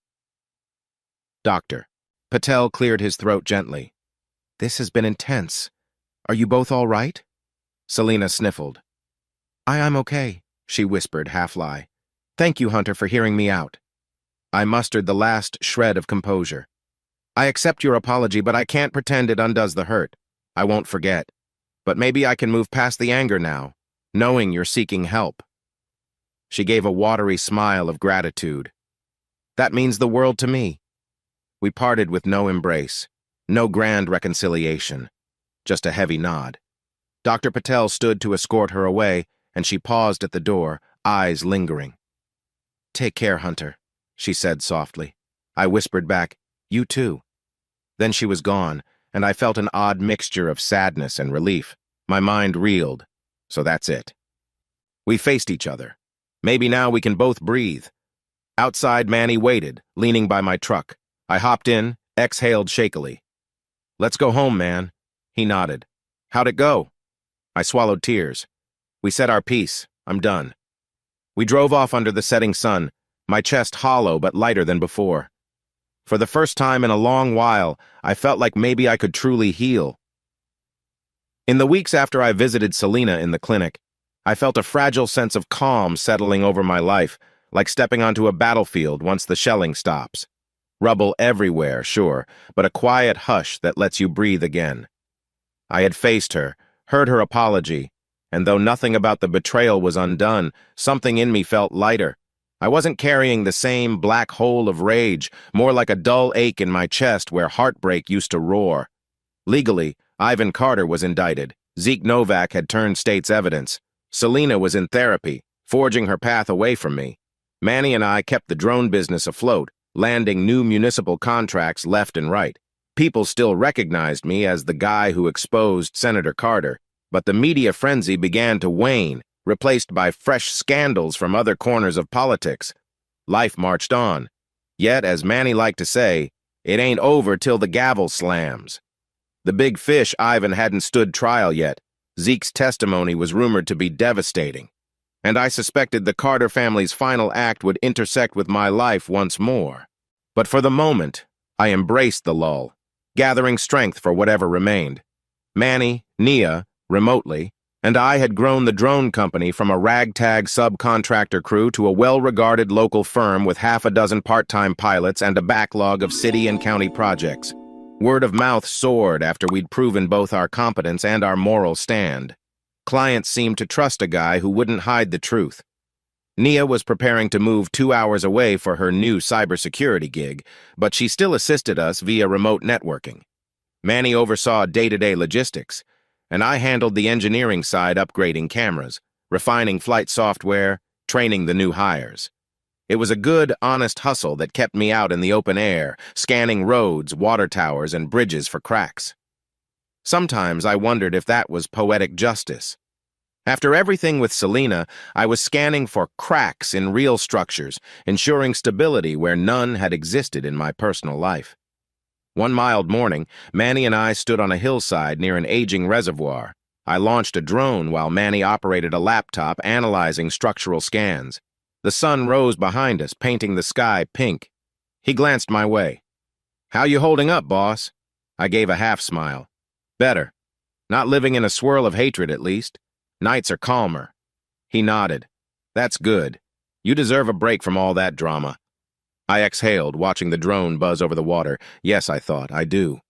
Doctor. Patel cleared his throat gently. This has been intense. Are you both all right? Selena sniffled. I'm okay, she whispered, half-lie. Thank you, Hunter, for hearing me out. I mustered the last shred of composure. I accept your apology, but I can't pretend it undoes the hurt. I won't forget. But maybe I can move past the anger now. knowing you're seeking help." She gave a watery smile of gratitude. "That means the world to me." We parted with no embrace, no grand reconciliation, just a heavy nod. Dr. Patel stood to escort her away, and she paused at the door, eyes lingering. "Take care, Hunter," she said softly. I whispered back, "You too." Then she was gone, and I felt an odd mixture of sadness and relief. My mind reeled. So that's it. We faced each other. Maybe now we can both breathe. Outside, Manny waited, leaning by my truck. I hopped in, exhaled shakily. "Let's go home, man." He nodded. "How'd it go?" I swallowed tears. "We said our piece. I'm done." We drove off under the setting sun, my chest hollow but lighter than before. For the first time in a long while, I felt like maybe I could truly heal. In the weeks after I visited Selena in the clinic, I felt a fragile sense of calm settling over my life, like stepping onto a battlefield once the shelling stops. Rubble everywhere, sure, but a quiet hush that lets you breathe again. I had faced her, heard her apology, and though nothing about the betrayal was undone, something in me felt lighter. I wasn't carrying the same black hole of rage, more like a dull ache in my chest where heartbreak used to roar. Legally, Ivan Carter was indicted. Zeke Novak had turned state's evidence. Selena was in therapy, forging her path away from me. Manny and I kept the drone business afloat, landing new municipal contracts left and right. People still recognized me as the guy who exposed Senator Carter, but the media frenzy began to wane, replaced by fresh scandals from other corners of politics. Life marched on. Yet, as Manny liked to say, it ain't over till the gavel slams. The big fish Ivan hadn't stood trial yet. Zeke's testimony was rumored to be devastating. And I suspected the Carter family's final act would intersect with my life once more. But for the moment, I embraced the lull, gathering strength for whatever remained. Manny, Nia, remotely, and I had grown the drone company from a ragtag subcontractor crew to a well-regarded local firm with half a dozen part-time pilots and a backlog of city and county projects. Word of mouth soared after we'd proven both our competence and our moral stand. Clients seemed to trust a guy who wouldn't hide the truth. Nia was preparing to move 2 hours away for her new cybersecurity gig, but she still assisted us via remote networking. Manny oversaw day-to-day logistics, and I handled the engineering side, upgrading cameras, refining flight software, training the new hires. It was a good, honest hustle that kept me out in the open air, scanning roads, water towers, and bridges for cracks. Sometimes I wondered if that was poetic justice. After everything with Selena, I was scanning for cracks in real structures, ensuring stability where none had existed in my personal life. One mild morning, Manny and I stood on a hillside near an aging reservoir. I launched a drone while Manny operated a laptop analyzing structural scans. The sun rose behind us, painting the sky pink. He glanced my way. "How you holding up, boss?" I gave a half-smile. "Better. Not living in a swirl of hatred, at least. Nights are calmer." He nodded. "That's good. You deserve a break from all that drama." I exhaled, watching the drone buzz over the water. Yes, I thought, I do.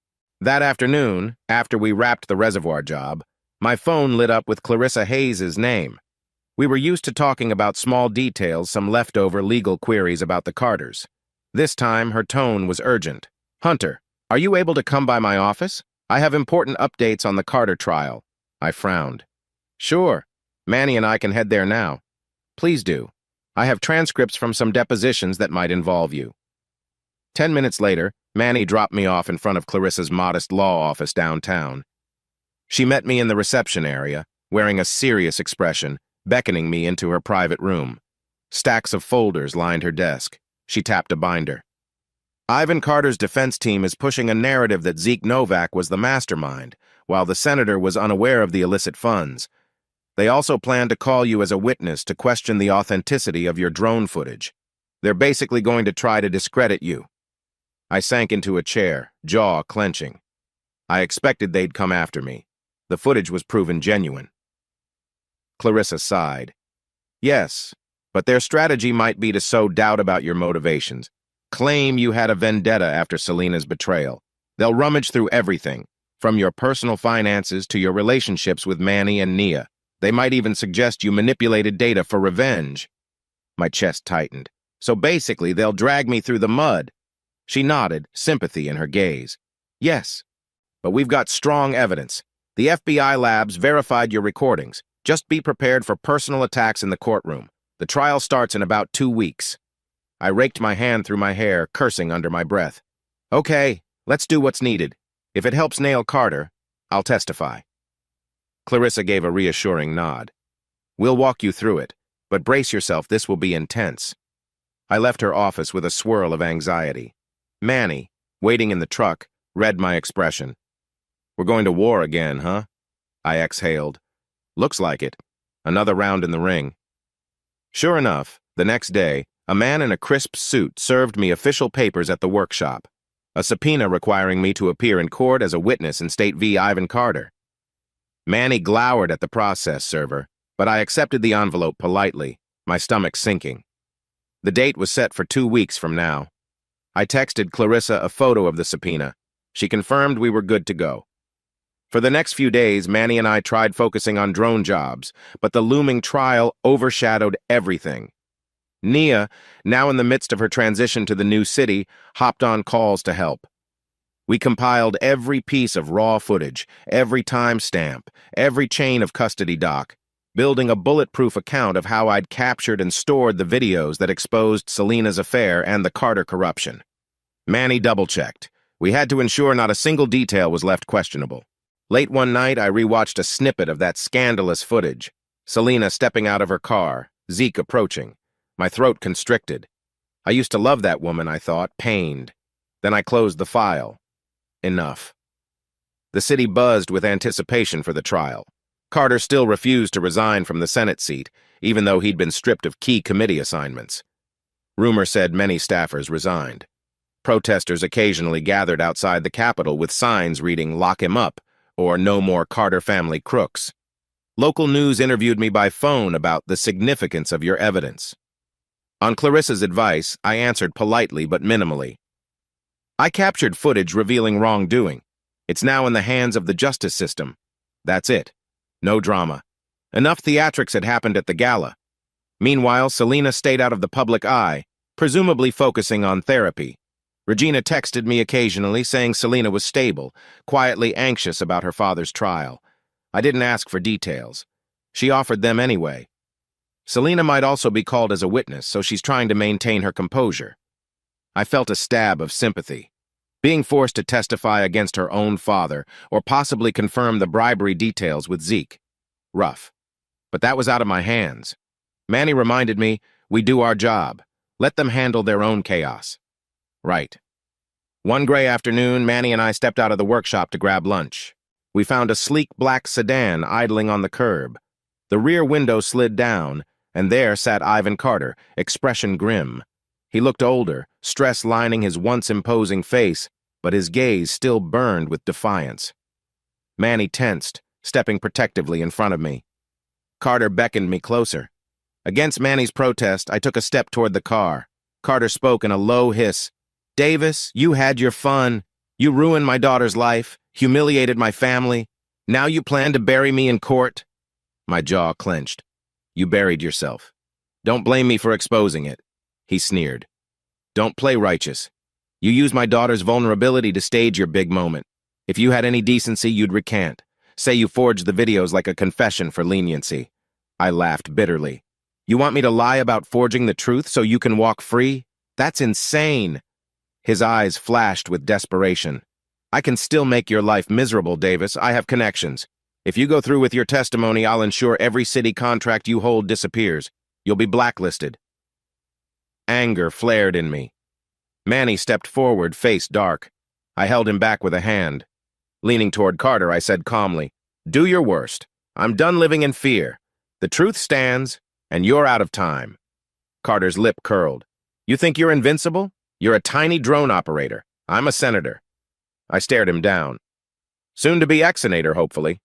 That afternoon, after we wrapped the reservoir job, my phone lit up with Clarissa Hayes' name. We were used to talking about small details, some leftover legal queries about the Carters. This time, her tone was urgent. "Hunter, are you able to come by my office? I have important updates on the Carter trial." I frowned. "Sure. Manny and I can head there now." "Please do. I have transcripts from some depositions that might involve you." 10 minutes later, Manny dropped me off in front of Clarissa's modest law office downtown. She met me in the reception area, wearing a serious expression, beckoning me into her private room. Stacks of folders lined her desk. She tapped a binder. "Ivan Carter's defense team is pushing a narrative that Zeke Novak was the mastermind, while the senator was unaware of the illicit funds. They also plan to call you as a witness to question the authenticity of your drone footage. They're basically going to try to discredit you." I sank into a chair, jaw clenching. I expected they'd come after me. The footage was proven genuine. Clarissa sighed. "Yes, but their strategy might be to sow doubt about your motivations. Claim you had a vendetta after Selena's betrayal. They'll rummage through everything, from your personal finances to your relationships with Manny and Nia. They might even suggest you manipulated data for revenge. My chest tightened. So basically, they'll drag me through the mud. She nodded, sympathy in her gaze. Yes, but we've got strong evidence. The FBI labs verified your recordings. Just be prepared for personal attacks in the courtroom. The trial starts in about 2 weeks. I raked my hand through my hair, cursing under my breath. Okay, let's do what's needed. If it helps nail Carter, I'll testify. Clarissa gave a reassuring nod. We'll walk you through it, but brace yourself, this will be intense. I left her office with a swirl of anxiety. Manny, waiting in the truck, read my expression. We're going to war again, huh? I exhaled. Looks like it. Another round in the ring. Sure enough, the next day, a man in a crisp suit served me official papers at the workshop. A subpoena requiring me to appear in court as a witness in State v. Ivan Carter. Manny glowered at the process server, but I accepted the envelope politely, my stomach sinking. The date was set for 2 weeks from now. I texted Clarissa a photo of the subpoena. She confirmed we were good to go. For the next few days, Manny and I tried focusing on drone jobs, but the looming trial overshadowed everything. Nia, now in the midst of her transition to the new city, hopped on calls to help. We compiled every piece of raw footage, every timestamp, every chain of custody doc, building a bulletproof account of how I'd captured and stored the videos that exposed Selena's affair and the Carter corruption. Manny double-checked. We had to ensure not a single detail was left questionable. Late one night, I rewatched a snippet of that scandalous footage. Selena stepping out of her car, Zeke approaching. My throat constricted. I used to love that woman, I thought, pained. Then I closed the file. Enough. The city buzzed with anticipation for the trial. Carter still refused to resign from the Senate seat, even though he'd been stripped of key committee assignments. Rumor said many staffers resigned. Protesters occasionally gathered outside the Capitol with signs reading "Lock him up" or "No more Carter family crooks." Local news interviewed me by phone about the significance of your evidence. On Clarissa's advice, I answered politely but minimally. I captured footage revealing wrongdoing. It's now in the hands of the justice system. That's it. No drama. Enough theatrics had happened at the gala. Meanwhile, Selena stayed out of the public eye, presumably focusing on therapy. Regina texted me occasionally saying Selena was stable, quietly anxious about her father's trial. I didn't ask for details. She offered them anyway. Selena might also be called as a witness, so she's trying to maintain her composure. I felt a stab of sympathy. Being forced to testify against her own father, or possibly confirm the bribery details with Zeke. Rough. But that was out of my hands. Manny reminded me, we do our job. Let them handle their own chaos. Right. One gray afternoon, Manny and I stepped out of the workshop to grab lunch. We found a sleek black sedan idling on the curb. The rear window slid down, and there sat Ivan Carter, expression grim. He looked older, stress lining his once imposing face, but his gaze still burned with defiance. Manny tensed, stepping protectively in front of me. Carter beckoned me closer. Against Manny's protest, I took a step toward the car. Carter spoke in a low hiss. "Davis, you had your fun. You ruined my daughter's life, humiliated my family. Now you plan to bury me in court?" My jaw clenched. "You buried yourself. Don't blame me for exposing it," he sneered. "Don't play righteous. You used my daughter's vulnerability to stage your big moment. If you had any decency, you'd recant. Say you forged the videos like a confession for leniency." I laughed bitterly. "You want me to lie about forging the truth so you can walk free? That's insane." His eyes flashed with desperation. "I can still make your life miserable, Davis. I have connections. If you go through with your testimony, I'll ensure every city contract you hold disappears. You'll be blacklisted." Anger flared in me. Manny stepped forward, face dark. I held him back with a hand. Leaning toward Carter, I said calmly, "Do your worst. I'm done living in fear. The truth stands, and you're out of time." Carter's lip curled. "You think you're invincible? You're a tiny drone operator. I'm a senator." I stared him down. "Soon to be ex-senator, hopefully."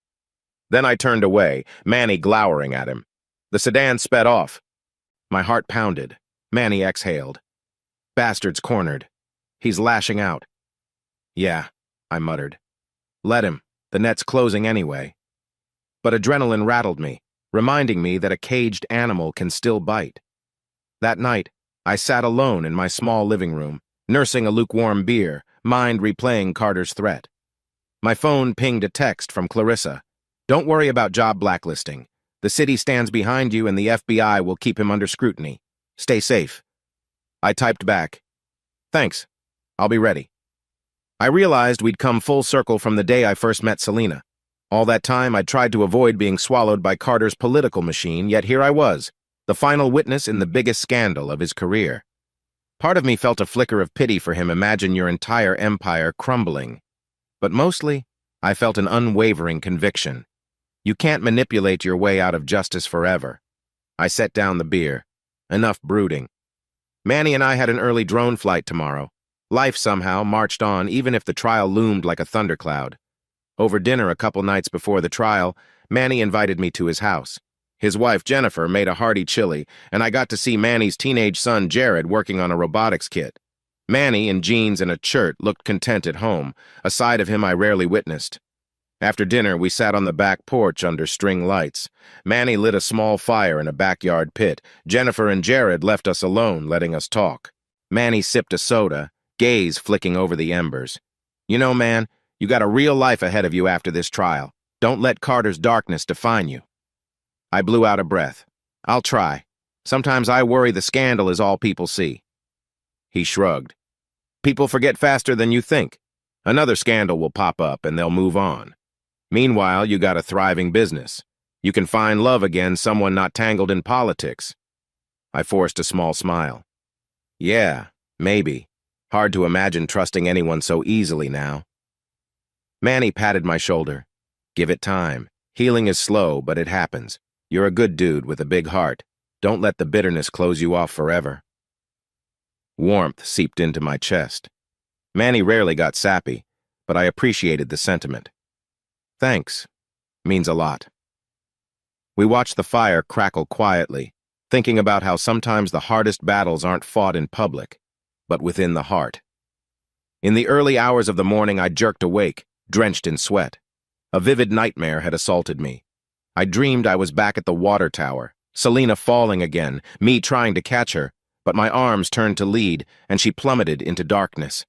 Then I turned away, Manny glowering at him. The sedan sped off. My heart pounded. Manny exhaled. "Bastard's cornered. He's lashing out." "Yeah," I muttered. "Let him. The net's closing anyway." But adrenaline rattled me. reminding me that a caged animal can still bite. That night, I sat alone in my small living room, nursing a lukewarm beer, mind replaying Carter's threat. My phone pinged a text from Clarissa. "Don't worry about job blacklisting. The city stands behind you and the FBI will keep him under scrutiny. Stay safe." I typed back, "Thanks. I'll be ready." I realized we'd come full circle from the day I first met Selena. All that time, I'd tried to avoid being swallowed by Carter's political machine, yet here I was, the final witness in the biggest scandal of his career. Part of me felt a flicker of pity for him. Imagine your entire empire crumbling. But mostly, I felt an unwavering conviction. You can't manipulate your way out of justice forever. I set down the beer. Enough brooding. Manny and I had an early drone flight tomorrow. Life somehow marched on even if the trial loomed like a thundercloud. Over dinner a couple nights before the trial, Manny invited me to his house. His wife, Jennifer, made a hearty chili, and I got to see Manny's teenage son, Jared, working on a robotics kit. Manny, in jeans and a shirt, looked content at home, a side of him I rarely witnessed. After dinner, we sat on the back porch under string lights. Manny lit a small fire in a backyard pit. Jennifer and Jared left us alone, letting us talk. Manny sipped a soda, gaze flicking over the embers. "You know, man, you got a real life ahead of you after this trial. Don't let Carter's darkness define you." I blew out a breath. "I'll try. Sometimes I worry the scandal is all people see." He shrugged. "People forget faster than you think. Another scandal will pop up and they'll move on. Meanwhile, you got a thriving business. You can find love again, someone not tangled in politics." I forced a small smile. "Yeah, maybe. Hard to imagine trusting anyone so easily now." Manny patted my shoulder. "Give it time. Healing is slow, but it happens. You're a good dude with a big heart. Don't let the bitterness close you off forever." Warmth seeped into my chest. Manny rarely got sappy, but I appreciated the sentiment. "Thanks. Means a lot." We watched the fire crackle quietly, thinking about how sometimes the hardest battles aren't fought in public, but within the heart. In the early hours of the morning, I jerked awake, drenched in sweat. A vivid nightmare had assaulted me. I dreamed I was back at the water tower, Selena falling again, me trying to catch her, but my arms turned to lead, and she plummeted into darkness.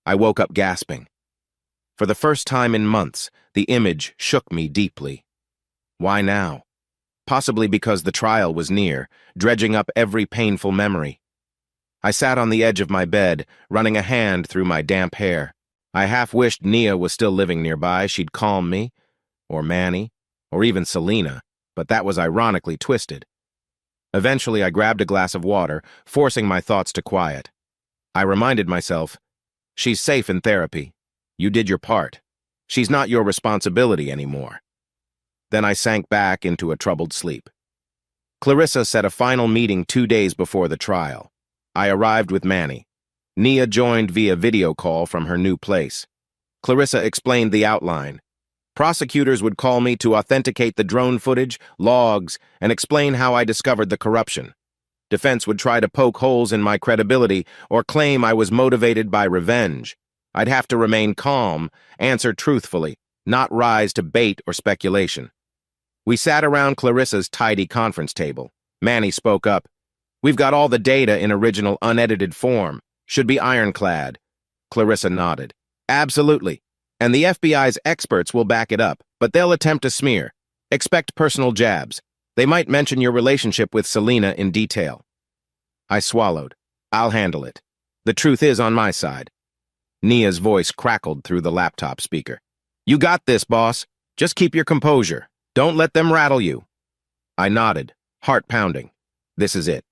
I woke up gasping. For the first time in months, the image shook me deeply. Why now? Possibly because the trial was near, dredging up every painful memory. I sat on the edge of my bed, running a hand through my damp hair. I half wished Nia was still living nearby. She'd calm me, or Manny, or even Selena, but that was ironically twisted. Eventually, I grabbed a glass of water, forcing my thoughts to quiet. I reminded myself, she's safe in therapy. You did your part. She's not your responsibility anymore. Then I sank back into a troubled sleep. Clarissa set a final meeting 2 days before the trial. I arrived with Manny. Nia joined via video call from her new place. Clarissa explained the outline. Prosecutors would call me to authenticate the drone footage, logs, and explain how I discovered the corruption. Defense would try to poke holes in my credibility or claim I was motivated by revenge. I'd have to remain calm, answer truthfully, not rise to bait or speculation. We sat around Clarissa's tidy conference table. Manny spoke up. "We've got all the data in original unedited form. Should be ironclad." Clarissa nodded. "Absolutely. And the FBI's experts will back it up, but they'll attempt to smear. Expect personal jabs. They might mention your relationship with Selena in detail." I swallowed. "I'll handle it. The truth is on my side." Nia's voice crackled through the laptop speaker. "You got this, boss. Just keep your composure. Don't let them rattle you." I nodded, heart pounding. This is it.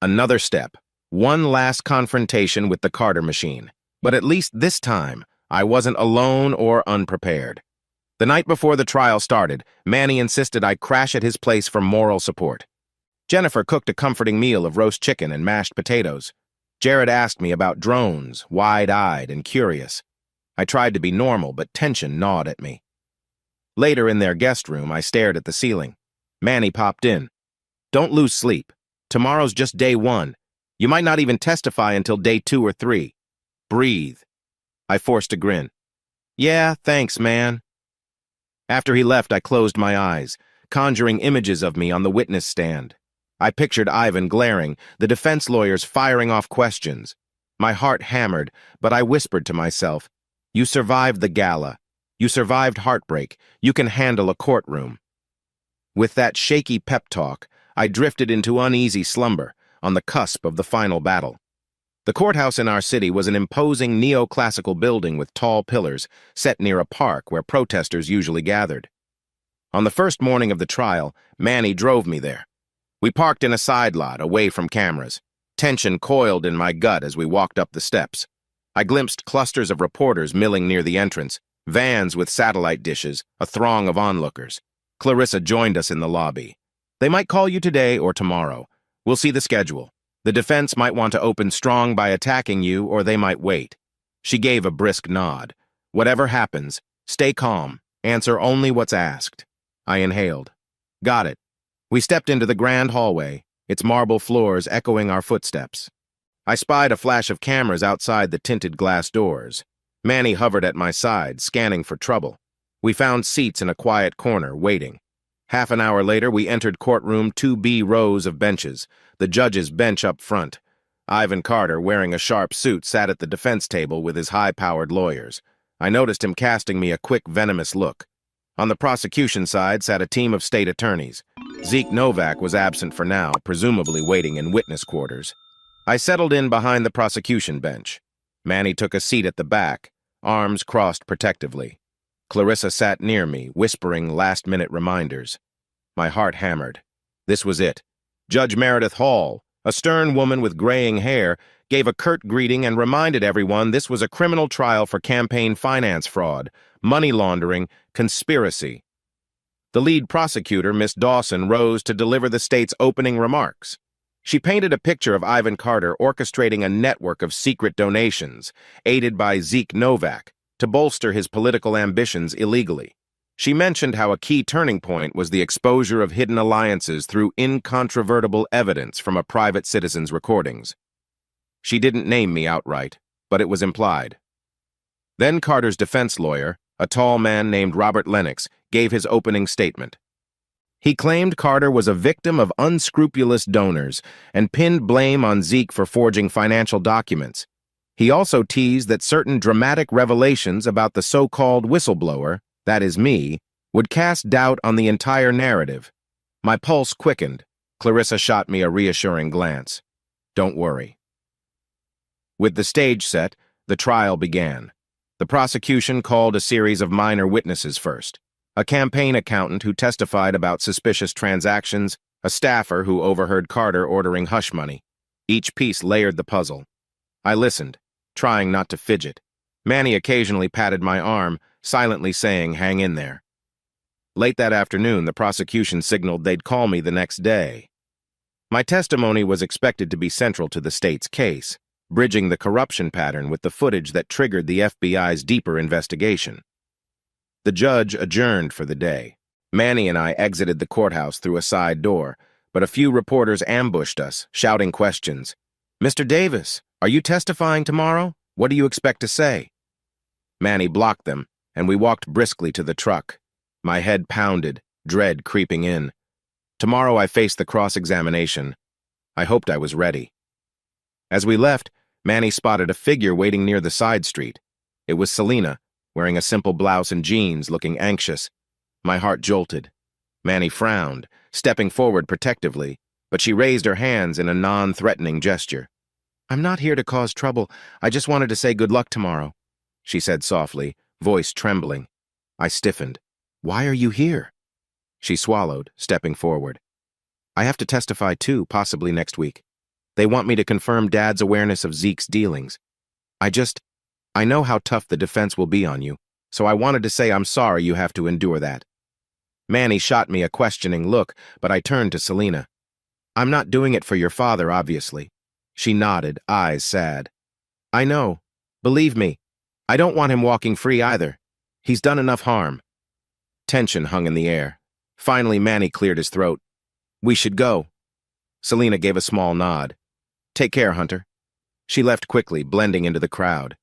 Another step. One last confrontation with the Carter machine. But at least this time, I wasn't alone or unprepared. The night before the trial started, Manny insisted I crash at his place for moral support. Jennifer cooked a comforting meal of roast chicken and mashed potatoes. Jared asked me about drones, wide-eyed and curious. I tried to be normal, but tension gnawed at me. Later in their guest room, I stared at the ceiling. Manny popped in. "Don't lose sleep. Tomorrow's just day 1. You might not even testify until day 2 or 3. Breathe." I forced a grin. "Yeah, thanks, man." After he left, I closed my eyes. conjuring images of me on the witness stand. I pictured Ivan glaring, the defense lawyers firing off questions. My heart hammered, but I whispered to myself, "You survived the gala. You survived heartbreak. You can handle a courtroom." With that shaky pep talk, I drifted into uneasy slumber, on the cusp of the final battle. The courthouse in our city was an imposing neoclassical building with tall pillars, set near a park where protesters usually gathered. On the first morning of the trial, Manny drove me there. We parked in a side lot, away from cameras. Tension coiled in my gut as we walked up the steps. I glimpsed clusters of reporters milling near the entrance, vans with satellite dishes, a throng of onlookers. Clarissa joined us in the lobby. "They might call you today or tomorrow. We'll see the schedule. The defense might want to open strong by attacking you, or they might wait." She gave a brisk nod. "Whatever happens, stay calm. Answer only what's asked." I inhaled. "Got it." We stepped into the grand hallway, its marble floors echoing our footsteps. I spied a flash of cameras outside the tinted glass doors. Manny hovered at my side, scanning for trouble. We found seats in a quiet corner, waiting. Half an hour later, we entered courtroom 2B, rows of benches, the judge's bench up front. Ivan Carter, wearing a sharp suit, sat at the defense table with his high-powered lawyers. I noticed him casting me a quick, venomous look. On the prosecution side sat a team of state attorneys. Zeke Novak was absent for now, presumably waiting in witness quarters. I settled in behind the prosecution bench. Manny took a seat at the back, arms crossed protectively. Clarissa sat near me, whispering last-minute reminders. My heart hammered. This was it. Judge Meredith Hall, a stern woman with graying hair, gave a curt greeting and reminded everyone this was a criminal trial for campaign finance fraud, money laundering, conspiracy. The lead prosecutor, Miss Dawson, rose to deliver the state's opening remarks. She painted a picture of Ivan Carter orchestrating a network of secret donations, aided by Zeke Novak, to bolster his political ambitions illegally. She mentioned how a key turning point was the exposure of hidden alliances through incontrovertible evidence from a private citizen's recordings. She didn't name me outright, but it was implied. Then Carter's defense lawyer, a tall man named Robert Lennox, gave his opening statement. He claimed Carter was a victim of unscrupulous donors and pinned blame on Zeke for forging financial documents. He also teased that certain dramatic revelations about the so-called whistleblower, that is me, would cast doubt on the entire narrative. My pulse quickened. Clarissa shot me a reassuring glance. "Don't worry." With the stage set, the trial began. The prosecution called a series of minor witnesses first. A campaign accountant who testified about suspicious transactions, a staffer who overheard Carter ordering hush money. Each piece layered the puzzle. I listened, trying not to fidget. Manny occasionally patted my arm, silently saying, "Hang in there." Late that afternoon, the prosecution signaled they'd call me the next day. My testimony was expected to be central to the state's case, bridging the corruption pattern with the footage that triggered the FBI's deeper investigation. The judge adjourned for the day. Manny and I exited the courthouse through a side door, but a few reporters ambushed us, shouting questions. "Mr. Davis, are you testifying tomorrow? What do you expect to say?" Manny blocked them, and we walked briskly to the truck. My head pounded, dread creeping in. Tomorrow I faced the cross-examination. I hoped I was ready. As we left, Manny spotted a figure waiting near the side street. It was Selena, wearing a simple blouse and jeans, looking anxious. My heart jolted. Manny frowned, stepping forward protectively, but she raised her hands in a non-threatening gesture. "I'm not here to cause trouble. I just wanted to say good luck tomorrow," she said softly, voice trembling. I stiffened. "Why are you here?" She swallowed, stepping forward. "I have to testify too, possibly next week. They want me to confirm Dad's awareness of Zeke's dealings. I know how tough the defense will be on you, so I wanted to say I'm sorry you have to endure that." Manny shot me a questioning look, but I turned to Selena. "I'm not doing it for your father, obviously." She nodded, eyes sad. "I know. Believe me, I don't want him walking free either. He's done enough harm." Tension hung in the air. Finally, Manny cleared his throat. "We should go." Selena gave a small nod. "Take care, Hunter." She left quickly, blending into the crowd.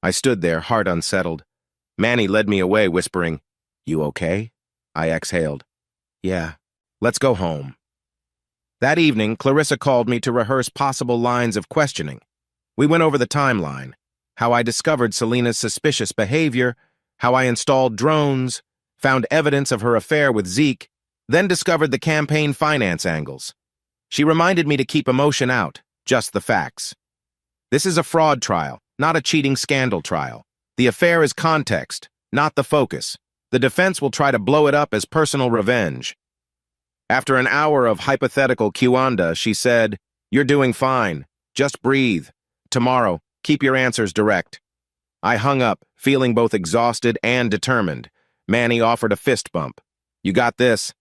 I stood there, heart unsettled. Manny led me away, whispering, "You okay?" I exhaled. Yeah, let's go home. That evening, Clarissa called me to rehearse possible lines of questioning. We went over the timeline, how I discovered Selena's suspicious behavior, how I installed drones, found evidence of her affair with Zeke, then discovered the campaign finance angles. She reminded me to keep emotion out, just the facts. This is a fraud trial, not a cheating scandal trial. The affair is context, not the focus. The defense will try to blow it up as personal revenge. After an hour of hypothetical Q&A, she said, "You're doing fine. Just breathe. Tomorrow, keep your answers direct." I hung up, feeling both exhausted and determined. Manny offered a fist bump. "You got this."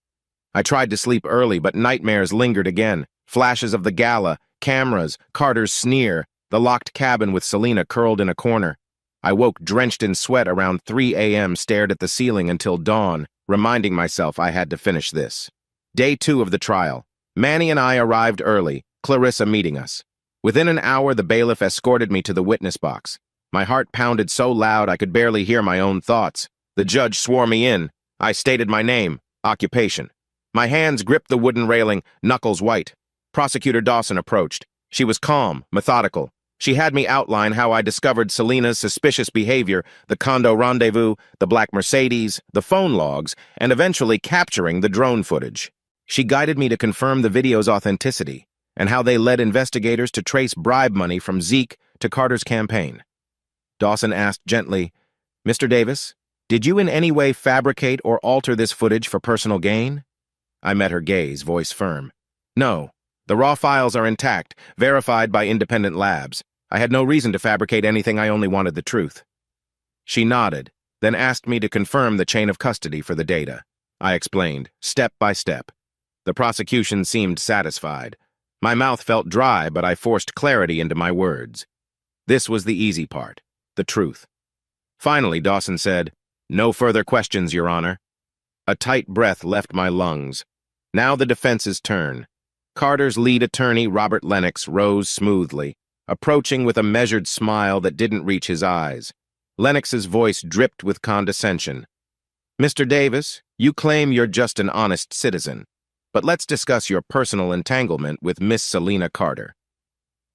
I tried to sleep early, but nightmares lingered again. Flashes of the gala, cameras, Carter's sneer, the locked cabin with Selena curled in a corner. I woke drenched in sweat around 3 a.m., stared at the ceiling until dawn, reminding myself I had to finish this. Day 2 of the trial. Manny and I arrived early, Clarissa meeting us. Within an hour, the bailiff escorted me to the witness box. My heart pounded so loud I could barely hear my own thoughts. The judge swore me in. I stated my name, occupation. My hands gripped the wooden railing, knuckles white. Prosecutor Dawson approached. She was calm, methodical. She had me outline how I discovered Selena's suspicious behavior, the condo rendezvous, the black Mercedes, the phone logs, and eventually capturing the drone footage. She guided me to confirm the video's authenticity and how they led investigators to trace bribe money from Zeke to Carter's campaign. Dawson asked gently, "Mr. Davis, did you in any way fabricate or alter this footage for personal gain?" I met her gaze, voice firm. "No. The raw files are intact, verified by independent labs. I had no reason to fabricate anything, I only wanted the truth." She nodded, then asked me to confirm the chain of custody for the data. I explained, step by step. The prosecution seemed satisfied. My mouth felt dry, but I forced clarity into my words. This was the easy part, the truth. Finally, Dawson said, "No further questions, Your Honor." A tight breath left my lungs. Now the defense's turn. Carter's lead attorney, Robert Lennox, rose smoothly, approaching with a measured smile that didn't reach his eyes. Lennox's voice dripped with condescension. "Mr. Davis, you claim you're just an honest citizen, but let's discuss your personal entanglement with Miss Selena Carter."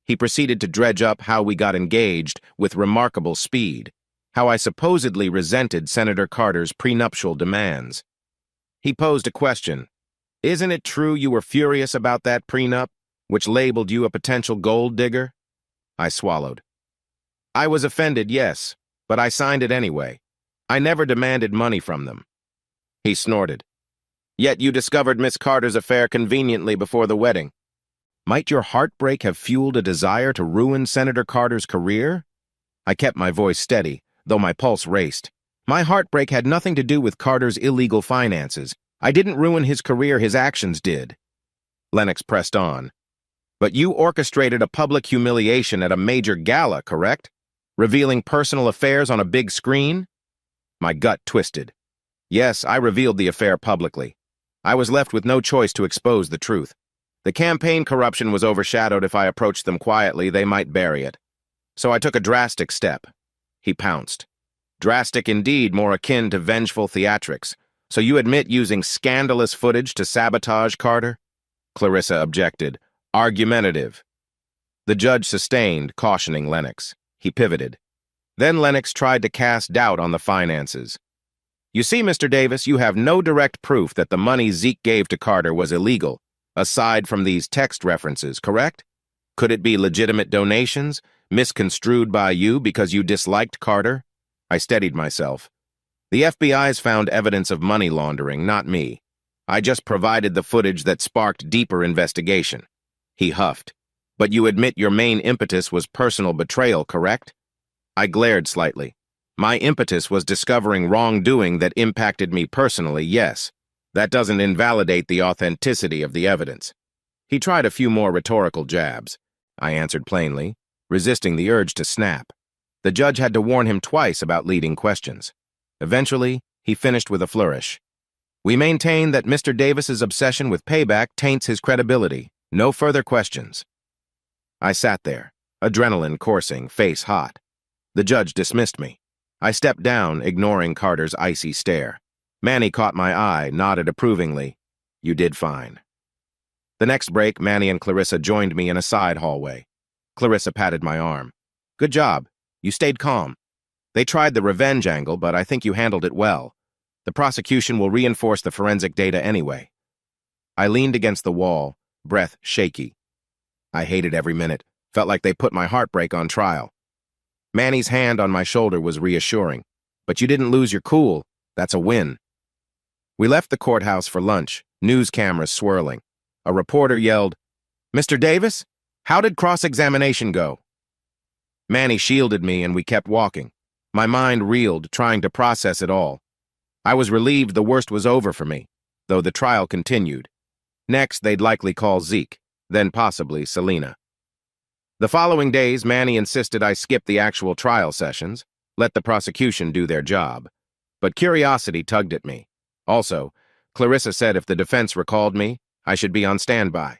He proceeded to dredge up how we got engaged with remarkable speed, how I supposedly resented Senator Carter's prenuptial demands. He posed a question. "Isn't it true you were furious about that prenup, which labeled you a potential gold digger?" I swallowed. "I was offended, yes, but I signed it anyway. I never demanded money from them." He snorted. "Yet you discovered Miss Carter's affair conveniently before the wedding. Might your heartbreak have fueled a desire to ruin Senator Carter's career?" I kept my voice steady, though my pulse raced. My heartbreak had nothing to do with Carter's illegal finances. I didn't ruin his career, his actions did. Lennox pressed on. "But you orchestrated a public humiliation at a major gala, correct? Revealing personal affairs on a big screen?" My gut twisted. Yes, I revealed the affair publicly. I was left with no choice to expose the truth. The campaign corruption was overshadowed. If I approached them quietly, they might bury it. So I took a drastic step. He pounced. "Drastic indeed, more akin to vengeful theatrics. So you admit using scandalous footage to sabotage Carter?" Clarissa objected. "Argumentative." The judge sustained, cautioning Lennox. He pivoted. Then Lennox tried to cast doubt on the finances. "You see, Mr. Davis, you have no direct proof that the money Zeke gave to Carter was illegal, aside from these text references, correct? Could it be legitimate donations, misconstrued by you because you disliked Carter?" I steadied myself. "The FBI's found evidence of money laundering, not me. I just provided the footage that sparked deeper investigation." He huffed. "But you admit your main impetus was personal betrayal, correct?" I glared slightly. "My impetus was discovering wrongdoing that impacted me personally, yes. That doesn't invalidate the authenticity of the evidence." He tried a few more rhetorical jabs. I answered plainly, resisting the urge to snap. The judge had to warn him twice about leading questions. Eventually, he finished with a flourish. "We maintain that Mr. Davis's obsession with payback taints his credibility. No further questions." I sat there, adrenaline coursing, face hot. The judge dismissed me. I stepped down, ignoring Carter's icy stare. Manny caught my eye, nodded approvingly. You did fine. The next break, Manny and Clarissa joined me in a side hallway. Clarissa patted my arm. Good job. You stayed calm. They tried the revenge angle, but I think you handled it well. The prosecution will reinforce the forensic data anyway. I leaned against the wall, breath shaky. I hated every minute. Felt like they put my heartbreak on trial. Manny's hand on my shoulder was reassuring. But you didn't lose your cool. That's a win. We left the courthouse for lunch, news cameras swirling. A reporter yelled, "Mr. Davis, how did cross-examination go?" Manny shielded me and we kept walking. My mind reeled, trying to process it all. I was relieved the worst was over for me, though the trial continued. Next, they'd likely call Zeke, then possibly Selena. The following days, Manny insisted I skip the actual trial sessions, let the prosecution do their job. But curiosity tugged at me. Also, Clarissa said if the defense recalled me, I should be on standby.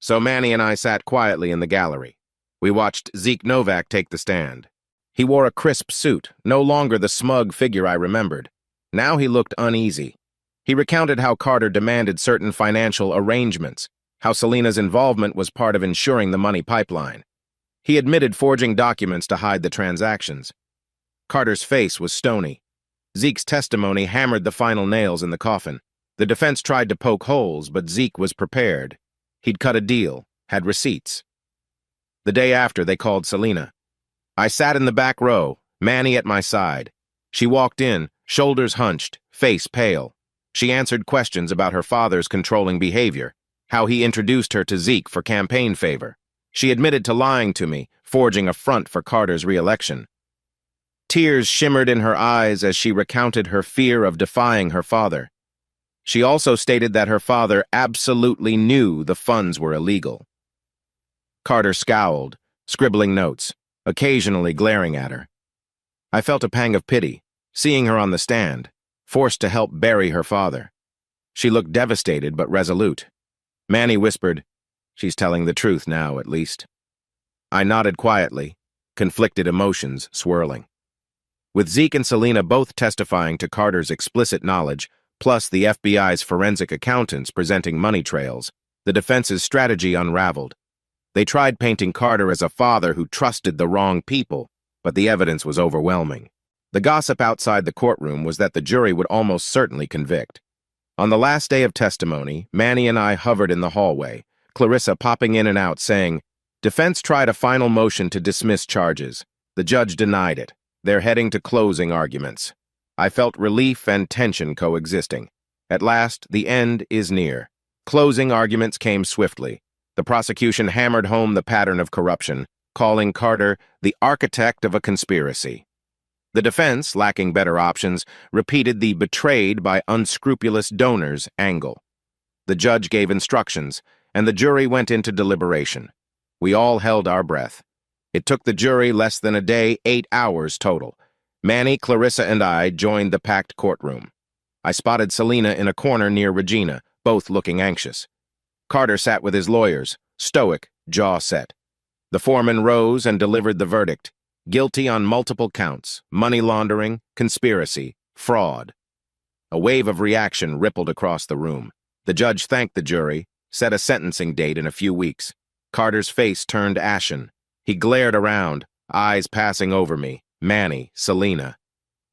So Manny and I sat quietly in the gallery. We watched Zeke Novak take the stand. He wore a crisp suit, no longer the smug figure I remembered. Now he looked uneasy. He recounted how Carter demanded certain financial arrangements, how Selena's involvement was part of ensuring the money pipeline. He admitted forging documents to hide the transactions. Carter's face was stony. Zeke's testimony hammered the final nails in the coffin. The defense tried to poke holes, but Zeke was prepared. He'd cut a deal, had receipts. The day after, they called Selena. I sat in the back row, Manny at my side. She walked in, shoulders hunched, face pale. She answered questions about her father's controlling behavior, how he introduced her to Zeke for campaign favor. She admitted to lying to me, forging a front for Carter's re-election. Tears shimmered in her eyes as she recounted her fear of defying her father. She also stated that her father absolutely knew the funds were illegal. Carter scowled, scribbling notes, occasionally glaring at her. I felt a pang of pity, seeing her on the stand, forced to help bury her father. She looked devastated but resolute. Manny whispered, "She's telling the truth now, at least." I nodded quietly, conflicted emotions swirling. With Zeke and Selena both testifying to Carter's explicit knowledge, plus the FBI's forensic accountants presenting money trails, the defense's strategy unraveled. They tried painting Carter as a father who trusted the wrong people, but the evidence was overwhelming. The gossip outside the courtroom was that the jury would almost certainly convict. On the last day of testimony, Manny and I hovered in the hallway, Clarissa popping in and out saying, "Defense tried a final motion to dismiss charges. The judge denied it. They're heading to closing arguments." I felt relief and tension coexisting. At last, the end is near. Closing arguments came swiftly. The prosecution hammered home the pattern of corruption, calling Carter the architect of a conspiracy. The defense, lacking better options, repeated the betrayed by unscrupulous donors angle. The judge gave instructions, and the jury went into deliberation. We all held our breath. It took the jury less than a day, 8 hours total. Manny, Clarissa, and I joined the packed courtroom. I spotted Selena in a corner near Regina, both looking anxious. Carter sat with his lawyers, stoic, jaw set. The foreman rose and delivered the verdict. Guilty on multiple counts, money laundering, conspiracy, fraud. A wave of reaction rippled across the room. The judge thanked the jury, set a sentencing date in a few weeks. Carter's face turned ashen. He glared around, eyes passing over me, Manny, Selena.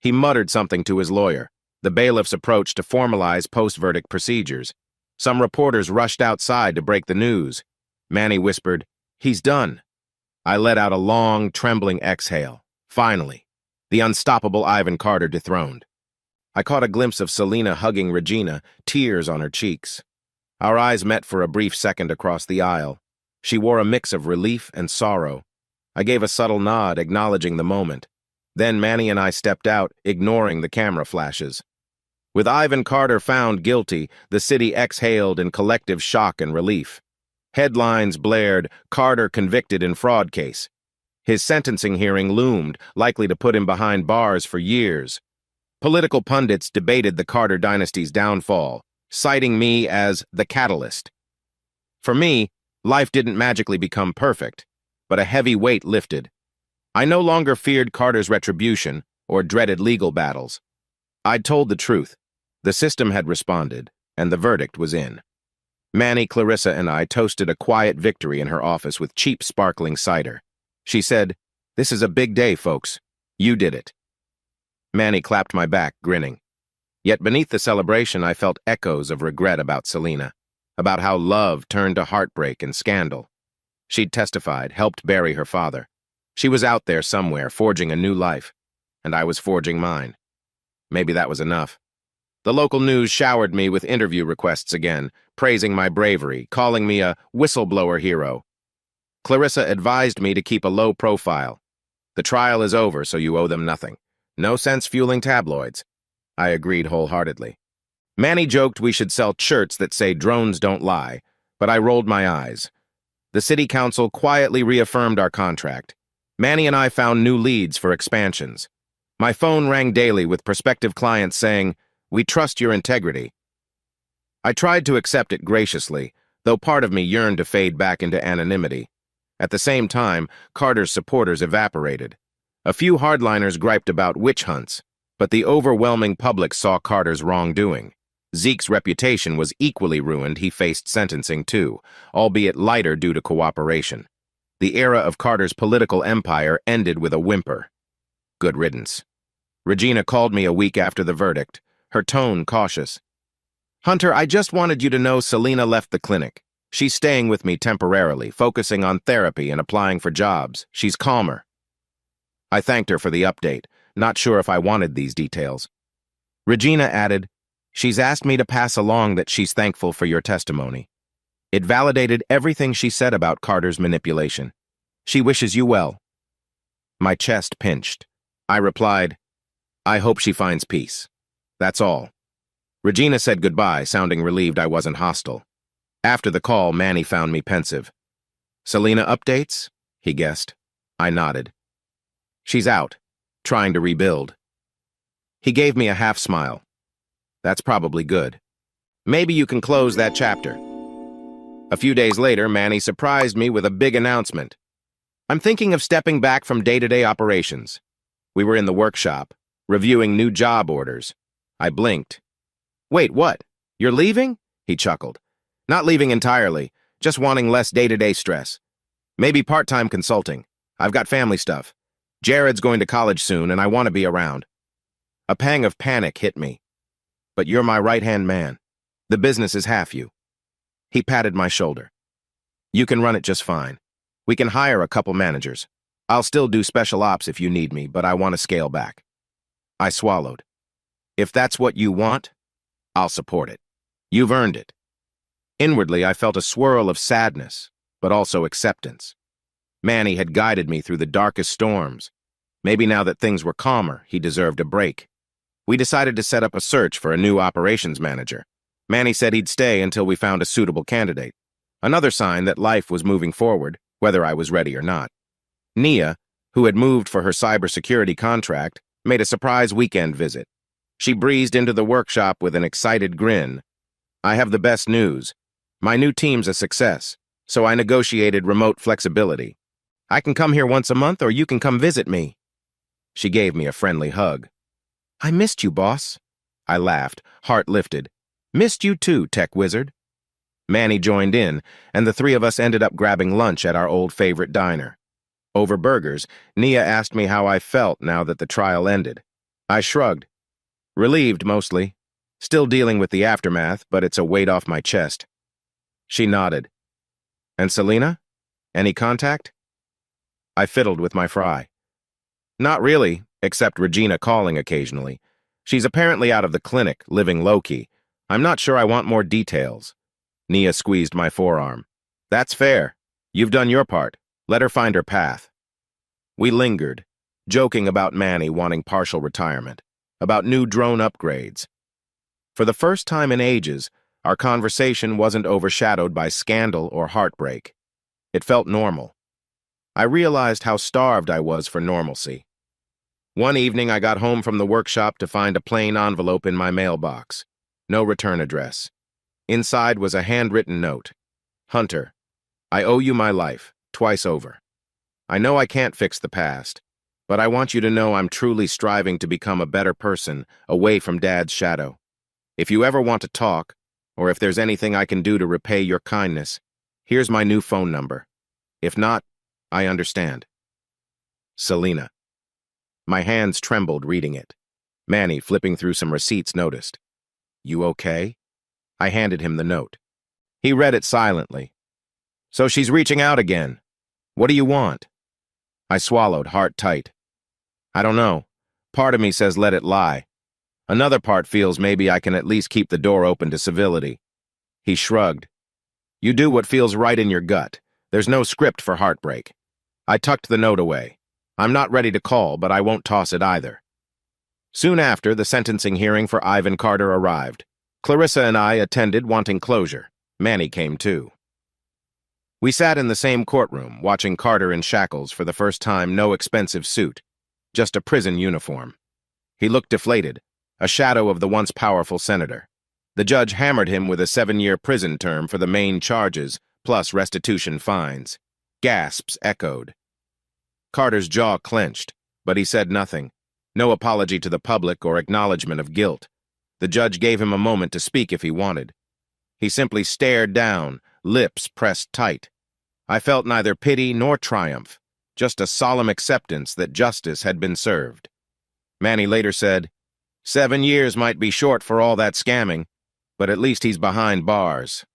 He muttered something to his lawyer. The bailiffs approached to formalize post-verdict procedures. Some reporters rushed outside to break the news. Manny whispered, "He's done." I let out a long, trembling exhale. Finally, the unstoppable Ivan Carter dethroned. I caught a glimpse of Selena hugging Regina, tears on her cheeks. Our eyes met for a brief second across the aisle. She wore a mix of relief and sorrow. I gave a subtle nod, acknowledging the moment. Then Manny and I stepped out, ignoring the camera flashes. With Ivan Carter found guilty, the city exhaled in collective shock and relief. Headlines blared, "Carter convicted in fraud case." His sentencing hearing loomed, likely to put him behind bars for years. Political pundits debated the Carter dynasty's downfall, citing me as the catalyst. For me, life didn't magically become perfect, but a heavy weight lifted. I no longer feared Carter's retribution or dreaded legal battles. I'd told the truth. The system had responded. and the verdict was in. Manny, Clarissa, and I toasted a quiet victory in her office with cheap sparkling cider. She said, "This is a big day, folks. You did it." Manny clapped my back, grinning. Yet beneath the celebration, I felt echoes of regret about Selena, about how love turned to heartbreak and scandal. She'd testified, helped bury her father. She was out there somewhere, forging a new life, and I was forging mine. Maybe that was enough. The local news showered me with interview requests again, praising my bravery, calling me a whistleblower hero. Clarissa advised me to keep a low profile. The trial is over, so you owe them nothing. No sense fueling tabloids. I agreed wholeheartedly. Manny joked we should sell shirts that say drones don't lie, but I rolled my eyes. The city council quietly reaffirmed our contract. Manny and I found new leads for expansions. My phone rang daily with prospective clients saying, "We trust your integrity." I tried to accept it graciously, though part of me yearned to fade back into anonymity. At the same time, Carter's supporters evaporated. A few hardliners griped about witch hunts, but the overwhelming public saw Carter's wrongdoing. Zeke's reputation was equally ruined. He faced sentencing too, albeit lighter due to cooperation. The era of Carter's political empire ended with a whimper. Good riddance. Regina called me a week after the verdict, her tone cautious. "Hunter, I just wanted you to know Selena left the clinic. She's staying with me temporarily, focusing on therapy and applying for jobs. She's calmer." I thanked her for the update, not sure if I wanted these details. Regina added, "She's asked me to pass along that she's thankful for your testimony. It validated everything she said about Carter's manipulation. She wishes you well." My chest pinched. I replied, "I hope she finds peace. That's all." Regina said goodbye, sounding relieved I wasn't hostile. After the call, Manny found me pensive. "Selena updates?" he guessed. I nodded. "She's out, trying to rebuild." He gave me a half smile. "That's probably good. Maybe you can close that chapter." A few days later, Manny surprised me with a big announcement. "I'm thinking of stepping back from day-to-day operations." We were in the workshop, reviewing new job orders. I blinked. "Wait, what? You're leaving?" He chuckled. "Not leaving entirely, just wanting less day-to-day stress. Maybe part-time consulting. I've got family stuff. Jared's going to college soon, and I want to be around." A pang of panic hit me. "But you're my right-hand man. The business is half you." He patted my shoulder. "You can run it just fine. We can hire a couple managers. I'll still do special ops if you need me, but I want to scale back." I swallowed. "If that's what you want, I'll support it. You've earned it." Inwardly, I felt a swirl of sadness, but also acceptance. Manny had guided me through the darkest storms. Maybe now that things were calmer, he deserved a break. We decided to set up a search for a new operations manager. Manny said he'd stay until we found a suitable candidate. Another sign that life was moving forward, whether I was ready or not. Nia, who had moved for her cybersecurity contract, made a surprise weekend visit. She breezed into the workshop with an excited grin. "I have the best news. My new team's a success, so I negotiated remote flexibility. I can come here once a month or you can come visit me." She gave me a friendly hug. "I missed you, boss." I laughed, heart lifted. "Missed you too, tech wizard." Manny joined in, and the three of us ended up grabbing lunch at our old favorite diner. Over burgers, Nia asked me how I felt now that the trial ended. I shrugged. Relieved, mostly. Still dealing with the aftermath, but it's a weight off my chest. She nodded. "And Selena? Any contact?" I fiddled with my fry. "Not really, except Regina calling occasionally. She's apparently out of the clinic, living low-key. I'm not sure I want more details." Nia squeezed my forearm. "That's fair. You've done your part. Let her find her path." We lingered, joking about Manny wanting partial retirement, about new drone upgrades. For the first time in ages, our conversation wasn't overshadowed by scandal or heartbreak. It felt normal. I realized how starved I was for normalcy. One evening, I got home from the workshop to find a plain envelope in my mailbox. No return address. Inside was a handwritten note. "Hunter, I owe you my life, twice over. I know I can't fix the past, but I want you to know I'm truly striving to become a better person away from Dad's shadow. If you ever want to talk, or if there's anything I can do to repay your kindness, here's my new phone number. If not, I understand. Selena. My hands trembled reading it. Manny, flipping through some receipts, noticed. You okay? I handed him the note. He read it silently. So she's reaching out again. What do you want? I swallowed, heart tight. I don't know. Part of me says let it lie. Another part feels maybe I can at least keep the door open to civility. He shrugged. You do what feels right in your gut. There's no script for heartbreak. I tucked the note away. I'm not ready to call, but I won't toss it either. Soon after, the sentencing hearing for Ivan Carter arrived. Clarissa and I attended, wanting closure. Manny came too. We sat in the same courtroom, watching Carter in shackles for the first time, no expensive suit, just a prison uniform. He looked deflated, a shadow of the once powerful senator. The judge hammered him with a 7-year prison term for the main charges, plus restitution fines. Gasps echoed. Carter's jaw clenched, but he said nothing. No apology to the public or acknowledgement of guilt. The judge gave him a moment to speak if he wanted. He simply stared down, lips pressed tight. I felt neither pity nor triumph, just a solemn acceptance that justice had been served. Manny later said, 7 years might be short for all that scamming, but at least he's behind bars.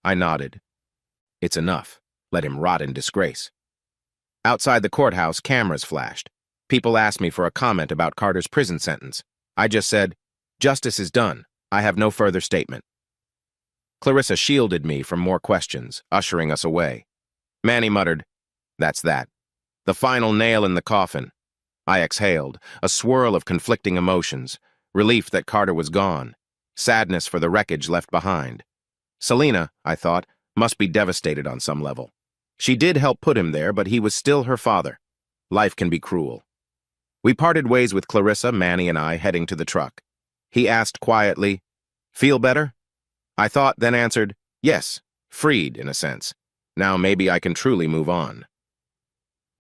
I nodded. It's enough. Let him rot in disgrace. Outside the courthouse, cameras flashed. People asked me for a comment about Carter's prison sentence. I just said, justice is done. I have no further statement. Clarissa shielded me from more questions, ushering us away. Manny muttered, that's that. The final nail in the coffin. I exhaled, a swirl of conflicting emotions, relief that Carter was gone, sadness for the wreckage left behind. Selena, I thought, must be devastated on some level. She did help put him there, but he was still her father. Life can be cruel. We parted ways with Clarissa, Manny, and I heading to the truck. He asked quietly, feel better? I thought, then answered, yes, freed in a sense. Now maybe I can truly move on.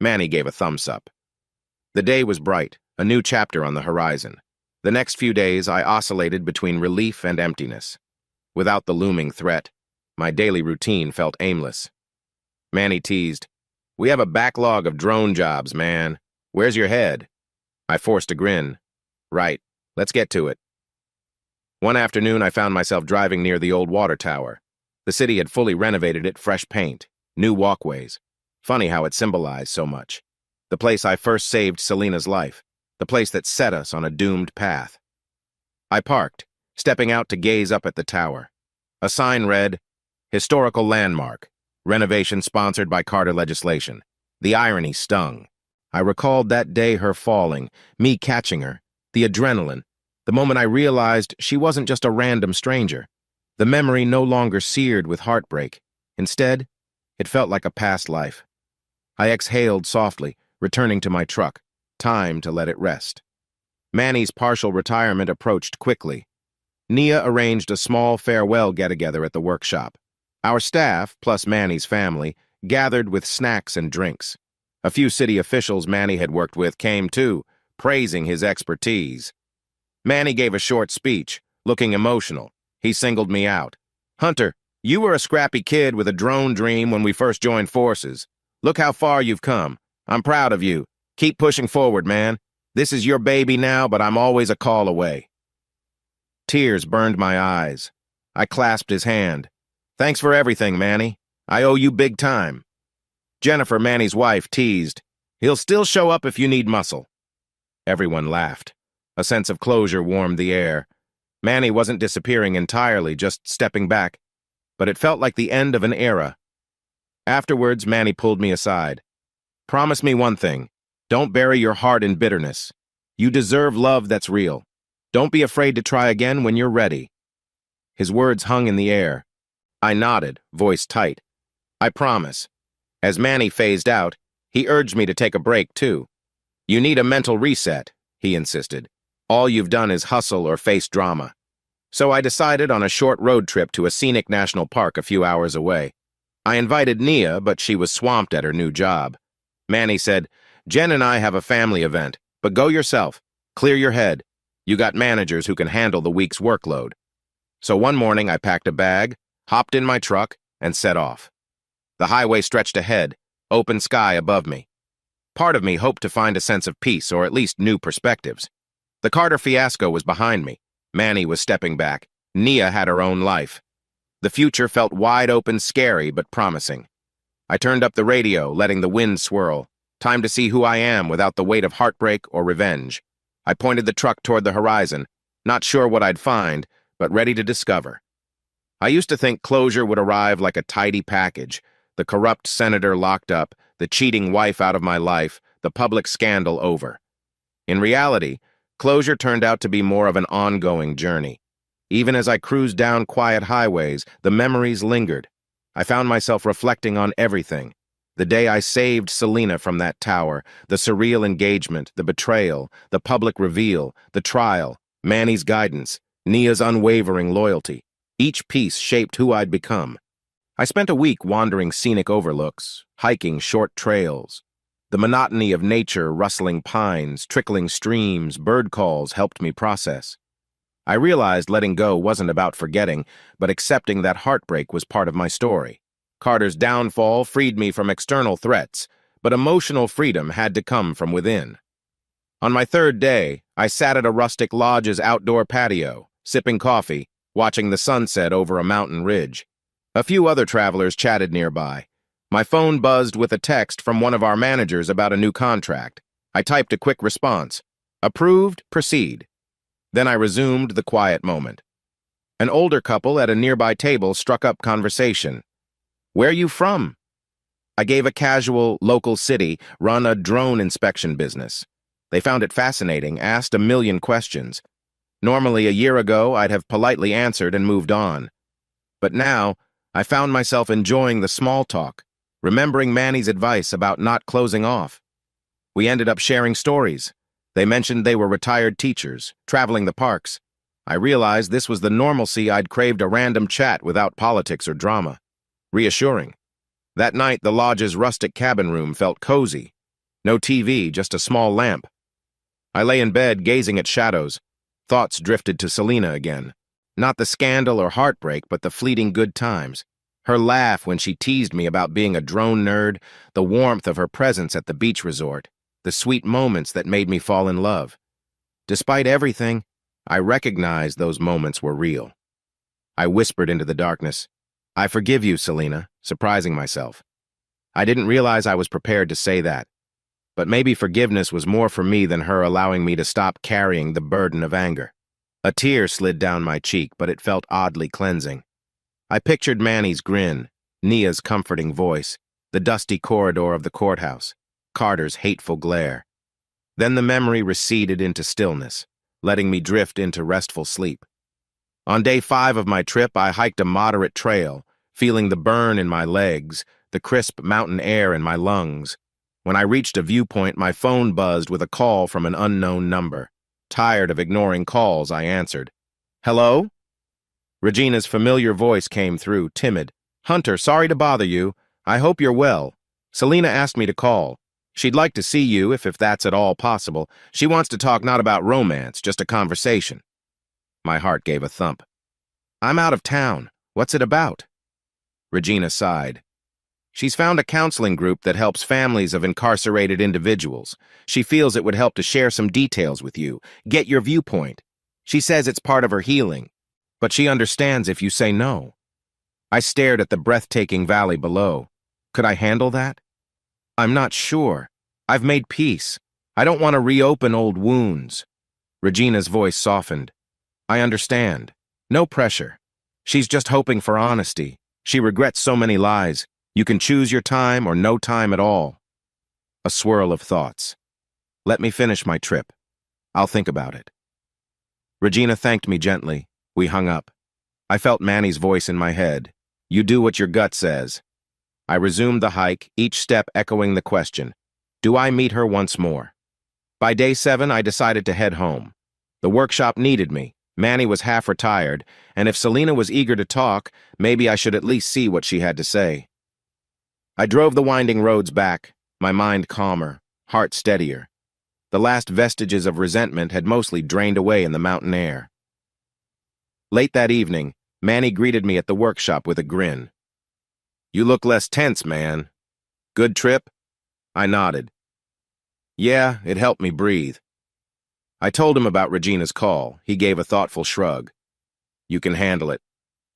Manny gave a thumbs up. The day was bright, a new chapter on the horizon. The next few days I oscillated between relief and emptiness. Without the looming threat, my daily routine felt aimless. Manny teased, we have a backlog of drone jobs, man. Where's your head? I forced a grin. Right, let's get to it. One afternoon, I found myself driving near the old water tower. The city had fully renovated it, fresh paint, new walkways. Funny how it symbolized so much. The place I first saved Selena's life, the place that set us on a doomed path. I parked, stepping out to gaze up at the tower. A sign read, Historical Landmark, renovation sponsored by Carter legislation. The irony stung. I recalled that day her falling, me catching her, the adrenaline, the moment I realized she wasn't just a random stranger. The memory no longer seared with heartbreak. Instead, it felt like a past life. I exhaled softly, returning to my truck. Time to let it rest. Manny's partial retirement approached quickly. Nia arranged a small farewell get-together at the workshop. Our staff, plus Manny's family, gathered with snacks and drinks. A few city officials Manny had worked with came too, praising his expertise. Manny gave a short speech, looking emotional. He singled me out. Hunter, you were a scrappy kid with a drone dream when we first joined forces. Look how far you've come. I'm proud of you. Keep pushing forward, man. This is your baby now, but I'm always a call away. Tears burned my eyes. I clasped his hand. Thanks for everything, Manny. I owe you big time. Jennifer, Manny's wife, teased. He'll still show up if you need muscle. Everyone laughed. A sense of closure warmed the air. Manny wasn't disappearing entirely, just stepping back, but it felt like the end of an era. Afterwards, Manny pulled me aside. Promise me one thing. Don't bury your heart in bitterness. You deserve love that's real. Don't be afraid to try again when you're ready. His words hung in the air. I nodded, voice tight. I promise. As Manny phased out, he urged me to take a break, too. You need a mental reset, he insisted. All you've done is hustle or face drama. So I decided on a short road trip to a scenic national park a few hours away. I invited Nia, but she was swamped at her new job. Manny said, Jen and I have a family event, but go yourself. Clear your head. You got managers who can handle the week's workload. So one morning I packed a bag, hopped in my truck, and set off. The highway stretched ahead, open sky above me. Part of me hoped to find a sense of peace or at least new perspectives. The Carter fiasco was behind me. Manny was stepping back. Nia had her own life. The future felt wide open, scary, but promising. I turned up the radio, letting the wind swirl. Time to see who I am without the weight of heartbreak or revenge. I pointed the truck toward the horizon, not sure what I'd find, but ready to discover. I used to think closure would arrive like a tidy package. The corrupt senator locked up, the cheating wife out of my life, the public scandal over. In reality, closure turned out to be more of an ongoing journey. Even as I cruised down quiet highways, the memories lingered. I found myself reflecting on everything. The day I saved Selena from that tower, the surreal engagement, the betrayal, the public reveal, the trial, Manny's guidance, Nia's unwavering loyalty. Each piece shaped who I'd become. I spent a week wandering scenic overlooks, hiking short trails. The monotony of nature, rustling pines, trickling streams, bird calls helped me process. I realized letting go wasn't about forgetting, but accepting that heartbreak was part of my story. Carter's downfall freed me from external threats, but emotional freedom had to come from within. On my third day, I sat at a rustic lodge's outdoor patio, sipping coffee, watching the sunset over a mountain ridge. A few other travelers chatted nearby. My phone buzzed with a text from one of our managers about a new contract. I typed a quick response. Approved, proceed. Then I resumed the quiet moment. An older couple at a nearby table struck up conversation. Where you from? I gave a casual, local city, run a drone inspection business. They found it fascinating, asked a million questions. Normally, a year ago, I'd have politely answered and moved on. But now, I found myself enjoying the small talk, remembering Manny's advice about not closing off. We ended up sharing stories. They mentioned they were retired teachers, traveling the parks. I realized this was the normalcy I'd craved, a random chat without politics or drama. Reassuring. That night, the lodge's rustic cabin room felt cozy. No TV, just a small lamp. I lay in bed, gazing at shadows. Thoughts drifted to Selena again. Not the scandal or heartbreak, but the fleeting good times. Her laugh when she teased me about being a drone nerd, the warmth of her presence at the beach resort, the sweet moments that made me fall in love. Despite everything, I recognized those moments were real. I whispered into the darkness, I forgive you, Selena, surprising myself. I didn't realize I was prepared to say that. But maybe forgiveness was more for me than her allowing me to stop carrying the burden of anger. A tear slid down my cheek, but it felt oddly cleansing. I pictured Manny's grin, Nia's comforting voice, the dusty corridor of the courthouse, Carter's hateful glare. Then the memory receded into stillness, letting me drift into restful sleep. On day 5 of my trip, I hiked a moderate trail, feeling the burn in my legs, the crisp mountain air in my lungs. When I reached a viewpoint, my phone buzzed with a call from an unknown number. Tired of ignoring calls, I answered. Hello? Regina's familiar voice came through, timid. Hunter, sorry to bother you. I hope you're well. Selena asked me to call. She'd like to see you, if that's at all possible. She wants to talk not about romance, just a conversation. My heart gave a thump. I'm out of town. What's it about? Regina sighed. She's found a counseling group that helps families of incarcerated individuals. She feels it would help to share some details with you, get your viewpoint. She says it's part of her healing, but she understands if you say no. I stared at the breathtaking valley below. Could I handle that? I'm not sure. I've made peace. I don't want to reopen old wounds. Regina's voice softened. I understand. No pressure. She's just hoping for honesty. She regrets so many lies. You can choose your time or no time at all. A swirl of thoughts. Let me finish my trip. I'll think about it. Regina thanked me gently. We hung up. I felt Manny's voice in my head. You do what your gut says. I resumed the hike, each step echoing the question, do I meet her once more? By day 7, I decided to head home. The workshop needed me. Manny was half retired, and if Selena was eager to talk, maybe I should at least see what she had to say. I drove the winding roads back, my mind calmer, heart steadier. The last vestiges of resentment had mostly drained away in the mountain air. Late that evening, Manny greeted me at the workshop with a grin. "You look less tense, man. Good trip?" I nodded. "Yeah, it helped me breathe." I told him about Regina's call. He gave a thoughtful shrug. "You can handle it.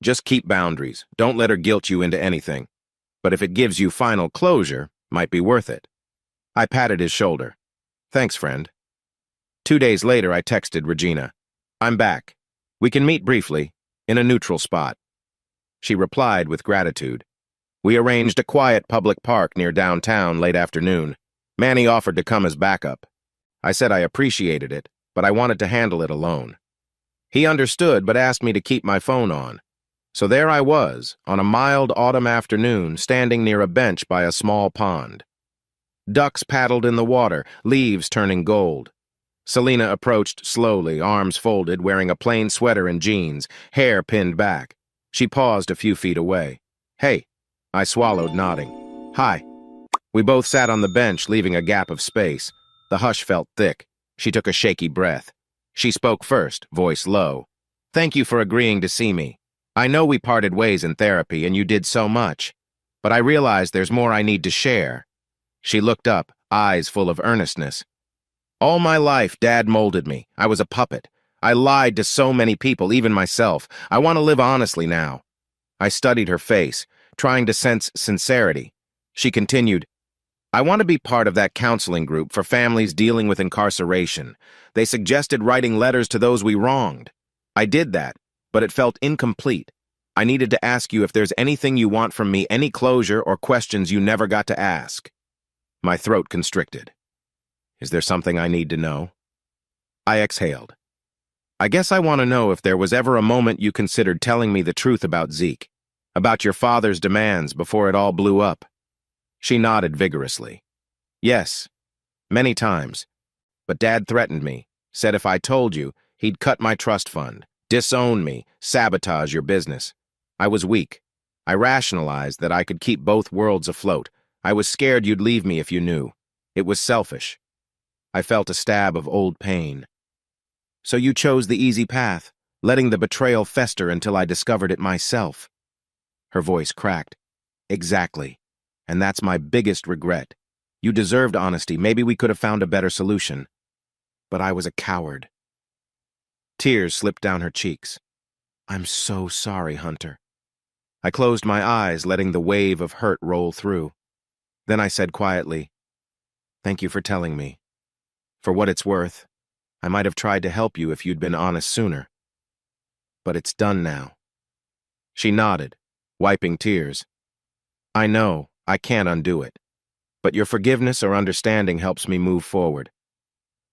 Just keep boundaries. Don't let her guilt you into anything. But if it gives you final closure, might be worth it." I patted his shoulder. "Thanks, friend." 2 days later, I texted Regina. "I'm back. We can meet briefly, in a neutral spot." She replied with gratitude. We arranged a quiet public park near downtown late afternoon. Manny offered to come as backup. I said I appreciated it, but I wanted to handle it alone. He understood, but asked me to keep my phone on. So there I was, on a mild autumn afternoon, standing near a bench by a small pond. Ducks paddled in the water, leaves turning gold. Selena approached slowly, arms folded, wearing a plain sweater and jeans, hair pinned back. She paused a few feet away. "Hey," I swallowed, nodding. "Hi." We both sat on the bench, leaving a gap of space. The hush felt thick. She took a shaky breath. She spoke first, voice low. "Thank you for agreeing to see me. I know we parted ways in therapy and you did so much, but I realize there's more I need to share." She looked up, eyes full of earnestness. "All my life, Dad molded me. I was a puppet. I lied to so many people, even myself. I want to live honestly now." I studied her face, trying to sense sincerity. She continued, "I want to be part of that counseling group for families dealing with incarceration. They suggested writing letters to those we wronged. I did that, but it felt incomplete. I needed to ask you if there's anything you want from me, any closure or questions you never got to ask." My throat constricted. Is there something I need to know? I exhaled. "I guess I want to know if there was ever a moment you considered telling me the truth about Zeke, about your father's demands before it all blew up." She nodded vigorously. "Yes, many times. But Dad threatened me, said if I told you, he'd cut my trust fund, disown me, sabotage your business. I was weak. I rationalized that I could keep both worlds afloat. I was scared you'd leave me if you knew. It was selfish." I felt a stab of old pain. "So you chose the easy path, letting the betrayal fester until I discovered it myself." Her voice cracked. "Exactly. And that's my biggest regret. You deserved honesty. Maybe we could have found a better solution. But I was a coward." Tears slipped down her cheeks. "I'm so sorry, Hunter." I closed my eyes, letting the wave of hurt roll through. Then I said quietly, "Thank you for telling me. For what it's worth, I might have tried to help you if you'd been honest sooner. But it's done now." She nodded, wiping tears. "I know, I can't undo it. But your forgiveness or understanding helps me move forward.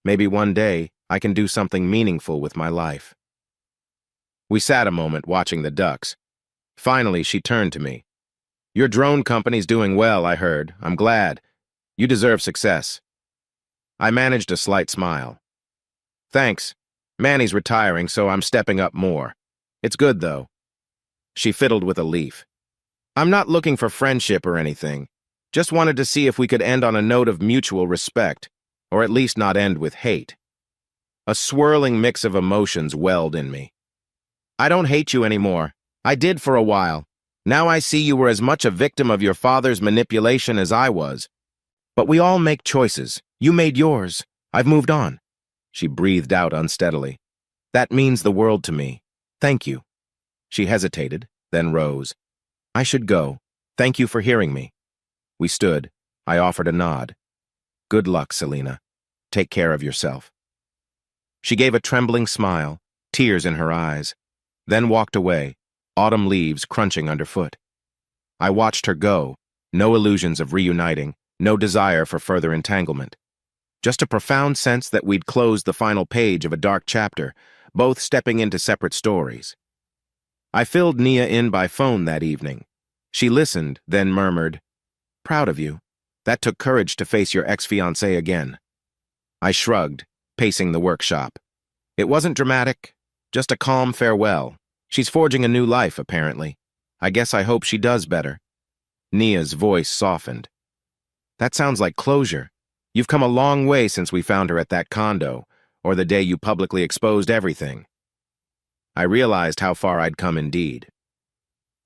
Maybe one day I can do something meaningful with my life." We sat a moment watching the ducks. Finally, she turned to me. "Your drone company's doing well, I heard. I'm glad. You deserve success." I managed a slight smile. "Thanks. Manny's retiring, so I'm stepping up more. It's good, though." She fiddled with a leaf. "I'm not looking for friendship or anything. Just wanted to see if we could end on a note of mutual respect, or at least not end with hate." A swirling mix of emotions welled in me. "I don't hate you anymore. I did for a while. Now I see you were as much a victim of your father's manipulation as I was. But we all make choices. You made yours. I've moved on." She breathed out unsteadily. "That means the world to me. Thank you." She hesitated, then rose. "I should go. Thank you for hearing me." We stood. I offered a nod. "Good luck, Selena. Take care of yourself." She gave a trembling smile, tears in her eyes, then walked away, autumn leaves crunching underfoot. I watched her go, no illusions of reuniting, no desire for further entanglement. Just a profound sense that we'd closed the final page of a dark chapter, both stepping into separate stories. I filled Nia in by phone that evening. She listened, then murmured, "Proud of you. That took courage to face your ex-fiancé again." I shrugged, pacing the workshop. It wasn't dramatic, just a calm farewell. She's forging a new life, apparently. I guess I hope she does better. Nia's voice softened. "That sounds like closure. You've come a long way since we found her at that condo, or the day you publicly exposed everything." I realized how far I'd come indeed.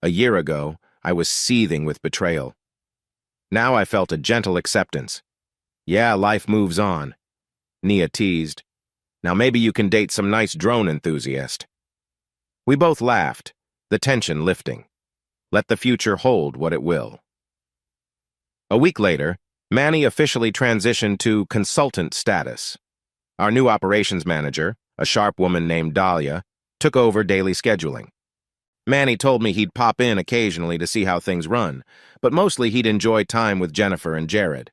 A year ago, I was seething with betrayal. Now I felt a gentle acceptance. Yeah, life moves on. Nia teased. Now maybe you can date some nice drone enthusiast. We both laughed, the tension lifting. Let the future hold what it will. A week later, Manny officially transitioned to consultant status. Our new operations manager, a sharp woman named Dahlia, took over daily scheduling. Manny told me he'd pop in occasionally to see how things run, but mostly he'd enjoy time with Jennifer and Jared.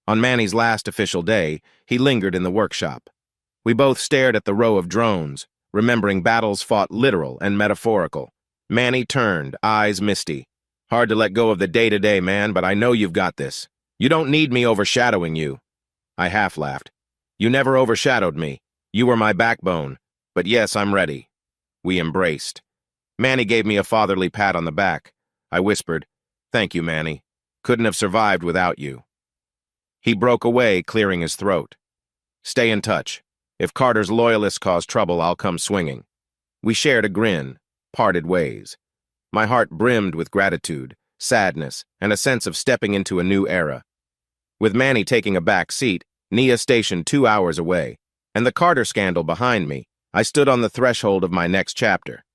On Manny's last official day, he lingered in the workshop. We both stared at the row of drones, remembering battles fought literal and metaphorical. Manny turned, eyes misty. Hard to let go of the day-to-day, man, but I know you've got this. You don't need me overshadowing you. I half-laughed. You never overshadowed me. You were my backbone. But yes, I'm ready. We embraced. Manny gave me a fatherly pat on the back. I whispered, "Thank you, Manny. Couldn't have survived without you." He broke away, clearing his throat. "Stay in touch. If Carter's loyalists cause trouble, I'll come swinging." We shared a grin, parted ways. My heart brimmed with gratitude, sadness, and a sense of stepping into a new era. With Manny taking a back seat, Nia stationed 2 hours away, and the Carter scandal behind me, I stood on the threshold of my next chapter.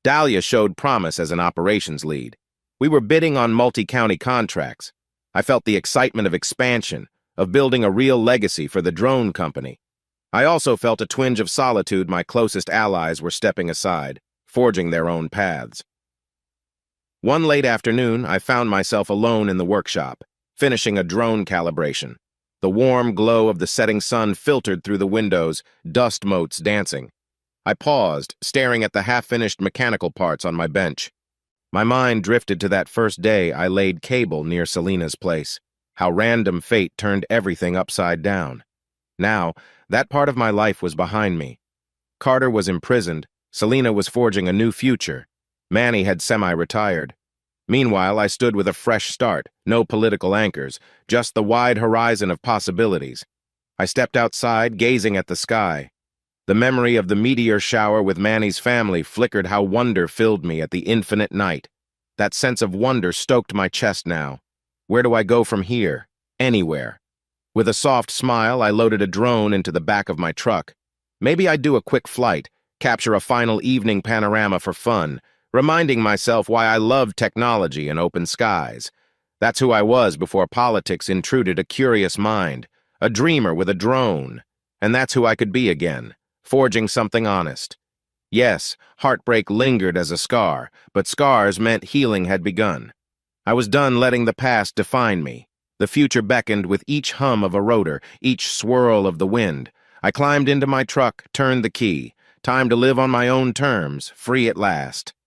Dahlia showed promise as an operations lead. We were bidding on multi-county contracts. I felt the excitement of expansion, of building a real legacy for the drone company. I also felt a twinge of solitude. My closest allies were stepping aside, forging their own paths. One late afternoon, I found myself alone in the workshop, finishing a drone calibration. The warm glow of the setting sun filtered through the windows, dust motes dancing. I paused, staring at the half-finished mechanical parts on my bench. My mind drifted to that first day I laid cable near Selena's place, how random fate turned everything upside down. Now, that part of my life was behind me. Carter was imprisoned, Selena was forging a new future. Manny had semi-retired. Meanwhile, I stood with a fresh start, no political anchors, just the wide horizon of possibilities. I stepped outside, gazing at the sky. The memory of the meteor shower with Manny's family flickered how wonder filled me at the infinite night. That sense of wonder stoked my chest now. Where do I go from here? Anywhere. With a soft smile, I loaded a drone into the back of my truck. Maybe I'd do a quick flight, capture a final evening panorama for fun, reminding myself why I loved technology and open skies. That's who I was before politics intruded a curious mind, a dreamer with a drone. And that's who I could be again, forging something honest. Yes, heartbreak lingered as a scar, but scars meant healing had begun. I was done letting the past define me. The future beckoned with each hum of a rotor, each swirl of the wind. I climbed into my truck, turned the key. Time to live on my own terms, free at last.